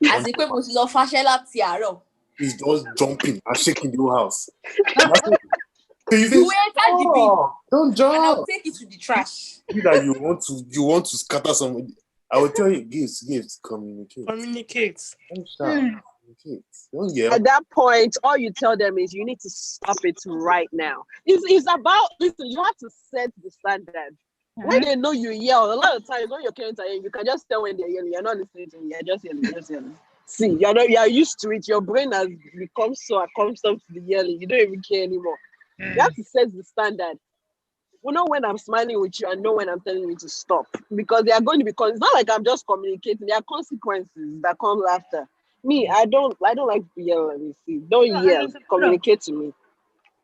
Àti pé mo ti lọ fàṣẹ láti àárọ̀. is just jumping and shaking the whole house. So you You say, enter the bin don't and I'll jump. take it to the trash. You that you want to scatter somebody. I will tell you, gifts, communicate. Communicate. Don't shout, communicate. Don't yell. At that point, all you tell them is you need to stop it right now. It's about, listen, you have to set the standard. When they know you yell, a lot of times when your parents are yelling, you can just tell when they're yelling. You're not listening to me. You're just yelling. See, you're used to it. Your brain has become so accustomed to the yelling. You don't even care anymore. You have to set the standard. You know when I'm smiling with you, I know when I'm telling you to stop, because they are going to be. It's not like I'm just communicating. There are consequences that come after. Me, I don't like to yell at me. See, don't yell. Communicate to me.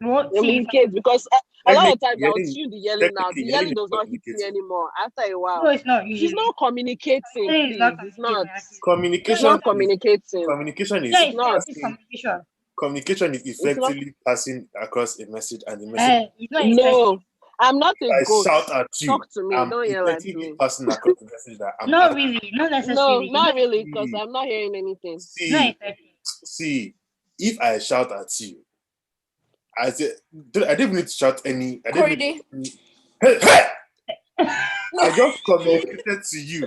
Communicate, because a lot of times I'll tune the yelling now. The yelling does not hit me anymore. After a while, No, it's not. he's not communicating. Please. It's not. Communication. It's not communicating. Communication is Yeah, it's not. communication. Communication is effectively passing across a message, and the message. It's not No, I'm not a I ghost. shout at you. Talk to me. I'm Don't yell at effectively me. passing across the message that I'm. Not really. Not No, necessarily. not really, because I'm not hearing anything. See, if I shout at you, I don't even need to shout any. Hey! I just communicated to you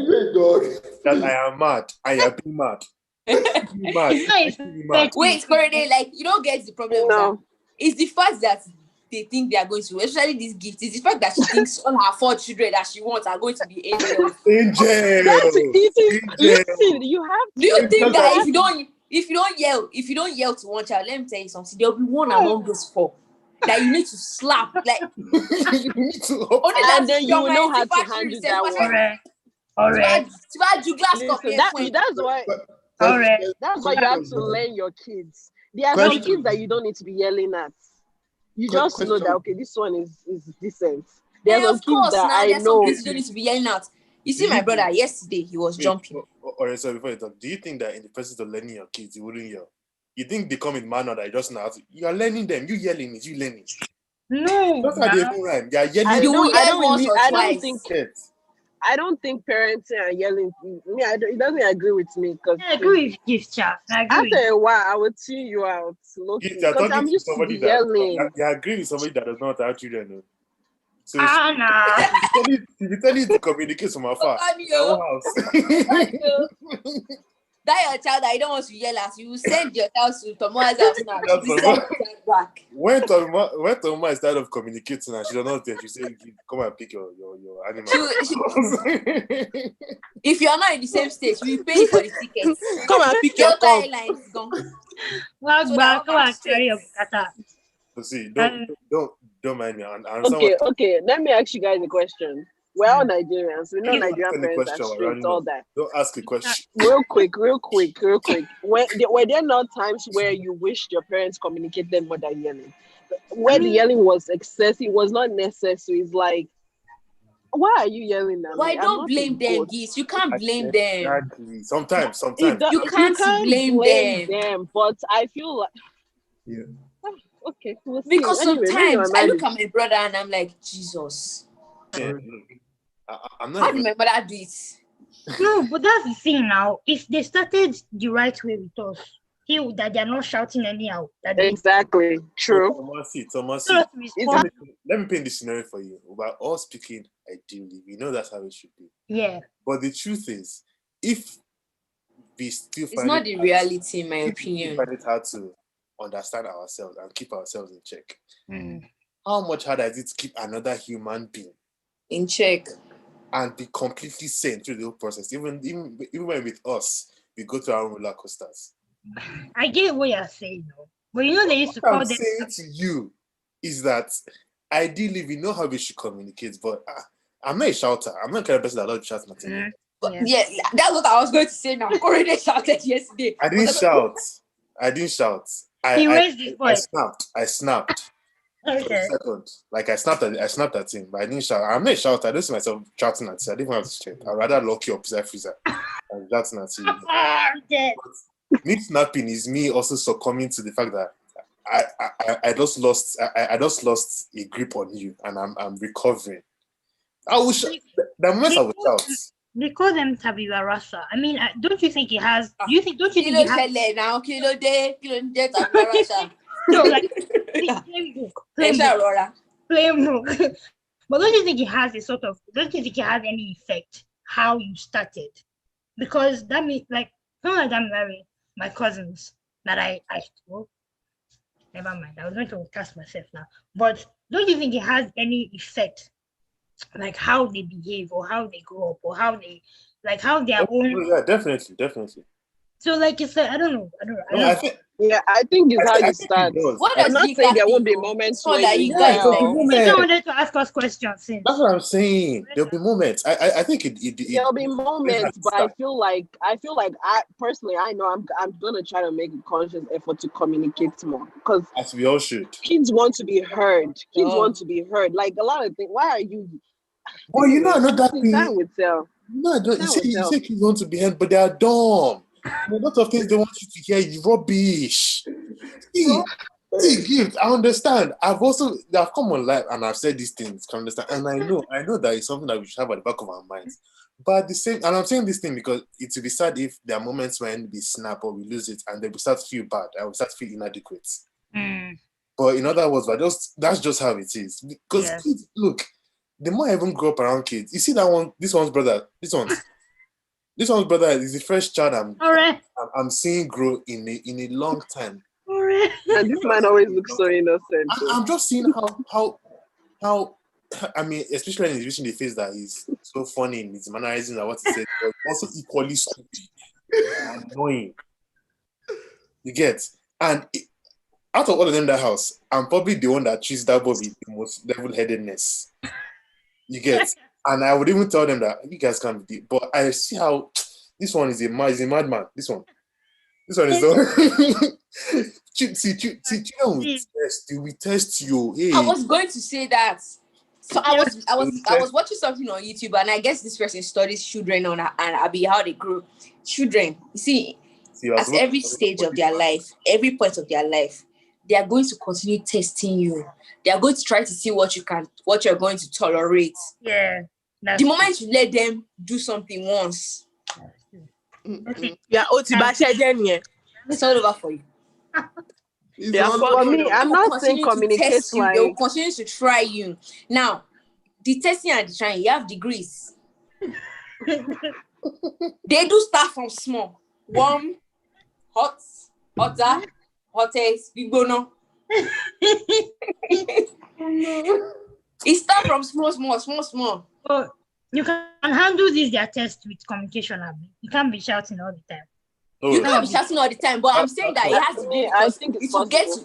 that I am mad. I am being mad. Wait, Corey, like you don't get the problem. No. It's the fact that they think they are going to, especially this gift. It's the fact that she thinks all her 4 children that she wants are going to be angels. That's easy. Listen, you have to. Do you think that if you don't yell to one child, let me tell you something, there'll be one among those 4 that you need to slap, like you need to and then you will know how to handle that one. Alright. Listen, that's why you have to learn your kids. There are some kids that you don't need to be yelling at. You just know that, okay, this one is decent. There are some kids that I know. You don't need to be yelling at. You see, my brother yesterday, he was jumping. Alright, so before you talk, do you think that in the process of learning your kids, you wouldn't yell? You think they come in manner that you just know how to? You are learning them. You yelling it. You learning. No. That's how they do right. They are yelling. I don't think parents are yelling. It doesn't agree with me, because I agree with Gift Chat. After a while, I will tune you out. Because I'm used to yelling. You agree with somebody that does not have children. No? So nah. if you tell you to communicate from afar, That your child that you don't want to yell at, you send your child to Tomoa's house now. Back. When Toma is tired of communicating and she does not tell, she say, "Come and pick your animal." If you are not in the same state, we pay for the tickets. Come and pick your Delta Airlines gone. Come and carry your kata. So see, don't mind me. Okay. Let me ask you guys a question. We're all Nigerians. We know Nigerian parents are strict, all that. Don't ask a question. Real quick. Were there not times where you wished your parents communicated more than yelling? Where the yelling was excessive, was not necessary. It's like, why are you yelling at me? Why don't blame them, Geese? You can't blame them. Exactly. Sometimes. You can't blame them. But I feel like... Yeah. Okay. We'll see. Because sometimes I look at my brother and I'm like, Jesus. Yeah. I'm not. How did my mother do it? No, but that's the thing now. If they started the right way with us, that they're not shouting anyhow. Exactly. True. Thomas, let me paint this scenario for you. We're all speaking ideally. We know that's how it should be. Yeah. But the truth is, if we still it's not the reality, in my opinion. We find it hard to understand ourselves and keep ourselves in check. How much harder is it to keep another human being in check and be completely sane through the whole process? Even when with us, we go to our own roller coasters. I get what you're saying, though. But you know they used to call them. What I'm saying to you is that ideally we know how we should communicate, but I'm not a shouter. I'm not the kind of person that loves shouting at me. But yeah, that's what I was going to say now. Corey shouted yesterday. I didn't shout. He raised his voice. I snapped. Okay. For a second. Like I snapped at him, but I didn't shout. I'm not a shouter. I don't see myself shouting at you. I didn't have to straight. I'd rather lock you up freezer and shouting at you. I'm dead. Me snapping is me also succumbing to the fact that I just lost a grip on you and I'm recovering. I will shout. The moment I will shout, They call them Tabula Rasa. I mean, don't you think it has? Don't you think it Kilo has? Shele now, Kilo de Tabula Rasa. No, like plain book, plain book. But don't you think it has a sort of? Don't you think it has any effect how you started? Because that means like some of them marry my cousins that I well, never mind. I was going to cast myself now. But don't you think it has any effect, like how they behave or how they grow up or how they like how their own? Yeah, definitely. So like it's like I don't know. No, I think I think it's how you it start. does. What I'm does not you saying guys there won't be think? moments So where that you you guys there'll be yell. You moments. wanted to ask us questions since. That's what I'm saying. There'll be moments. I think it There'll be depends moments, how it but I starts. feel like I personally I know I'm gonna try to make a conscious effort to communicate more because As we all should. kids want to be heard. Kids Oh. want to be heard. Like a lot of things. Why are you? Well, you know another Time thing. will tell. No, I don't. Time will You tell. say kids want to be heard, but they are dumb. A lot of things they want you to hear is rubbish. See, gift. I understand. I've come on live and I've said these things. Can understand, and I know that it's something that we should have at the back of our minds. But at the same, and I'm saying this thing because it will be sad if there are moments when we snap or we lose it, and then we start to feel bad. I will start to feel inadequate. But in other words, that's just how it is. Because kids, look, the more I even grow up around kids, you see that one, this one's brother is the first child I'm seeing grow in a long time. And this man always looks so innocent. I'm just seeing how I mean, especially in the face that he's so funny in his mannerisms and what he said, but also equally stupid and annoying. You get? And out of all of them in that house, I'm probably the one that treats that boy with the most level-headedness. You get? And I would even tell them that you guys can't be, but I see how this one is a madman. This one is so. We test you. Hey. I was going to say that. So I was watching something on YouTube, and I guess this person studies children and how they grow. Children, you see, at every stage of their life, every point of their life, they are going to continue testing you. They are going to try to see what you're going to tolerate. Yeah. The moment you let them do something once, it's all over for you. For me, I'm not saying communicate like they will continue to try you. Now, the testing and the trying, you have degrees. They do start from small. Warm, hot, hotter, hottest, big bono. It starts from small. But you can handle their test with communication. You can't be shouting all the time. You can't be shouting all the time, but I'm saying that it has to be. I think it's it will get to.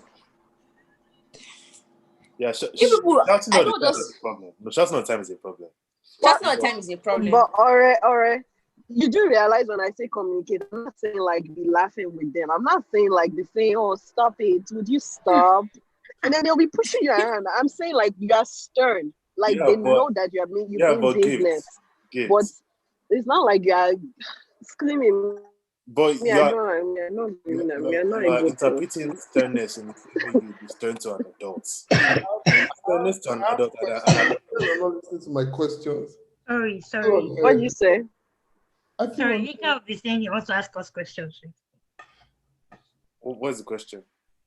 Yeah, shouting all the time is a problem. No, shouting all the time is a problem. Shouting all the time is a problem. But alright. You do realize when I say communicate, I'm not saying like be laughing with them. I'm not saying like be saying, "Oh, stop it! Would you stop?" And then they'll be pushing you around. I'm saying like you are stern, like they know that you are being business. But it's not like you are screaming. But we are not interpreting sternness in you be stern to an adult. Sternness to an adult. You're not listening to my questions. Sorry. What did you say? Sorry, Nika will be saying you also ask us questions. What's the question?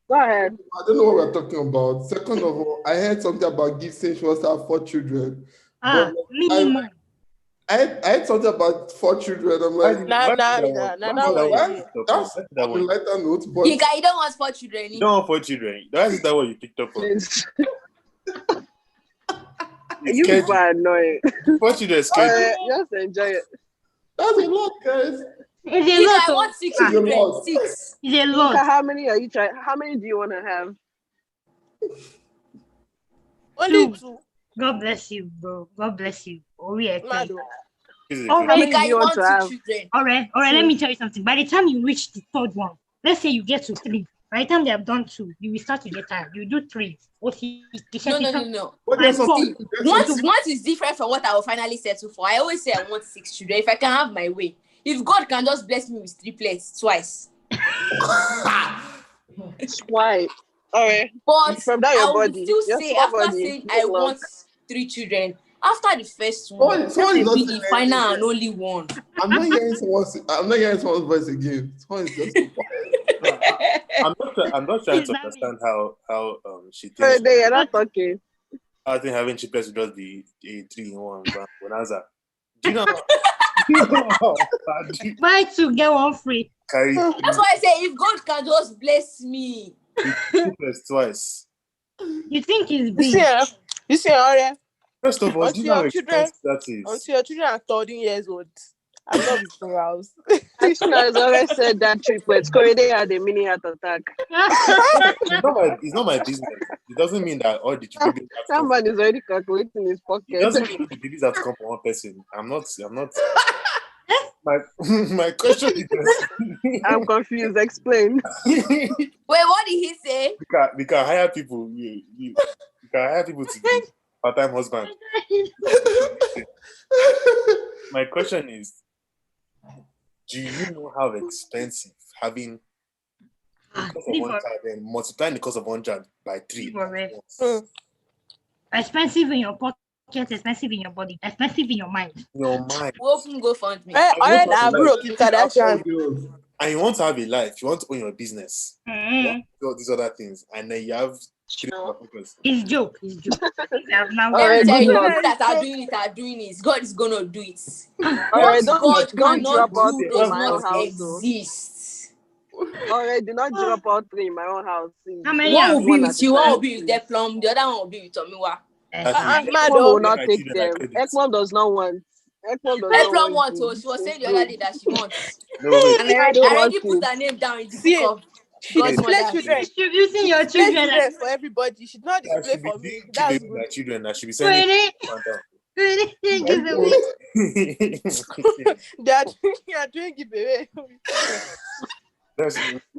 Go ahead. I don't know what we're talking about. Second of all, I heard something about Gift saying she wants to have 4 children. Minimum. I had something about 4 children. I'm like, that's on a lighter note. But you don't want 4 children. You don't want 4 children. Is that what you picked up on? You people are annoying. 4 children is scary. Just enjoy it. That's a lot, guys. I want 6 children. 6. It's a lot. How many are you trying? How many do you want to have? Only 2. God bless you, bro. God bless you. How many do you want to have? All right. Let me tell you something. By the time you reach the 3rd one, let's say you get to 3. By the time they have done 2, you will start to get tired. You do 3. No. Once is different from what I will finally settle for. I always say I want 6 children. If I can have my way. If God can just bless me with triplets twice. Twice. All right. But from that I your would body. still say, after saying I want 3 children, After the first one, Someone is that will not be the saying final anything. and only one. I'm not hearing someone's voice again. Someone is just I'm not trying Is to that understand how she So thinks they are not talking. I think having triplets would just be a 3-in-1 bonanza. Do you know how hard you Buy two, get one free. carry That's why I say if God can just bless me. triplets twice? You think it's You see, Aria, First of all, do you know how expensive that until is? your children are 13 years old, I'm not visiting your house. Krishna has always said that triplets. Korede had a mini heart attack. It's not my business. It doesn't mean that all the babies have to That come. man is already calculating his It pocket. doesn't mean the babies have to come from one person. I'm not. My question is I'm confused. Explain. Wait, what did he say? we can hire people. We can hire people to be part-time husband. My question is, do you know how expensive having the cost of one child and multiplying the cost of one child by 3? Expensive in your pocket, expensive in your body, expensive in your mind. Your mind. We open GoFundMe. Alright, I broke Kim Kardashian. And you want to have a life, you want to own your business, you Mm-hmm. want to do all these other things, and then you have 3 focus. It's joke. It's joke. I've now All right, Tell good you, luck. people that are doing it. God is gonna do it. All right, What don't God drop cannot out do in does my not own house, though. exist. All right, do not drop out three in my own house. How many One have will be at with a you, one time. will be with Deplum, the other one will be with Tomiwa. Mad Ekmom will oh. not My take children are them. credit. Ekmom does not want. Ekmom does not Deplum want wants to. to. She was saying the other day that she wants. No, wait. And I I don't already want put to. her name down in the See, book of she God's displays mother. children. distributing your Display children? children for everybody. She did not I display should be for me. doing That's giveaway good. my children. I should be sending Really? one down. Giveaway. They are doing giveaway.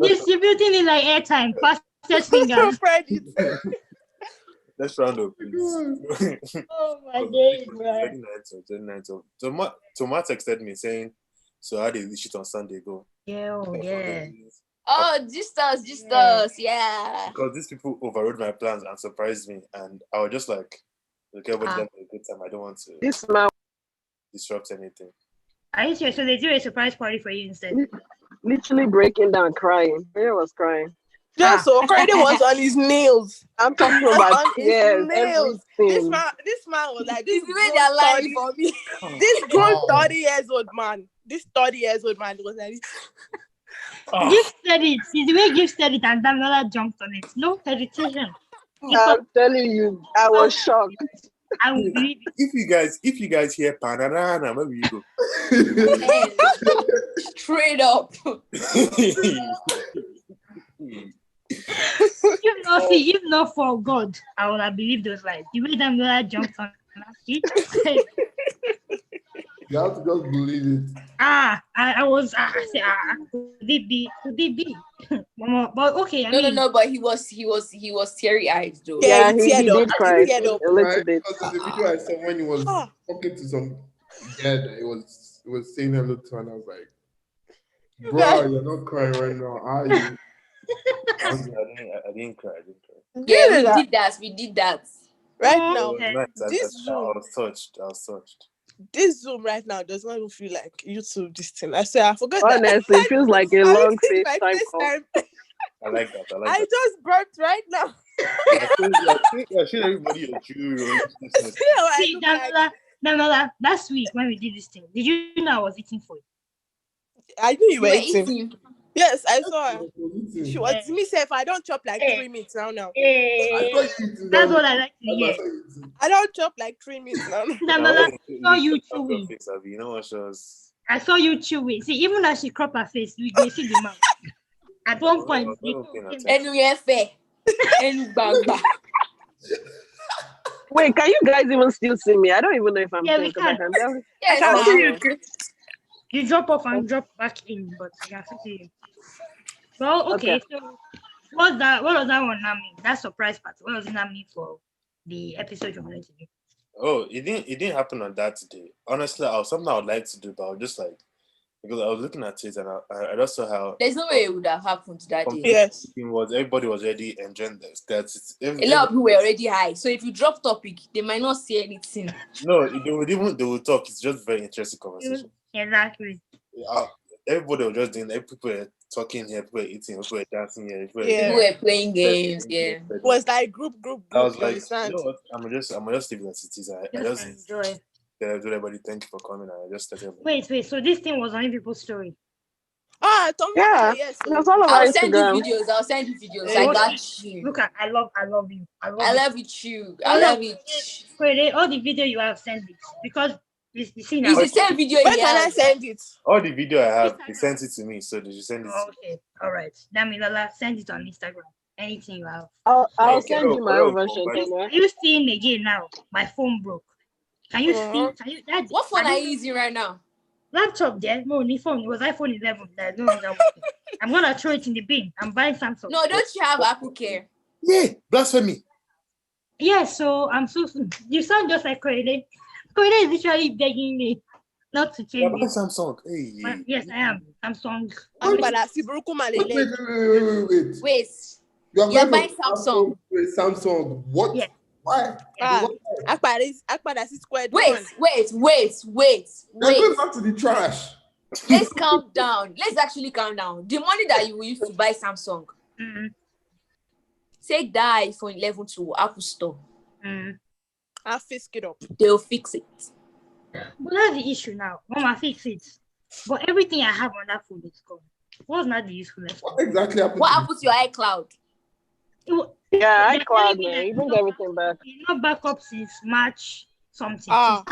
Distributing it like airtime. Fastest finger. Spread it. Let's round up, please. Oh my days, man. 29th of Toma texted me saying, so how did the shit on Sunday go? Yeah, oh, yeah. Oh, just us, yeah. Because these people overrode my plans and surprised me, and I was just like, okay, everybody's having a good time. I don't want to This man disrupt anything. Are you serious? So they do a surprise party for you instead? literally breaking down, crying. He was crying. Just so Friday was on his nails. I'm talking about On his tears, nails. everything. This man was like, This this is the way they're lying grown for me. this grown 30 years old man. This 30 years old man was like, Gift said it. It's the way Gift said it and Damilola jumped on it. No hesitation. I'm telling you, I was shocked. I will believe it. If you guys hear Panarana, where will you go? Man, straight up. If not for God, I would have believed those lies. The way Damilola jumped on it. You have to just believe it. I said, could it be? Mama, but okay, I mean, No, but he was teary eyed though. Yeah, Yeah, he he teared up. did cry He teared up. a little Right? bit. Because there's a video I saw when he was talking to some guy that he was saying hello to, and I was like, bro, you're not crying right now, are you? I didn't cry. Yeah, we did that. Right Oh, now, okay. Nice. I This was touched. this Zoom right now does not even feel like YouTube this thing. I swear, I forgot that. Honestly, it feels like a I long think my FaceTime call. FaceTime. I like that. I just burped right now. I should everybody a Jew. See how I see, look like? Damilola, last week when we did this thing, did you know I was eating for you? I knew you were We're eating. eating. Yes, I saw her. She was Yeah. me say if I don't chop like 3 minutes now. I Hey, saw you eating that's that what I like to day. hear. I saw you eating. I don't chop like 3 minutes now. Damilola, saw you chewing. You know what shows? I saw you chewing. See, even as she crop her face, we can see the mouth. At one point, Oh, we okay, that's Enu yefe. Enu gbangba. Wait, can you guys even still see me? I don't even know if I'm Yeah, playing we because I can. can tell. Yes, can now. see you. you drop off and drop back in, but I can still see you. Well, okay. So what was that one now mean? That surprise party. What does it now mean for the episode you're going to do? Oh, it didn't happen on that day. Honestly, something I would like to do, but I was just like, because I was looking at it and I just saw how There's no way it would have happened that day. Yes. everybody was already enjoying this. A lot of people were already high. So if you drop topic, they might not see anything. No, they would talk. It's just very interesting conversation. Exactly. Everybody was just doing. People were talking here, people were eating, people were dancing here, people People were playing games. Yeah. It was like group. I was you like, understand? you know what? I'm just leaving as it is. I Just just enjoy. tell everybody thank you for coming. I just started. Wait. So this thing was on people's story. Tom. Yeah, Yes. that's all about I'll send you Instagram. videos. Hey, I got you. Look at, I love you. I love it too. I Oh, love no. it. Wait, all the video you have sent it because you see now. It's the same video Where he can I has. send it? All the video I have, they sent it to me, so they should send it. Oh, okay, all right. Damilola, send it on Instagram. Anything you have. I'll Okay, send you my no, own version. but- Tomo. Are you seeing again now? My phone broke. Can you see? Can you? That, What phone are you using right now? Laptop there? No, new phone. It was iPhone 11. That no longer working. I'm gonna throw it in the bin. I'm buying Samsung. No, don't you have Apple Care? Yeah, blasphemy. Yeah, so I'm so. You sound just like Koide. Koide is literally begging me not to Yeah, change buy it. Samsung. Hey, But yes, I am. Samsung. I'm gonna see Buruku Malele. Wait. Wait. You're You're going buying to Samsung. Samsung. What? Yeah. Why? Akpada squared. Wait. They're going back to the trash. Let's calm down. Let's actually calm down. The money that you will use to buy Samsung, Mm, take that iPhone 11 to Apple Store. mm. I'll fix it up. They'll fix it. But that's the issue now. Mama, fix it. But everything I have on that phone is gone. What's not the usefulness? What exactly happened? What to happened to your iCloud? Yeah, They're iCloud, telling me man. that You bring everything back. it's not backup since March something. Ah.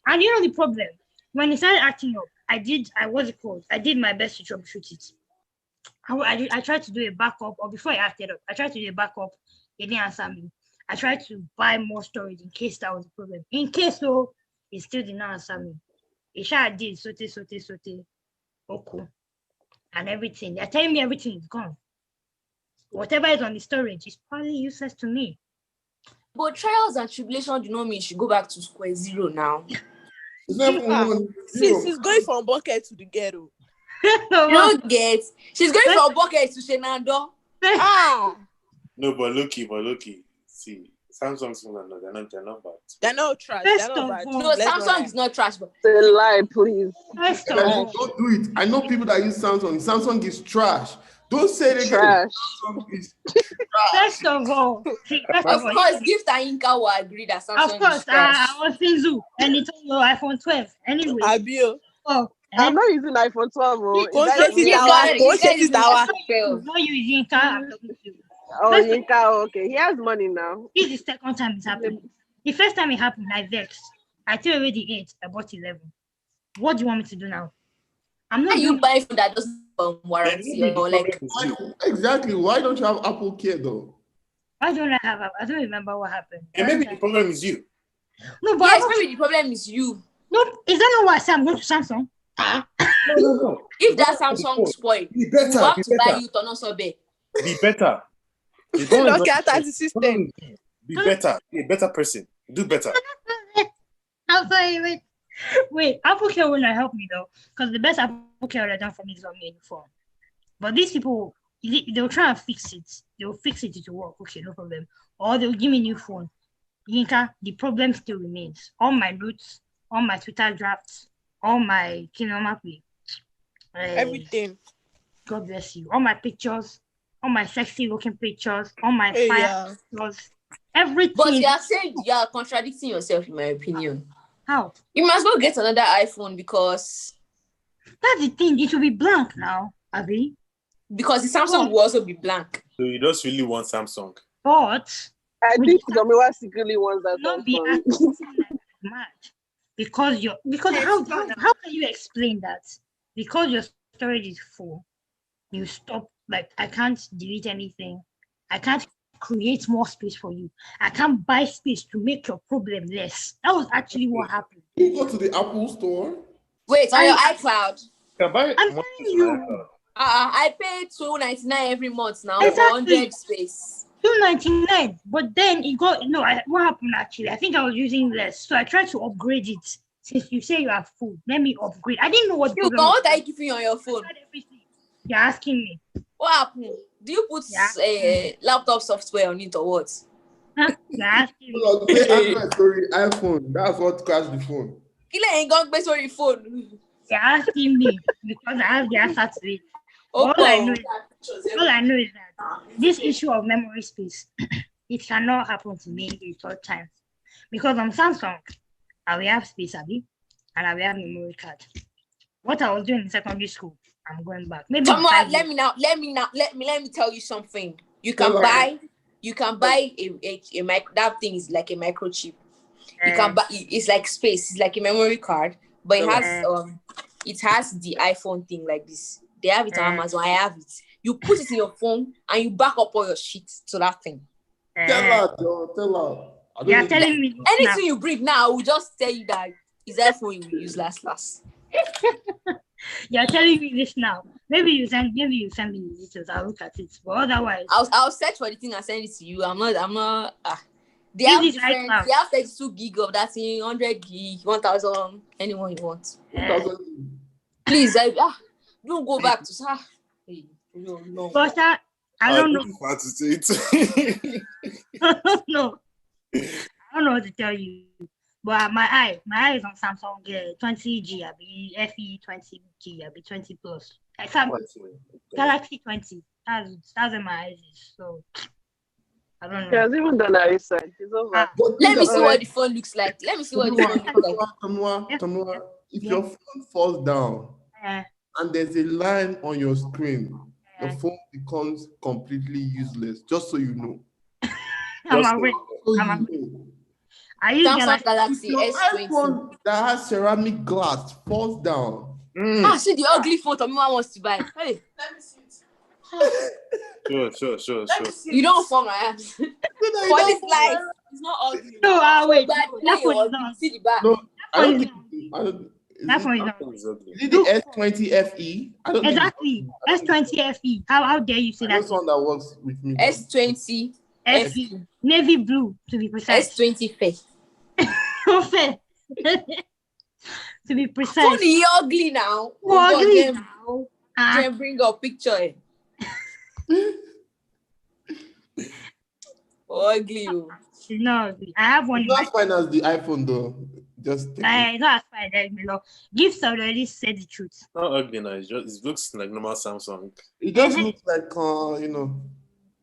And you know the problem? When it started acting up, I did my best to troubleshoot it. I tried to do a backup, or before it acted up, I tried to do a backup. It didn't answer me. I tried to buy more storage in case that was the problem. In case so, it still did not answer me. It sure did sote. Okay. And everything. They're telling me everything is gone. Whatever is on the storage is probably useless to me. But trials and tribulation do not mean you should go back to square zero now. It's not even one zero. She's going from bucket to the ghetto. You don't get. She's going from bucket to Shenando. No, but Loki. See, Samsung's phone, no, they're not bad. They're not trash. First They're not of bad. all- No, Let's not Samsung lie. is not trash, but Say a lie, please. First of Guys, all, don't do it. I know people that use Samsung. Samsung is trash. Don't say it again. Trash. Samsung is first of all, of course, Gift and Inka will agree that Samsung of course, is trash. I was in Zoo and it's on your iPhone 12. Anyway, Abio. oh, I'm not using iPhone 12. Oh, Go Is that straight you? it our- go straight it our- not using car. I'm talking to you. Oh, Yinka, okay. He has money now. This is the second time it's happening. The first time it happened, I vexed. I tell already 8, I bought 11. What do you want me to do now? I'm not Are you doing buying food that doesn't warranty or like? Why, exactly. Why don't you have Apple Care though? Why don't I have? I don't remember what happened. And maybe the problem is you. No, but Yes, maybe the problem is you. no, is that not why I say I'm going to Samsung? No. If that Samsung spoil, Be you better. have Be to buy better. you Tonosobe. Be better. You don't Look know- at that system. Be better. Be a better person. Do better. I'm sorry, wait, Apple Care will not help me though, because the best Apple Care they've done for me is on my phone. But these people, they'll try and fix it. They'll fix it to work. Okay, no problem. Or they'll give me a new phone. Yinka, the problem still remains. All my notes, all my Twitter drafts, all my Kinemapi. Everything. God bless you. All my pictures, all my sexy looking pictures, all my Hey, fire yeah. pictures, everything. But you are saying you are contradicting yourself, in my opinion. How? You must go get another iPhone because That's the thing. It will be blank now, Abby. the Samsung will also be blank. So you just really want Samsung. But I think Domiwa secretly wants that not be Samsung. acting like mad because how can you explain that? Because your storage is full, you stop. Like I can't delete anything. I can't create more space for you. I can't buy space to make your problem less. That was actually what happened. You go to the Apple store. Wait, on your iCloud. Can buy I'm more telling you. to I pay $2.99 every month now Exactly. for 100 space. $2.99, but then it got what happened actually? I think I was using less, so I tried to upgrade it since you say you are full, let me upgrade. I didn't know what the You problem was. what are you keeping on your phone? Everything. You're asking me. What happened? Do you put laptop software on it or what? You're asking me. Android, sorry, iPhone. That's what crashed the phone. Kile ain't gonna be sorry phone. You're asking me because I have the answer to it. Okay. All I know is that this issue of memory space, it cannot happen to me a third time. Because on Samsung, I will have space, and I will have memory card. What I was doing in secondary school, I'm going back. Maybe let me tell you something. You can buy a micro, that thing is like a microchip. You can buy it's like space, it's like a memory card, but it has the iPhone thing like this. They have it on Amazon. I have it. You put it in your phone and you back up all your shit to that thing. Tell her, Joe. Tell her. You're telling me anything you bring now, we'll just tell you that it's iPhone you will use last. You're telling me this now. Maybe you send me the details. I'll look at it. But otherwise, I'll search for the thing and send it to you. I'm not. They have 32 gig of that thing, 100 gig, 1000, anyone you want. Please, don't go back to no. But I don't know. How to say it. No, I don't know what to tell you. But my eye is on Samsung 20G, I'll be FE 20G, I'll be 20 plus. Galaxy 20. That's in my eyes. So I don't know. He has even done a research. It's over. Let me see what the phone looks like. Tomorrow, if your phone falls down and there's a line on your screen, your phone becomes completely useless. Just so you know. I use Samsung Galaxy S20. iPhone that has ceramic glass falls down. See the ugly phone Tomiwa wants to buy. Hey, let me see it. Sure. You don't fall my hands. For this life, it's not ugly. No, wait. That phone is not. See the back. No, I don't think. That phone is not. Is it the S20 FE? I don't exactly. S20 FE. How dare you say that? That's one that works with me. S20 FE. Navy blue, to be precise. S20 fair. Fair. To be precise. Phone is ugly now. Ugly. Then bring a picture. Ugly. No, I have one. It's not as fine as the iPhone though. Just it's not as fine. Gifts already said the truth. Not ugly now. It looks like normal Samsung. It just looks like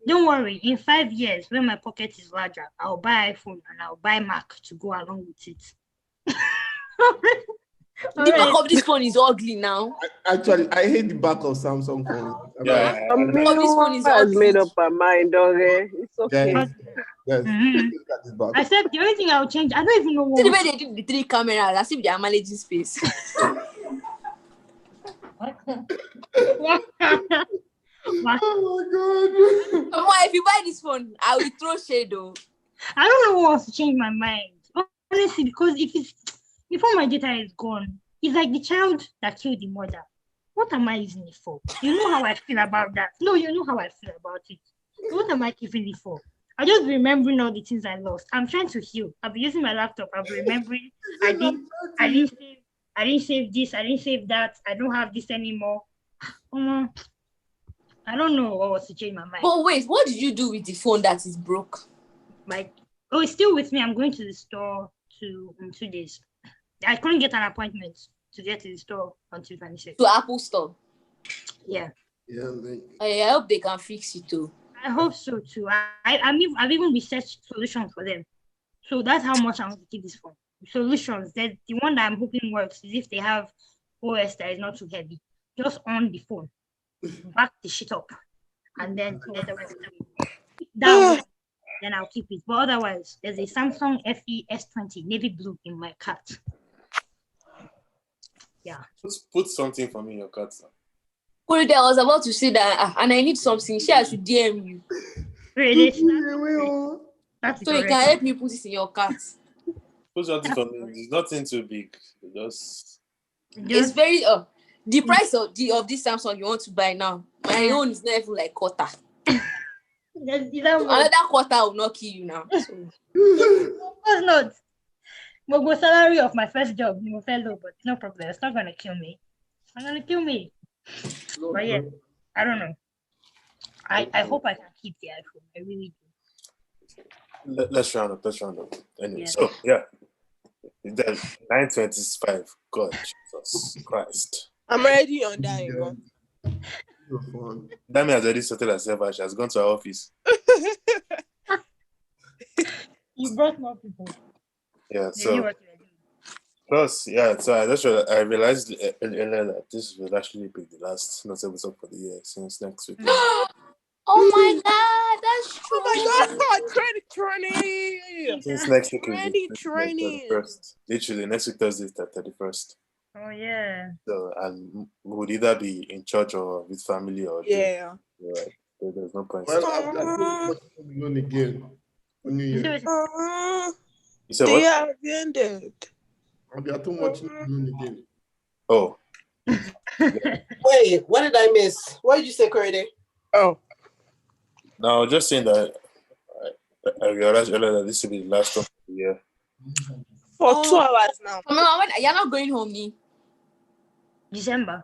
Don't worry. In 5 years, when my pocket is larger, I'll buy iPhone and I'll buy Mac to go along with it. The back of this phone is ugly now. Actually, I hate the back of Samsung phone. Yeah. This phone is has made up her mind already. It's okay. Yes. I said the only thing I'll change. I don't even know what. See the way they do the 3 cameras, as if they are managing space. Oh my god. If you buy this phone, I will throw shade though. I don't know what wants to change my mind. Honestly, because before my data is gone, it's like the child that killed the mother. What am I using it for? You know how I feel about that. No, you know how I feel about it. What am I keeping it for? I just remembering all the things I lost. I'm trying to heal. I'll be using my laptop. I'll be remembering. I didn't save this. I didn't save that. I don't have this anymore. I don't know what was to change my mind. But wait, what did you do with the phone that is broke? It's still with me. I'm going to the store in 2 days. I couldn't get an appointment to get to the store until 26. To Apple Store? Yeah. I hope they can fix it too. I hope so too. I've even researched solutions for them. So that's how much I want to keep this phone. Solutions. The one that I'm hoping works is if they have OS that is not too heavy. Just on the phone. Back the shit up. And then let the rest of it. Then I'll keep it. But otherwise, there's a Samsung FE S20 navy blue in my cart. Yeah. Put something for me in your cart. I was about to say that, and I need something. I should DM you. Really? So you can help me put it in your cart. Put something for me. It's nothing too big. It's very the price of this Samsung you want to buy now. My own is not even like quarter. Another quarter will not kill you now. So. Of course not. Go salary of my first job, you fellow, but no problem. It's not gonna kill me. It's not gonna kill me. But yeah, I don't know. I hope I can keep the iPhone. I really do. Let's round up. Anyway, Yeah. so yeah, then 9:25. God, Jesus Christ. I'm already on that, you know. So fun. Dami has already sorted herself out. She has gone to her office. You brought more people. Yeah, You knew so what you were doing. plus, yeah, so I realized earlier that this will actually be the last not episode for the year since next week. Oh my God, that's true. Oh my God, training. Since next week is Training, the training. 31st. Literally, next week Thursday is the 31st. Oh yeah. So, and we would either be in church or with family or Yeah. there's no point. Well, I'm alone again on New Year. You said They what? have ended. I'll be too much alone again. Oh, Wait, what did I miss? What did you say, Corey? Oh. no, I was just saying that I realized earlier that this will be the last of the year. For 2 hours now. You're not going home, ni? December.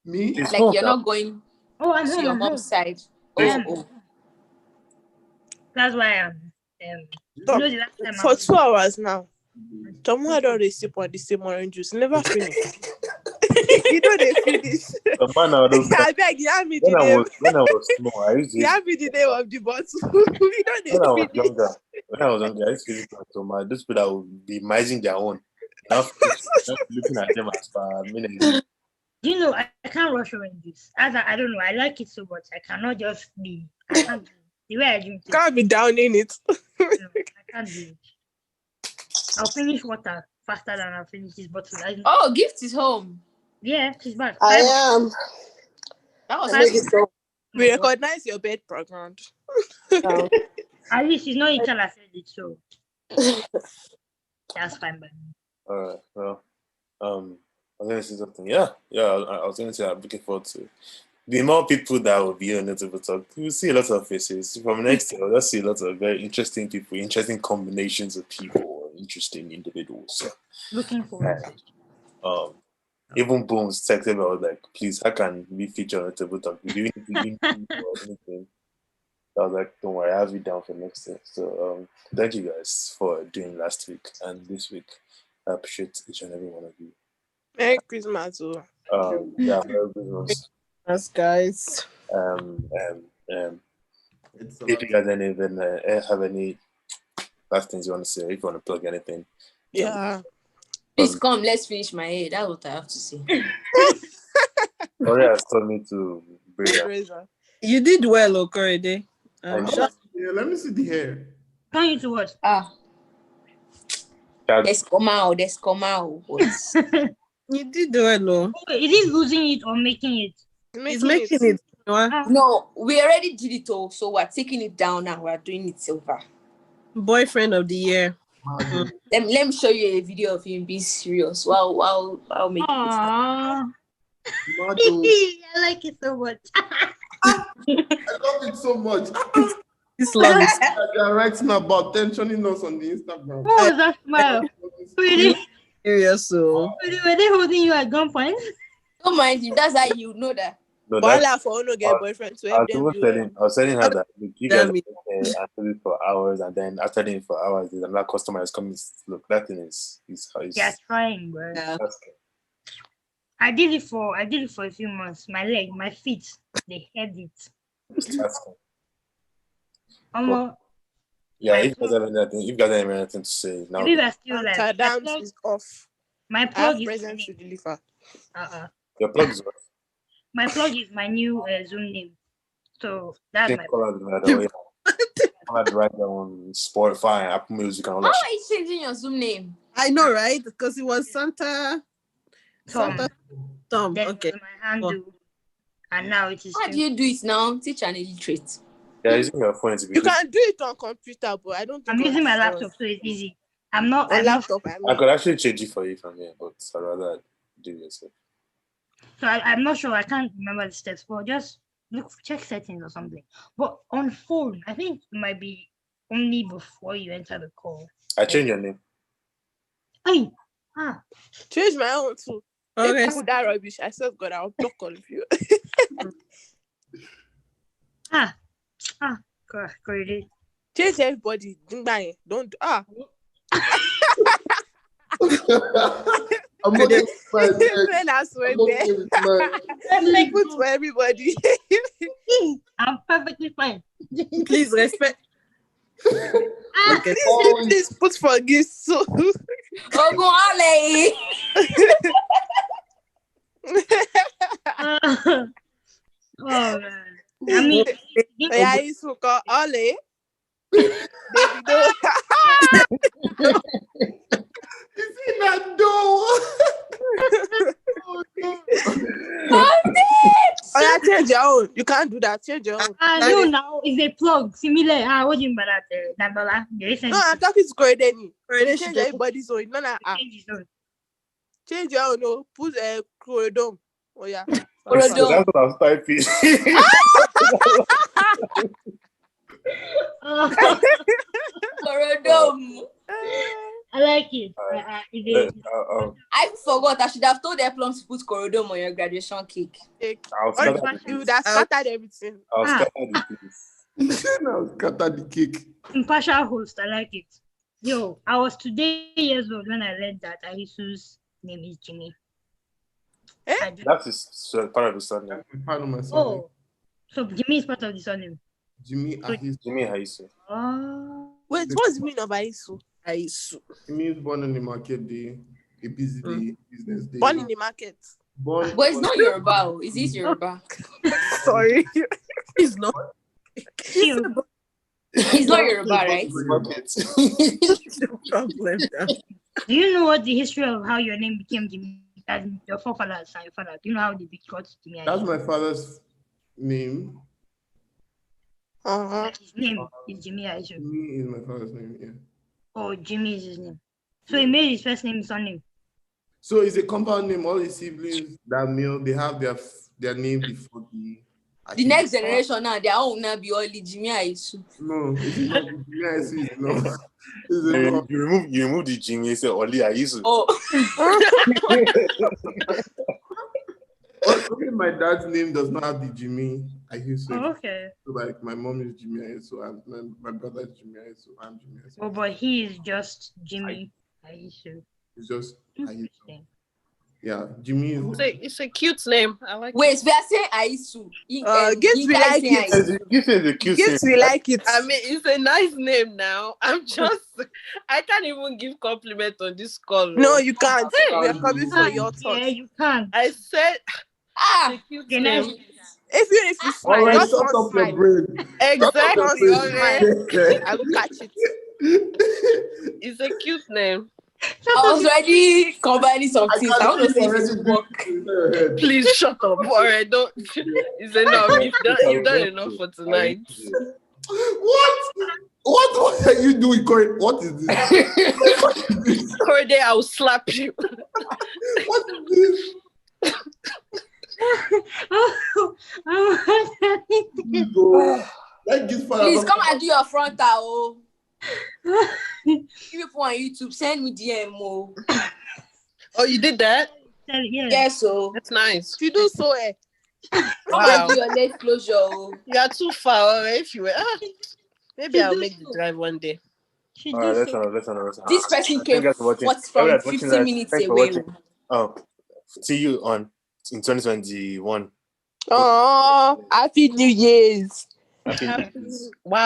Me? It's Like home you're now. not going Oh, I'm to home. your I'm home. mom's side. Yeah. Oh. That's why I'm. You know, the last time I For was- 2 hours now. Someone had already sip on the same orange juice. Never finish. You know they finish. The man I don't- I beg you, have me the when I name. was small, I used to You have me the name of the bottle. You know when I was they finish. younger, I used to visit so my those people that would be mising their own. Not looking at them as per minutes. You know, I can't rush oranges. I don't know. I like it so much. I cannot just be. I can't do it. The way I drink it. Can't be down in it. No, I can't do it. I'll finish water faster than I'll finish this bottle. Oh, Gift is home. Yeah, she's back. I am. That was I make it so. We recognize your bed background. Um, At least she's not until I said it, so that's fine by me. All right. Well, I was gonna say something. Yeah. I was gonna say I'm looking forward to the more people that will be on Notable Talk. We'll see a lot of faces from next year. We'll just see a lot of very interesting people, interesting combinations of people, interesting individuals. So, Looking forward. even Bones texted me, I was like, please, how can we feature on Notable Talk? Do you need to or anything? I was like, don't worry, I'll have you down for next year. So thank you guys for doing last week and this week. I appreciate each and every one of you. Merry Christmas. Oh. Yeah, Merry Christmas. Yes, guys. It's a If you lot. guys have any last things you want to say, if you want to plug anything. Yeah. Please come, let's finish my hair. That's what I have to say. Ori has told me to bring up. Razor. You did well, Okorede. Yeah, let me see the hair. Can you to what? Let's come out. boys. You did well, oh. Wait, is he losing it or making it? He's making it. No, we already did it all, so we're taking it down and we're doing it silver. Boyfriend of the year. Let me show you a video of him being serious. Wow, I'll make it. Aww. Mado. I like it so much. I love it so much. This love is They are writing about tensioning us on the Instagram. What was that smile? Really? serious, so. Were they holding you at gunpoint? Don't mind him. That's how you know that. No, Bala for no get boyfriend to I help was them. even I was telling her that look, you guys Damn it. are doing it for hours, and then after doing it for hours, there's another customer is coming. Look, that thing is Yeah, trying, bro. Yeah. I did it for a few months. My leg, my feet, they had it. Yeah, if you guys have anything to say now, Maybe we're still like Tadams is off. my I plug have is presents to deliver. your plug is what? my plug is my new Zoom name. So that's Take my call out the way. I had to write that on Spotify, Apple Music, and all How that. are you changing your Zoom name? I know, right? Because it was Santa Tom. Tom. Then Okay. my handle. And now it is How do you do it now? Teach an illiterate. Yeah, using your phone to be. You can do it on computer, but I don't think I'm on using my phone. laptop, so it's easy. I'm not On I'm not- laptop, I I mean. could actually change it for you from here, but I'd rather do it yourself. so I'm not sure. I can't remember the steps, but just check settings or something. But on phone, I think it might be only before you enter the call. I changed your name. Hey. Ah. Change my own too. Okay. If that rubbish, I said God, I'll block all of you. Correct. Change everybody. Don't I'm okay with mine. When I swear I'm okay there. with mine. Put for everybody. I'm perfectly fine. Please respect. Okay. Please put for gifts too. Ogunale. Oh man. I mean, Yeah, it's who call Ole. Baby, no. You see that door? Oh, yeah, change your own. You can't do that. Change your own. no, now it's a plug. Similar. What do you mean by that? Dandola. No, I'm talking to Koredeni. Koredeni, Change everybody's own. No. Change his own. Change your own. No. Put a Koredom. Oh, yeah. So that's what I was typing. Korodom. I like it. I forgot. I should have told the plums to put Korodom on your graduation cake. You would have scattered everything. I'll scatter the place. I'll scatter the cake. Impartial host. I like it. Yo, I was 2 years old when I read that Aisu's name is Jimmy. That is part of the surname. Part of my surname. Oh, so Jimmy is part of the surname. Jimmy Ahisu. Jimmy Haisu. Oh. Wait, what's the meaning of Aisu? Jimmy is born on the market day, a busy day, business day. Born in the market. Born. But it's not Yoruba. Is this Yoruba? Sorry. It's not. It's not Yoruba, right? No problem. Do you know what the history of how your name became Jimmy? As your forefathers and your father. Do you know how they got Jimmy? That's my father's name. His name is Jimmy Aisu. Jimmy is my father's name, yeah. Oh, Jimmy is his name. So he made his first name his surname. So it's a compound name. All his siblings that male, they have their name before the next generation now, their own now be only Jimmy Aisu. No, it's not Jimmy Aisu. No. You remove the Jimmy, you say only Aisu. Oh. Only my dad's name does not have the Jimmy Aisu. Oh, okay. So like my mom is Jimmy Aisu, my brother is Jimmy Aisu, I'm Jimmy Aisu. Oh, but he is just Jimmy Aisu. It's just Aisu. Yeah, Jimmy is. It's a cute name. I like Wait, we are saying Aisu. Gifts we like it. Gifts is a cute Gifts name. we like it. I mean, it's a nice name now. I can't even give compliment on this call. No, you can't. We are coming for your thoughts. Yeah, you can't. I said Ah, cute Okay, name. nice. If you All smile, right, just shut one up your smile. brain. Exactly. Brain. I will catch it. It's a cute name. I was already combining some things. I want to see if it will work. Please shut up. All right, don't. It's enough. You've done enough for tonight. What are you doing, Corey? What is this? Corey, I will slap you. What is this? Please come and do your frontal. Oh. People on YouTube, send me DM. Oh, you did that? Yeah. Yes, so That's nice. You do so, come Wow. and do your net closure. Oh. You are too far away. If you were, maybe I'll make the drive one day. She All right, does let's so. on. This person came Thank you guys for watching. from Everyone watching 15 that, minutes thanks for away. watching. Oh, see you in 2021. Oh, happy New Year's. Happy New Year. Wow.